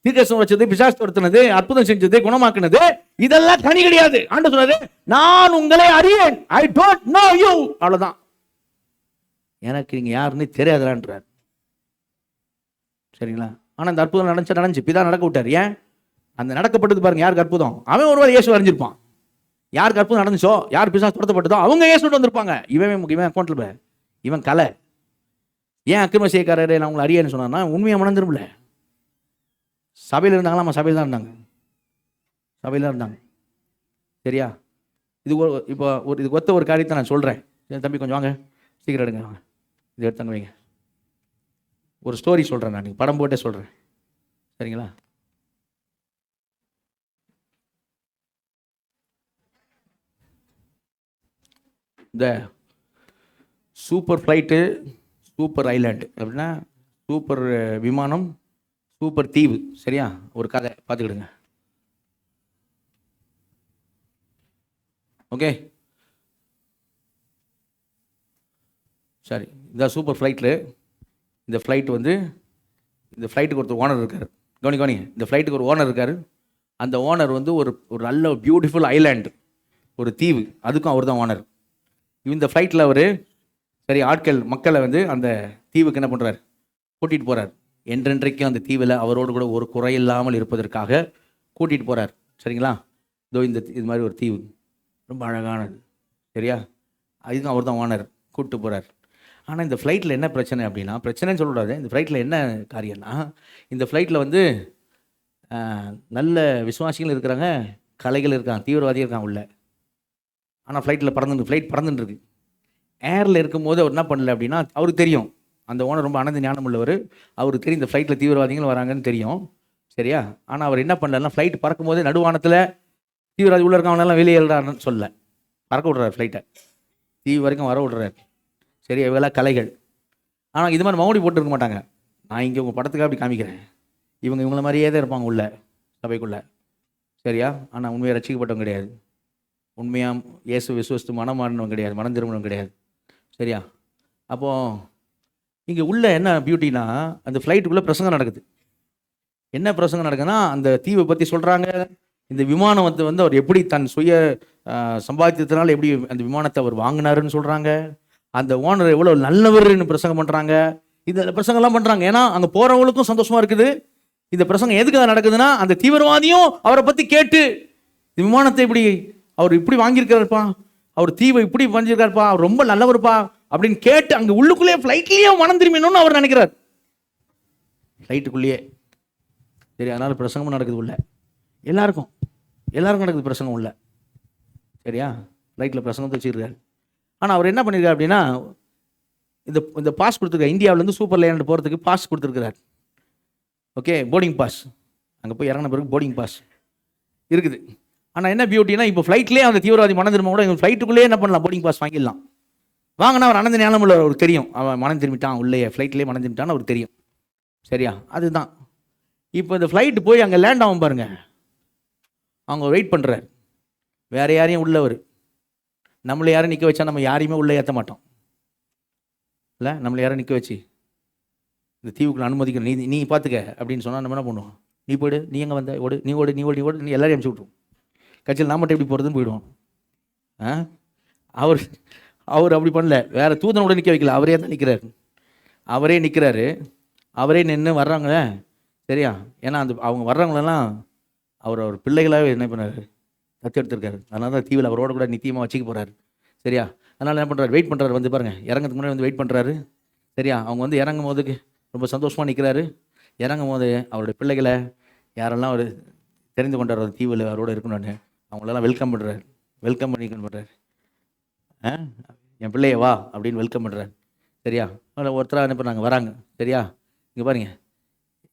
தீர்க்கதரிசனம் வச்சது, பிசாசு துரத்துனது, அற்புதம் செஞ்சது, குணமாக்குனது, இதெல்லாம் கனி கிடையாது. ஆண்டவர் சொன்னாரு, நான் உங்களை அறியேன், ஐ டோன்ட் நோ யூ, அவ்வளவுதான், எனக்கு நீங்க யாருன்னு தெரியாதுன்றார். சரிங்களா? ஆனால் அந்த அற்புதம் நடந்துச்சு, பிதா நடக்க விட்டார். ஏன்? அந்த நடக்கப்பட்டது பாருங்க, யாருக்கு அற்புதம்? அவன் ஒருவர் இயேசு அறிஞ்சிருப்பான். யாருக்கு அற்புதம் நடந்துச்சோ, யார் பிசாசு துரத்தப்பட்டதோ அவங்க இயேசு வந்திருப்பாங்க. இவன் அக்கௌண்ட்ல இவன் கலை. ஏன் அக்கிரம செய்யக்காரரே நான் உங்களை அறியன்னு சொன்னா, உண்மையை மணந்துரும்ல. சபையில் இருந்தாங்களா? நம்ம சபையில் தான் இருந்தாங்க. சரியா? இது இப்போ இதுக்கு ஒத்த ஒரு காரியத்தை நான் சொல்கிறேன். தம்பி கொஞ்சம் வாங்க, சீக்கிரம் எடுங்க, வாங்க, இது எடுத்தாங்க வைங்க. ஒரு ஸ்டோரி சொல்கிறேன், நான் படம் போட்டே சொல்கிறேன், சரிங்களா? இந்த சூப்பர் ஃப்ளைட்டு, சூப்பர் ஐலாண்டு அப்படின்னா சூப்பர் விமானம், சூப்பர் தீவு, சரியா? ஒரு கதை பார்த்துக்கிடுங்க. ஓகே, சரி. இந்த சூப்பர் ஃப்ளைட்டில் இந்த ஃப்ளைட்டுக்கு ஒருத்தர் ஓனர் இருக்கார். கவனிங்க, இந்த ஃப்ளைட்டுக்கு ஒரு ஓனர் இருக்கார். அந்த ஓனர் வந்து ஒரு ஒரு நல்ல பியூட்டிஃபுல் ஐலாண்டு, ஒரு தீவு, அதுக்கும் அவர் தான் ஓனர். இந்த ஃப்ளைட்டில் அவர் சரி மக்களை வந்து அந்த தீவுக்கு என்ன பண்ணுறார், கூட்டிகிட்டு போகிறார். என்றென்றைக்கும் அந்த தீவில் அவரோடு கூட ஒரு குறையில்லாமல் இருப்பதற்காக கூட்டிகிட்டு போகிறார், சரிங்களா? இதோ இது மாதிரி ஒரு தீவு, ரொம்ப அழகானது, சரியா? அதுக்கும் அவர் தான் ஓனர், கூப்பிட்டு போகிறார். ஆனால் இந்த ஃப்ளைட்டில் என்ன பிரச்சனை அப்படின்னா, பிரச்சனைன்னு சொல்லக்கூடாது, இந்த ஃப்ளைட்டில் என்ன காரியம்னா, இந்த ஃப்ளைட்டில் வந்து நல்ல விசுவாசிகள் இருக்கிறாங்க, கலைகள் இருக்காங்க, தீவிரவாதிகள் இருக்காங்க உள்ள. ஆனால் ஃப்ளைட் பறந்துட்டு இருக்கு. ஏரில் இருக்கும்போது அவர் என்ன பண்ணல அப்படின்னா, அவருக்கு தெரியும், அந்த ஓனர் ரொம்ப ஆனந்த ஞானம் உள்ளவர், அவருக்கு தெரியும் இந்த ஃப்ளைட்டில் தீவிரவாதிகள் வராங்கன்னு தெரியும், சரியா? ஆனால் அவர் என்ன பண்ணலன்னா, ஃப்ளைட் பறக்கும்போது நடுவானத்தில் தீவிரவாதி உள்ள இருக்கவங்களாம் வெளியே எழுறாருன்னு சொல்ல பறக்க விட்றாரு, ஃப்ளைட்டை தீவு வரைக்கும் வர விட்றாரு, சரியா? இவெல்லாம் கலைகள். ஆனால் இது மாதிரி மௌடி போட்டுருக்க மாட்டாங்க. நான் இங்கே உங்கள் படத்துக்காக அப்படி காமிக்கிறேன், இவங்கள மாதிரியே தான் இருப்பாங்க உள்ள சபைக்குள்ளே, சரியா? ஆனால் உண்மையாக ரசிக்கப்பட்டவங்க கிடையாது, உண்மையாக இயேசு விசுவஸ்து மனம் மாறினவங்க கிடையாது, மனம் திரும்பினவங்க கிடையாது, சரியா? அப்போது இங்கே உள்ள என்ன பியூட்டினா, அந்த ஃப்ளைட்டுக்குள்ளே பிரசங்கம் நடக்குது. என்ன பிரசங்கம் நடக்குதுன்னா, அந்த தீவை பற்றி சொல்கிறாங்க. இந்த விமானத்தை வந்து அவர் எப்படி தன் சுய சம்பாதித்ததுனால எப்படி அந்த விமானத்தை அவர் வாங்கினாருன்னு சொல்கிறாங்க. அந்த ஓனர் எவ்வளோ நல்லவர்னு பிரசங்கம் பண்ணுறாங்க. இந்த பிரசங்கம்லாம் பண்ணுறாங்க. ஏன்னா அங்கே போகிறவங்களுக்கும் சந்தோஷமாக இருக்குது. இந்த பிரசங்கம் எதுக்கு நடக்குதுன்னா, அந்த தீவிரவாதியும் அவரை பற்றி கேட்டு, விமானத்தை அவர் இப்படி வாங்கியிருக்காருப்பா, அவர் தீவை இப்படி வாங்கியிருக்காருப்பா, அவர் ரொம்ப நல்லவருப்பா அப்படின்னு கேட்டு அங்கே உள்ளுக்குள்ளேயே ஃப்ளைட்லேயே மனம் திரும்பினோன்னு அவர் நினைக்கிறார், ஃப்ளைட்டுக்குள்ளேயே. சரி, அதனால் பிரசங்கமும் நடக்குது உள்ள, எல்லாருக்கும் நடக்குது பிரசங்கம் உள்ள, சரியா? ஃப்ளைட்டில் பிரசங்கத்தை வச்சுருக்காரு. ஆனால் அவர் என்ன பண்ணியிருக்காரு அப்படின்னா, இந்த பாஸ் கொடுத்துருக்காரு, இந்தியாவிலேருந்து சூப்பர் லேண்ட் போகிறதுக்கு பாஸ் கொடுத்துருக்கிறார். ஓகே, போர்டிங் பாஸ், அங்கே போய் இறங்கின பிறகு போர்டிங் பாஸ் இருக்குது. ஆனால் என்ன பியூட்டினா, இப்போ ஃப்ளைட்லேயே அந்த தீவிரவாதி மனம் திரும்ப கூட எங்கள் ஃப்ளைட்டுக்குள்ளேயே என்ன பண்ணலாம், போர்டிங் பாஸ் வாங்கிடலாம். வாங்கினா அவர் ஆனந்த ஞானம் உள்ள அவருக்கு தெரியும், அவன் மனம் திரும்பிட்டான், உள்ளே ஃப்ளைட்லேயே மனம் திரும்பிட்டான்னு அவருக்கு தெரியும், சரியா? அதுதான் இப்போ இந்த ஃப்ளைட்டு போய் அங்கே லேண்ட் ஆகும் பாருங்க, அவங்க வெயிட் பண்ணுறாரு, வேறு யாரையும் உள்ளவர், நம்மளை யாரும் நிற்க வச்சா நம்ம யாரையுமே உள்ளே ஏற்ற மாட்டோம் இல்லை? நம்மளை யாரும் நிற்க வச்சு இந்த தீவுக்குள்ள அனுமதிக்கிற நீ பார்த்துக்க அப்படின்னு சொன்னால் நம்ம என்ன பண்ணுவோம், நீ போய்டு, நீ எங்கே வந்த, ஓடு, நீ ஓடு, நீ ஓடு, நீ ஓடு, நீ எல்லாரையும் அனுப்பிச்சி விட்ருவோம். கட்சியில் நான் மட்டும் எப்படி போகிறதுன்னு போயிடுவோம். அவர் அப்படி பண்ணல, வேறு தூதனோட நிற்க வைக்கல, அவரே தான் நிற்கிறாரு, அவரே நின்று வர்றாங்க, சரியா? ஏன்னா அவங்க வர்றவங்களெல்லாம் அவர் பிள்ளைகளாகவே என்ன பண்ணார், தத்தெடுத்திருக்காரு. அதனால தான் தீவில் அவரோட கூட நித்தியமாக வச்சுக்க போகிறாரு, சரியா? அதனால் என்ன பண்ணுறாரு, வெயிட் பண்ணுறாரு, வந்து பாருங்கள், இறங்கிறதுக்கு முன்னாடி வந்து வெயிட் பண்ணுறாரு, சரியா? அவங்க வந்து இறங்கும் போதுக்கு ரொம்ப சந்தோஷமாக நிற்கிறாரு. இறங்கும் போது அவருடைய பிள்ளைகளை யாரெல்லாம் அவர் தெரிந்து கொண்டார் அந்த தீவில் அவரோட இருக்கணும்னு, அவங்களெல்லாம் வெல்கம் பண்ணுறாரு. என் பிள்ளைய வா அப்படின்னு வெல்கம் பண்ணுறாரு, சரியா? ஒருத்தராக என்ன பண்ணாங்க, வராங்க, சரியா? இங்கே பாருங்க,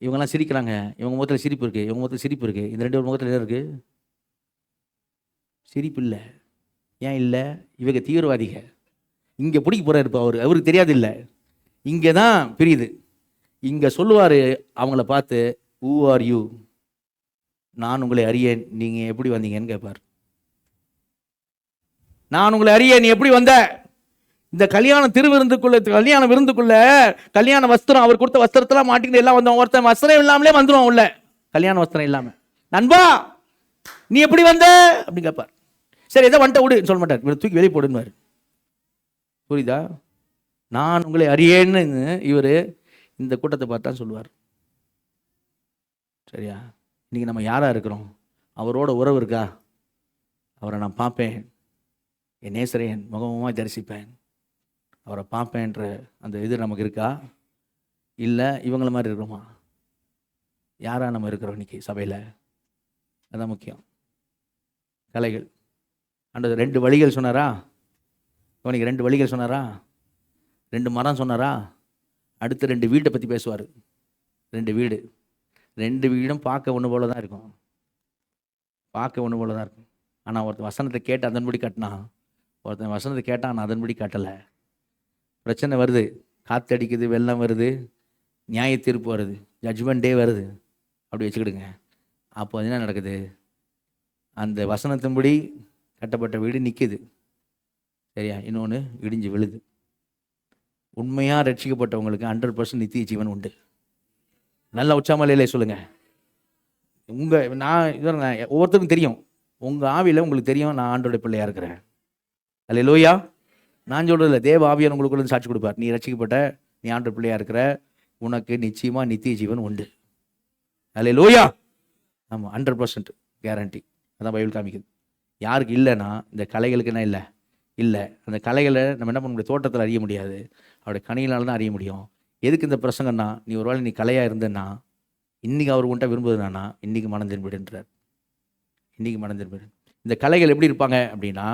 இவங்கெல்லாம் சிரிக்கிறாங்க, இவங்க முகத்தில் சிரிப்பு இருக்குது, இந்த ரெண்டு முகத்தில் என்ன இருக்குது, சிரிப்பு இல்லை. ஏன் இல்லை? இவங்க தீவிரவாதிக, இங்கே பிடிக்க போகிறாரு இப்போ அவருக்கு தெரியாது இல்லை, இங்கே தான் பிரியுது. இங்கே சொல்லுவார் அவங்கள பார்த்து, ஹூ ஆர் யூ, நான் உங்களை அறியேன், நீங்கள் எப்படி வந்தீங்கன்னு கேட்பார். நான் உங்களை அறியேன், நீ எப்படி வந்த? இந்த கல்யாண விருந்துக்குள்ள கல்யாண வஸ்திரம், அவர் கொடுத்த வஸ்திரத்தெல்லாம் மாட்டிக்கிட்டு எல்லாம் வந்தோம். ஒருத்தன் வஸ்திரம் இல்லாமலே வந்துடும் உள்ள, கல்யாண வஸ்திரம் இல்லாமல். நண்பா நீ எப்படி வந்த அப்படின்னு கேட்பார். சரி, எதை வந்துட்ட விடு சொல்ல மாட்டார், இவர் தூக்கி வெளியே போடுவார். புரியுதா? நான் உங்களை அறியேன்னு இவர் இந்த கூட்டத்தை பார்த்தா சொல்லுவார், சரியா? இன்னைக்கு நம்ம யாரா இருக்கிறோம், அவரோட உறவு இருக்கா, அவரை நான் பார்ப்பேன், என் நேசரை என் முகமுகமாக தரிசிப்பேன், அவரை பார்ப்பேன்ற அந்த இது நமக்கு இருக்கா, இல்லை இவங்கள மாதிரி இருக்கிறோமா? யாராக நம்ம இருக்கிறோம் இன்னைக்கு சபையில்? அதுதான் முக்கியம். கலைகள் அந்த 2 வழிகள் சொன்னாரா, அவனுக்கு 2 வழிகள் சொன்னாரா, 2 மரம் சொன்னாரா, அடுத்த 2 வீட்டை பற்றி பேசுவார். 2 வீடும் பார்க்க ஒன்று போல தான் இருக்கும். ஆனால் ஒருத்தன் வசனத்தை கேட்டு அதன்படி கட்டினான், ஒருத்தன் வசனத்தை கேட்டான் ஆனால் அதன்படி கட்டலை. பிரச்சனை வருது, காற்றடிக்குது, வெள்ளம் வருது, நியாய தீர்ப்பு வருது, ஜட்ஜ்மெண்ட் டே வருது, அப்படி வச்சுக்கிடுங்க. அப்போ என்ன நடக்குது? அந்த வசனத்தின்படி கட்டப்பட்ட வீடு நிற்கிது, சரியா? இன்னொன்று இடிஞ்சு விழுது. உண்மையாக ரட்சிக்கப்பட்டவங்களுக்கு 100% நித்திய ஜீவன் உண்டு. நல்ல உச்சாமலையிலே சொல்லுங்கள். நான் ஒவ்வொருத்தருக்கும் தெரியும், உங்கள் ஆவியில் உங்களுக்கு தெரியும் நான் ஆண்டோட பிள்ளையாக இருக்கிறேன். அல்லேலூயா. நான் சொல்கிறதில்ல, தேவ ஆவியார் உங்களுக்குள்ள சாட்சி கொடுப்பார். நீ ரட்சிக்கப்பட்ட, நீ ஆண்டோட பிள்ளையாக இருக்கிற, உனக்கு நிச்சயமாக நித்திய ஜீவன் உண்டு. அல்லேலூயா. ஆமாம், 100% கேரண்டி. அதான் பைபிள் காமிக்குது. யாருக்கு இல்லைன்னா, இந்த கலைகளுக்கு என்ன இல்லை. அந்த கலைகளை நம்ம என்ன பண்ண முடியும்? தோட்டத்தில் அறிய முடியாது, அவருடைய கனியினால தான் அறிய முடியும். எதுக்கு இந்த பிரசங்கன்னா, நீ ஒருவேளை நீ கலையாக இருந்தேன்னா, இன்றைக்கி அவர் உன்ட்ட விரும்புதுனா இன்றைக்கி மனம் திரும்பிடுன்றார். இன்றைக்கி மனம் திரும்பிடு. இந்த கலைகள் எப்படி இருப்பாங்க அப்படின்னா,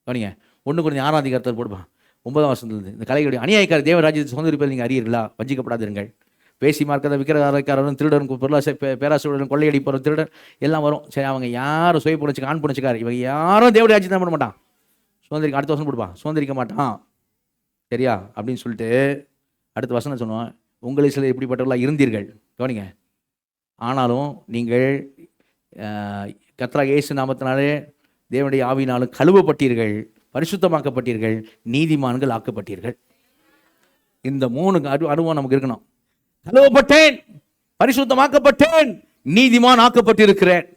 கவனிங்க, 1 Corinthians 6ஆம் அதிகாரத்தில் போடுப்பான் 9ஆம் வசனத்துலேருந்து. இந்த கலைகளுடைய அநியாயக்கார தேவராஜ்யத்தை சுதந்திரிப்பதை நீங்கள் அறியீர்களா? வஞ்சிக்கப்படாதிருங்கள். பேசி மார்க்கதை விக்கிரகாரக்காரரும் திருடரும் பேராசுடன் கொள்ளையடிப்பவரும் திருடன் எல்லாம் வரும். சரி, அவங்க யாரும் சுய புணர்ச்சிக்கு ஆண் புணர்ச்சிக்கார், இவங்க யாரும் தேவடைய ராஜ்யத்தை பண்ண மாட்டான், சுதந்திரிக்க. அடுத்த வசனம் கொடுப்பான், சுதந்திரிக்க மாட்டான், சரியா அப்படின்னு சொல்லிட்டு அடுத்த வசனம் சொன்னோம். உங்களை சில எப்படிப்பட்டவர்களாக இருந்தீர்கள், கவனிங்க. ஆனாலும் நீங்கள் கர்த்தராகிய இயேசு நாமத்தினாலே தேவனுடைய ஆவியினாலும் கழுவப்பட்டீர்கள், பரிசுத்தமாக்கப்பட்டீர்கள், நீதிமான்கள் ஆக்கப்பட்டீர்கள். இந்த 3 அனுபவம் நமக்கு இருக்கணும். கழுவப்பட்டேன், பரிசுத்தமாக்கப்பட்டேன், நீதிமான் ஆக்கப்பட்டிருக்கிறேன்.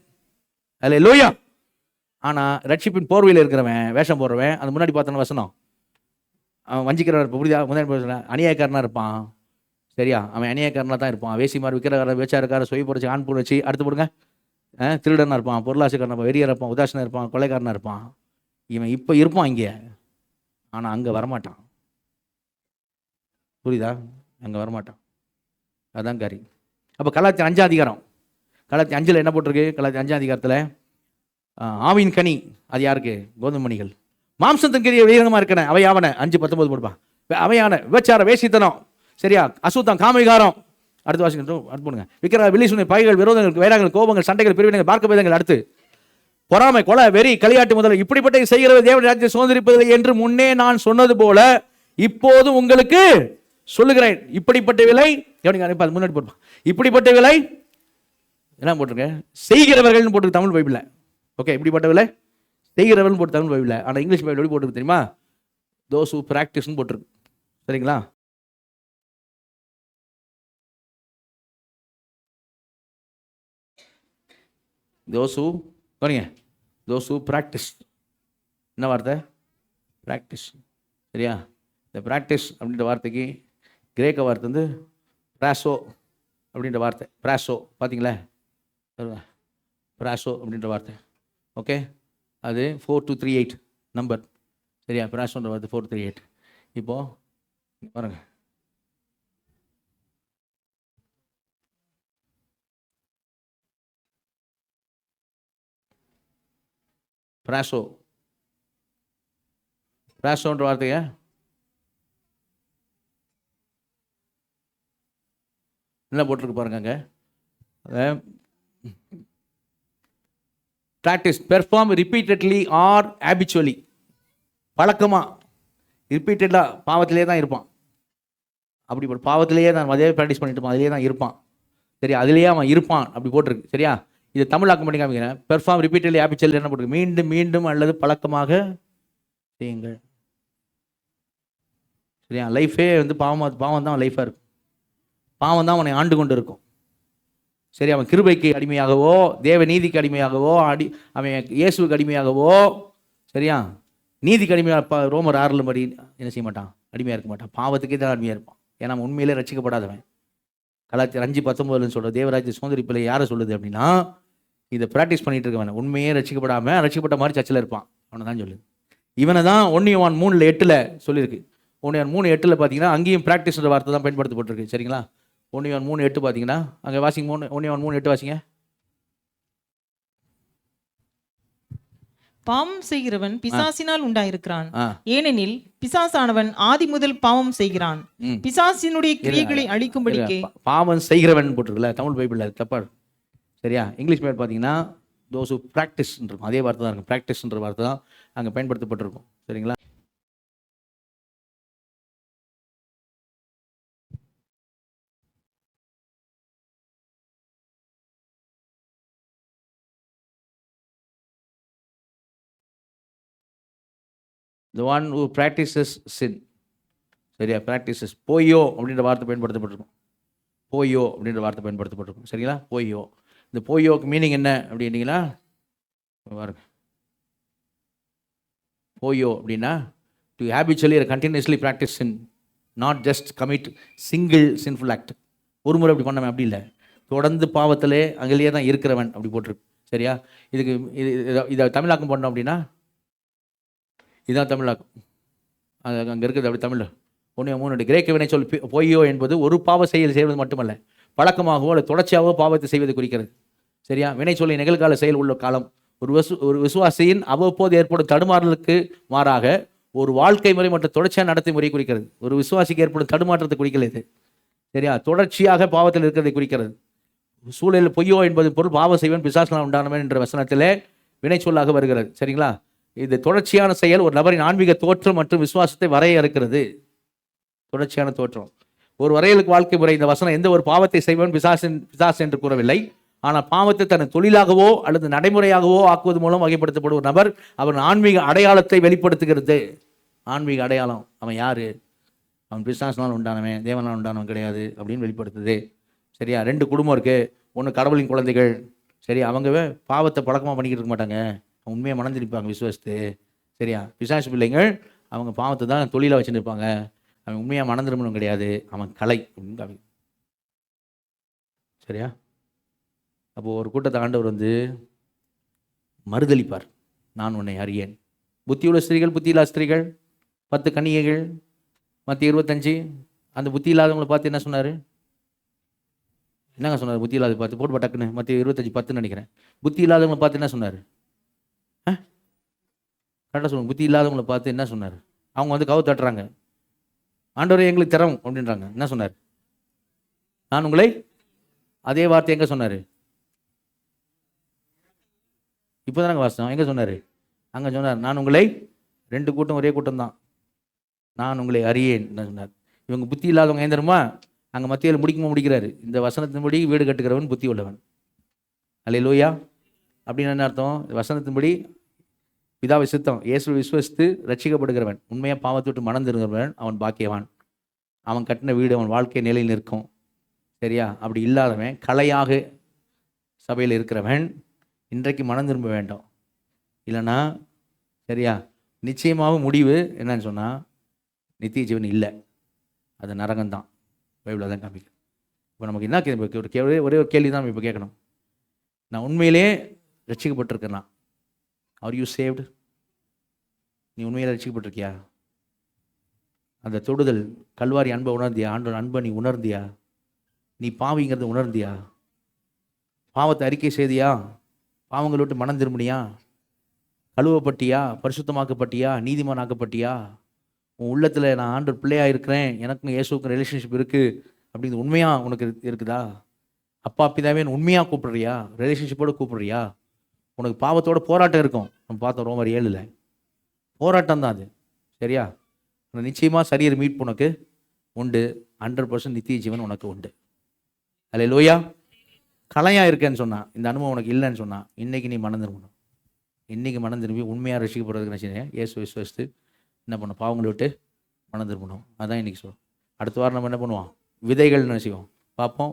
அல்லேலூயா. ஆனால் ரட்சிப்பின் போர்வையில் இருக்கிறவன், வேஷம் போடுறவன், அந்த முன்னாடி பார்த்தன வசனம், அவன் வஞ்சிக்கிறவன் இருப்பான். புரியுதா? முன்னாடி அநியாயக்காரனாக இருப்பான், சரியா? அவன் அநியாயக்காரனாக தான் இருப்பான். வேசிமார், விக்கிரகாரர், வேச்சாரக்காரர், சொய் புரட்சி, ஆண் புரட்சி, அடுத்து போடுங்க, திருடனாக இருப்பான், பொருளாசைக்காரனாக இருப்பான், வெறியாக இருப்பான், உதாசனாக இருப்பான், கொலைக்காரனாக இருப்பான். இவன் இப்போ இருப்பான் இங்கே, ஆனால் அங்கே வரமாட்டான். புரியுதா? அங்கே வரமாட்டான். அதுதான் காரி. அப்போ கலாத்தியர் 5ஆம் அதிகாரம், கலாத்தியர் 5ல் என்ன போட்டிருக்கு? கலாத்தியர் 5ஆம் அதிகாரத்தில் ஆவியின் கனி, அது யாருக்கு? கோதுமை மணிகள். மாம்சத்தின் கிரியை வீரமாக இருக்கணும், அவை யாவன? 5:19 போடுப்பான். அவையான விபச்சார, வேசித்தனம், சரியா, அசுத்தம், காமிகாரம். அடுத்து வாசிக்கணும், அடுத்து போடுங்க. விக்கிர வில்லிசுனை, பகைகள், விரோதங்கள், வைராகங்கள், கோபங்கள், சண்டைகள், பிரிவினைகள், பார்க்க பேதங்கள், அடுத்து பொறாமை, கொலை, வெறி, களியாட்டு முதல் இப்படிப்பட்ட செய்கிறவர் தேவனுடைய ராஜ்யத்தை சுதந்திரிப்பதில்லை என்று முன்னே நான் சொன்னது போல இப்போது உங்களுக்கு சொல்லுகிறேன். இப்படிப்பட்ட விலை, முன்னாடி போடுப்பான். இப்படிப்பட்ட விலை என்ன போட்டிருக்க? செய்கிறவர்கள் போட்டிருக்கு தமிழ் பைபிளில். ஓகே, இப்படிப்பட்ட விலை செய்கிறவர்கள் போட்டு தமிழ் பைபிளில். ஆனால் இங்கிலீஷ் பைபிள் எப்படி போட்டிருக்கு தெரியுமா? தோஸ் ஹூ பிராக்டிஸ்னு போட்டிருக்கு. சரிங்களா? தோஸ் ஹூ, கவனிங்க, தோஸ் ஹூ பிராக்டிஸ். என்ன வார்த்தை? பிராக்டிஸ், சரியா? இந்த பிராக்டிஸ் அப்படின்ற வார்த்தைக்கு கிரேக்க வார்த்தை வந்து பிராசோ அப்படின்ற வார்த்தை. பிராசோ பார்த்தீங்களா? பிராசோ அப்படின்ற வார்த்தை. ஓகே, அது 4238 நம்பர், சரியா? பிராசோன்ற வார்த்தை 438. இப்போது பாருங்க, பிராசோ, பிராசோன்ற வார்த்தைய என்ன போட்டிருக்கு பாருங்க அங்கே. Practice, perform repeatedly or habitually. பழக்கமாக, ரிப்பீட்டடாக பாவத்திலே தான் இருப்பான். அப்படி பாவத்திலேயே தான் அதே ப்ராக்டிஸ் பண்ணிட்டு இருப்பான், அதிலே தான் இருப்பான். சரியா? அதிலேயே அவன் இருப்பான் அப்படி போட்டிருக்கு. சரியா? இது தமிழாக்கம் பண்ணி காமிக்கிறேன். பெர்ஃபார்ம் ரிப்பீட்டட்லி ஹேபிச்சுவலி என்ன போட்டிருக்கு? மீண்டும் மீண்டும் அல்லது பழக்கமாக செய்யுங்கள். சரியா? லைஃபே வந்து பாவம் தான் லைஃபாக இருக்கும். பாவம் தான் அவனை ஆண்டு கொண்டு இருக்கும். சரி, அவன் கிருபைக்கு அடிமையாகவோ, தேவ நீதிக்கு அடிமையாகவோ, அவன் இயேசுக்கு அடிமையாகவோ, சரியா, நீதிக்கு அடிமையாக ரோமர் 6 படி என்ன செய்ய மாட்டான்? அடிமையாக இருக்க மாட்டான். பாவத்துக்கே தான் அடிமையாக இருப்பான். ஏன்னா உண்மையிலே ரட்சிக்கப்படாதவன். கலாத்தியர் 5:19 சொல்கிற தேவராஜ்ய சுதந்திரிப்பில் யாரை சொல்லுது அப்படின்னா, இதை ப்ராக்டிஸ் பண்ணிட்டு இருக்கவன் உண்மையே ரட்சிக்கப்படாமல் ரட்சிக்கப்பட்ட மாதிரி சர்ச்சில் இருப்பான், அவனை தான் சொல்லுது. இவனை தான் 1 John 3:8 சொல்லியிருக்கு. 1 John 3:8 பார்த்தீங்கன்னா அங்கேயும் ப்ராக்டிஸ்ன்ற வார்த்தை தான் பயன்படுத்தப்பட்டிருக்கு. சரிங்களா? 1 John 3:8 பார்த்தீங்கன்னா அங்கே வாசிங்க. 1 John 3:8 வாசிங்க. பாவம் செய்கிறவன் பிசாசினால் உண்டாயிருக்கிறான். ஆ. ஏனெனில் பிசாசானவன் ஆதி முதல் பாவம் செய்கிறான். ம். பிசாசினுடைய கிரியைகளை அழிக்கும்படிக்கே பாவம் செய்கிறவன் போட்டிருக்குல்ல தமிழ் பைபிளில் தப்பா இருக்கு. சரியா? இங்கிலீஷ் பேர் பார்த்தீங்கன்னா தோஸ் ப்ராக்டிஸ் இருக்கும். அதே வார்த்தை தான் இருக்கும். ப்ராக்டிஸ்ன்ற வார்த்தை தான் அங்கே பயன்படுத்தப்பட்டிருக்கும். சரிங்களா? the one who practices sin. சரியா? practices போயோ அப்படின்ற வார்த்தை பயன்படுத்தப்பட்டிருக்கும். போயோ அப்படின்ற வார்த்தை பயன்படுத்தப்பட்டிருக்கும். சரிங்களா? போயோ. இந்த போயோக்கு மீனிங் என்ன அப்படின்னீங்களா பாருங்க. போயோ அப்படின்னா to habitually continuously practice sin, not just commit single sinful act. ஒரு முறை அப்படி பண்ணவன் அப்படி இல்லை, தொடர்ந்து பாவத்திலே அங்கேயே தான் இருக்கிறவன் அப்படி போட்டிருக்கு. சரியா? இதுக்கு இதை தமிழாக்கம் பண்ணோம் அப்படின்னா இதுதான் தமிழாக்கம். அது அங்கே இருக்குது அப்படி தமிழ் 1:3 கிரேக்க வினை சொல் பொய்யோ என்பது ஒரு பாவ செயல் செய்வது மட்டுமல்ல, பழக்கமாகவோ அல்லது தொடர்ச்சியாகவோ பாவத்தை செய்வது குறிக்கிறது. சரியா? வினை சொல்லி நிகழ்கால செயல் உள்ள காலம். ஒரு விசுவாசியின் அவ்வப்போது ஏற்படும் தடுமாறலுக்கு மாறாக ஒரு வாழ்க்கை முறை மற்றும் தொடர்ச்சியான நடத்தை முறை குறிக்கிறது. ஒரு விசுவாசிக்கு ஏற்படும் தடுமாற்றத்தை குறிக்கல இது. சரியா? தொடர்ச்சியாக பாவத்தில் இருக்கிறதை குறிக்கிறது. சூழலில் பொய்யோ என்பது பொருள் பாவ செய்வன் பிசாசினால் உண்டானவன் என்ற வசனத்திலே வினை சொல்லாக வருகிறது. சரிங்களா? இது தொடர்ச்சியான செயல் ஒரு நபரின் ஆன்மீக தோற்றம் மற்றும் விசுவாசத்தை வரையறுக்கிறது. தொடர்ச்சியான தோற்றம் ஒரு வரையலுக்கு வாழ்க்கை முறை. இந்த வசனம் எந்த ஒரு பாவத்தை செய்வன் பிசாசு என்று கூறவில்லை. ஆனால் பாவத்தை தன் தொழிலாகவோ அல்லது நடைமுறையாகவோ ஆக்குவது மூலம் வகைப்படுத்தப்படும் ஒரு நபர் அவன் ஆன்மீக அடையாளத்தை வெளிப்படுத்துகிறது. ஆன்மீக அடையாளம், அவன் யாரு, அவன் பிசாசினால் உண்டானவன், தேவனால் உண்டானவன் கிடையாது அப்படின்னு வெளிப்படுத்துது. சரியா? 2 குடும்பம் இருக்கு. ஒன்று கடவுளின் குழந்தைகள். சரி, அவங்க பாவத்தை பழக்கமாக பண்ணிக்கிட்டு இருக்க மாட்டாங்க, உண்மையாக மணந்திருப்பாங்க விசுவாசத்து. சரியா? பிசாசு பிள்ளைங்கள் அவங்க பாவத்தை தான் தொழிலாக வச்சுட்டு இருப்பாங்க, அவன் உண்மையாக மணந்திருமனும் கிடையாது, அவன் கலை அப்படின்னு. சரியா? அப்போது ஒரு கூட்டத்தை ஆண்டவர் மறுதளிப்பார். நான் உன்னை அறியேன். புத்தியுள்ள ஸ்திரீகள், புத்தியில்லா ஸ்திரீகள், 10 கன்னிகைகள், மத்திய 25. அந்த புத்தி இல்லாதவங்களை பார்த்து என்ன சொன்னார்? என்னங்க சொன்னார்? புத்தி இல்லாத பார்த்து போட்டு டக்குன்னு மத்திய 25:10 நினைக்கிறேன். புத்தி இல்லாதவங்களை பார்த்து என்ன சொன்னார்? கரெக்டாக சொல்லுங்க. புத்தி இல்லாதவங்களை பார்த்து என்ன சொன்னார்? அவங்க கவு தட்டுறாங்க, ஆண்டவரே எங்களுக்கு தரோம் அப்படின்றாங்க. என்ன சொன்னார்? நான் உங்களை. அதே வார்த்தை எங்கே சொன்னார்? இப்போ தானங்க வாசம். எங்கே சொன்னார்? அங்கே சொன்னார், நான் உங்களை. 2 கூட்டம் ஒரே கூட்டம் தான். நான் உங்களை அறியேன் சொன்னார். இவங்க புத்தி இல்லாதவங்க ஏன் தெரியுமா? அங்கே மத்தியில் முடிக்கிறாரு. இந்த வசனத்தின்படி வீடு கட்டுகிறவன் புத்தி உள்ளவன். அல்லேலூயா. அப்படின்னு என்ன அர்த்தம்? வசனத்தின்படி பிதாவை சித்தம் இயேசு விசுவசித்து ரட்சிக்கப்படுகிறவன், உண்மையாக பாவத்தை விட்டு மனம் திரும்புகிறவன் அவன் பாக்கியவான். அவன் கட்டின வீடு அவன் வாழ்க்கை நிலையில் நிற்கும். சரியா? அப்படி இல்லாதவன் கலையாக சபையில் இருக்கிறவன் இன்றைக்கு மனம் திரும்ப வேண்டும். இல்லைன்னா சரியா நிச்சயமாக முடிவு என்னன்னு சொன்னால் நித்திய ஜீவன் இல்லை, அது நரகம்தான். பைபிளில் தான் காமிக்கும். இப்போ நமக்கு என்ன ஒரே ஒரு கேள்வி தான் நம்ம இப்போ கேட்கணும். நான் உண்மையிலே ரட்சிக்கப்பட்டிருக்கேன்னா? Are you saved? நீ உண்மையிலே ரட்சிக்கப்பட்டிருக்கியா? அந்த தொடுதல் கல்வாரி அன்பை உணர்ந்தியா? ஆண்டோட அன்பை நீ உணர்ந்தியா? நீ பாவிங்கிறத உணர்ந்தியா? பாவத்தை அறிக்கை செய்தியா? பாவங்களை விட்டு மனம் திரும்பினியா? கழுவப்பட்டியா? பரிசுத்தமாக்கப்பட்டியா? நீதிமானாக்கப்பட்டியா? உன் உள்ளத்தில் நான் ஆண்டவர் பிள்ளையாக இருக்கிறேன், எனக்கும் இயேசுக்கும் ரிலேஷன்ஷிப் இருக்குது அப்படிங்கிறது உண்மையாக உனக்கு இருக்குதா? அப்பா பிதாவே உண்மையாக கூப்பிடுறியா? ரிலேஷன்ஷிப்போடு கூப்பிடுறியா? உனக்கு பாவத்தோட போராட்டம் இருக்கும். நம்ம பார்த்தோம் ரோமர் 7 போராட்டம் தான் அது. சரியா? நிச்சயமாக சரீர மீட்பு உனக்கு உண்டு. 100% நித்திய ஜீவன் உனக்கு உண்டு. அல்லேலூயா. கலையாக இருக்கேன்னு சொன்னால், இந்த அனுபவம் உனக்கு இல்லைன்னு சொன்னால், இன்றைக்கி நீ மனம் திரும்பணும். இன்றைக்கி மனம் திரும்பி உண்மையாக ரசிக்கப்படுறதுக்கு நினச்சினேன் இயேசு விசுவாசித்து என்ன பண்ணணும்? பாவங்களை விட்டு மனம் திரும்பணும். அதான் இன்றைக்கி சொல்லுவோம். அடுத்த வாரம் நம்ம என்ன பண்ணுவோம்? விதைகள் நினச்சிக்குவோம். பார்ப்போம்.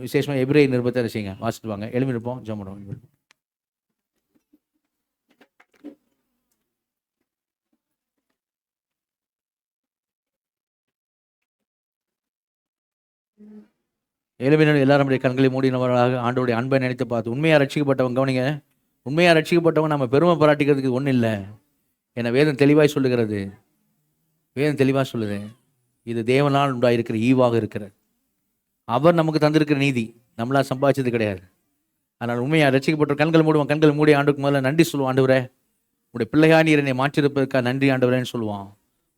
விசேஷமாக எபிரேய நிருபத்தை நினச்சிங்க வாசிட்டு வாங்க. எழுமிருப்போம், ஜெபம் பண்ணுவோம். எழுமினர் எல்லாருடைய கண்களை மூடினவர்களாக ஆண்டோடைய அன்பை நினைத்து பார்த்து உண்மையாக ரட்சிக்கப்பட்டவங்க கவனிங்க. உண்மையாக ரட்சிக்கப்பட்டவங்க நம்ம பெருமை பாராட்டிக்கிறதுக்கு ஒன்றும் இல்லை. ஏன்னா வேதம் தெளிவாய் சொல்லுகிறது. வேதம் தெளிவாக சொல்லுது, இது தேவனால் உண்டாயிருக்கிற ஈவாக இருக்கிற அவர் நமக்கு தந்திருக்கிற நீதி, நம்மளா சம்பாதிச்சது கிடையாது. அதனால் உண்மையாக ரட்சிக்கப்பட்ட கண்கள் மூடுவோம். கண்கள் மூடி ஆண்டுக்கு முதல்ல நன்றி சொல்லுவோம். ஆண்டவரே, உடைய பிள்ளையா நீர் என்னை மாற்றிருப்பதற்காக நன்றி ஆண்டவரேன்னு சொல்லுவான்.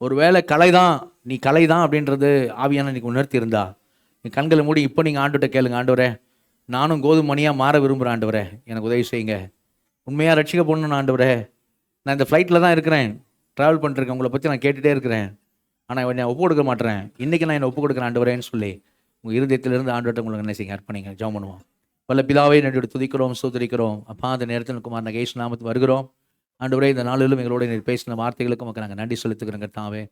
ஒருவேளை கலை தான், நீ கலை தான் அப்படின்றது ஆவியான நீக்கு உணர்த்தி இருந்தா, நீ கண்களை மூடி இப்போ நீங்கள் ஆண்டுகிட்ட கேளுங்க, ஆண்டவரே நானும் கோதுமை மணியாக மாற விரும்புகிறேன் ஆண்டவரே, எனக்கு உதவி செய்யுங்க. உண்மையாக ரட்சிக்கப்படணும் ஆண்டவரே, நான் இந்த ஃப்ளைட்டில் தான் இருக்கிறேன், ட்ராவல் பண்ணிருக்கேன், உங்களை பற்றி நான் கேட்டுகிட்டே இருக்கிறேன், ஆனால் என்னை ஒப்பு கொடுக்க மாட்டேறேன், இன்றைக்கி நான் என்னை ஒப்பு கொடுக்குறேன் ஆண்டவரேன்னு சொல்லி உங்கள் இருதயத்திலிருந்து ஆண்டவர்கிட்ட உங்களுக்கு என்ன செய்யுங்க, அர்ப்பணிங்க. ஜெபம் பண்ணுவோம். வல்ல பிதாவே நன்றியோடு துதிக்கிறோம், ஸ்தோத்திரிக்கிறோம். அப்பா, அந்த நேரத்தில் குமார் நகேஷ் நாமத்துக்கு வருகிறோம் ஆண்டவரே. இந்த நாளிலும் எங்களோட நீர் பேசின வார்த்தைகளுக்கு மக்கள் நாங்கள் நன்றி செலுத்துக்கிறோம் கர்த்தாவே.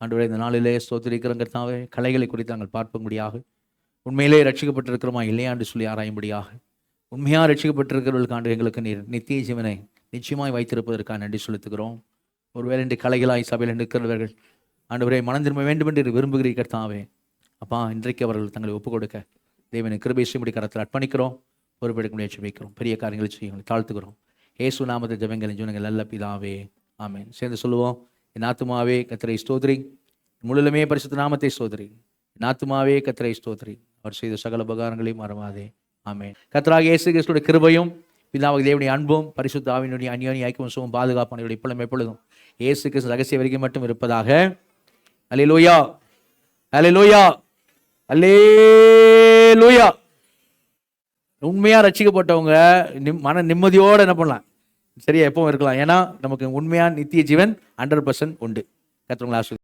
ஆண்டவரே, இந்த நாளிலே ஸ்தோத்திரிக்கிறோம் கர்த்தாவே. கலைகளை குறித்து நாங்கள் பார்க்கும்படியாக, உண்மையிலே ரட்சிக்கப்பட்டிருக்கிறோமா இல்லையாண்டு சொல்லி ஆராயும்படியாக, உண்மையாக ரட்சிக்கப்பட்டிருக்கிறவர்களுக்கு ஆண்டு எங்களுக்கு நீர் நித்திய ஜீவனை நிச்சயமாய் வைத்திருப்பதற்காக நன்றி செலுத்துகிறோம். ஒருவேளை இன்று கலைகளாய் சபையில் நிற்கிறவர்கள் ஆண்டவரே மனம் திரும்ப வேண்டும் என்று விரும்புகிறீர் கர்த்தாவே. அப்பா, இன்றைக்கு அவர்கள் தங்களை ஒப்புக் கொடுக்க தேவனை கிருபை செய்யும்படி கரத்தில் அர்ப்பணிக்கிறோம். பொறுப்பெடுக்க முடியாது வைக்கிறோம். பெரிய காரியங்களை செய்யுங்கள் தாழ்த்துக்கிறோம். இயேசு நாமத்தை ஜெபங்களின் ஜீவனங்கள் நல்ல பிதாவே, ஆமென். சேர்ந்து சொல்லுவோம். என் ஆத்துமாவே கர்த்தரை ஸ்தோத்திரி, முழுலுமே பரிசுத்த நாமத்தை ஸ்தோத்திரி. என் ஆத்துமாவே கர்த்தரை ஸ்தோத்திரி, அவர் செய்த சகல உபகாரங்களையும் மறவாதே. ஆமென். கர்த்தராகிய இயேசு கிறிஸ்துவின் கிருபையும் பிதாவாகிய தேவனுடைய அன்பும் பரிசுத்த ஆவியினுடைய அந்யோன்ய ஐக்கியமும் சுகமும் பாதுகாப்பான இப்பொழுதும் எப்பொழுதும் இயேசு கிறிஸ்து ரகசிய வரைக்கும் மட்டும் இருப்பதாக. அல்லேலூயா, அல்லேலூயா, அல்லேலூயா. உண்மையா ரட்சிக்கப்பட்டவங்க மன நிம்மதியோட என்ன பண்ணலாம், சரியா எப்பவும் இருக்கலாம். ஏன்னா நமக்கு உண்மையான நித்திய ஜீவன் 100% உண்டு. கர்த்தர் உங்களை ஆசீர்வதிப்பார்.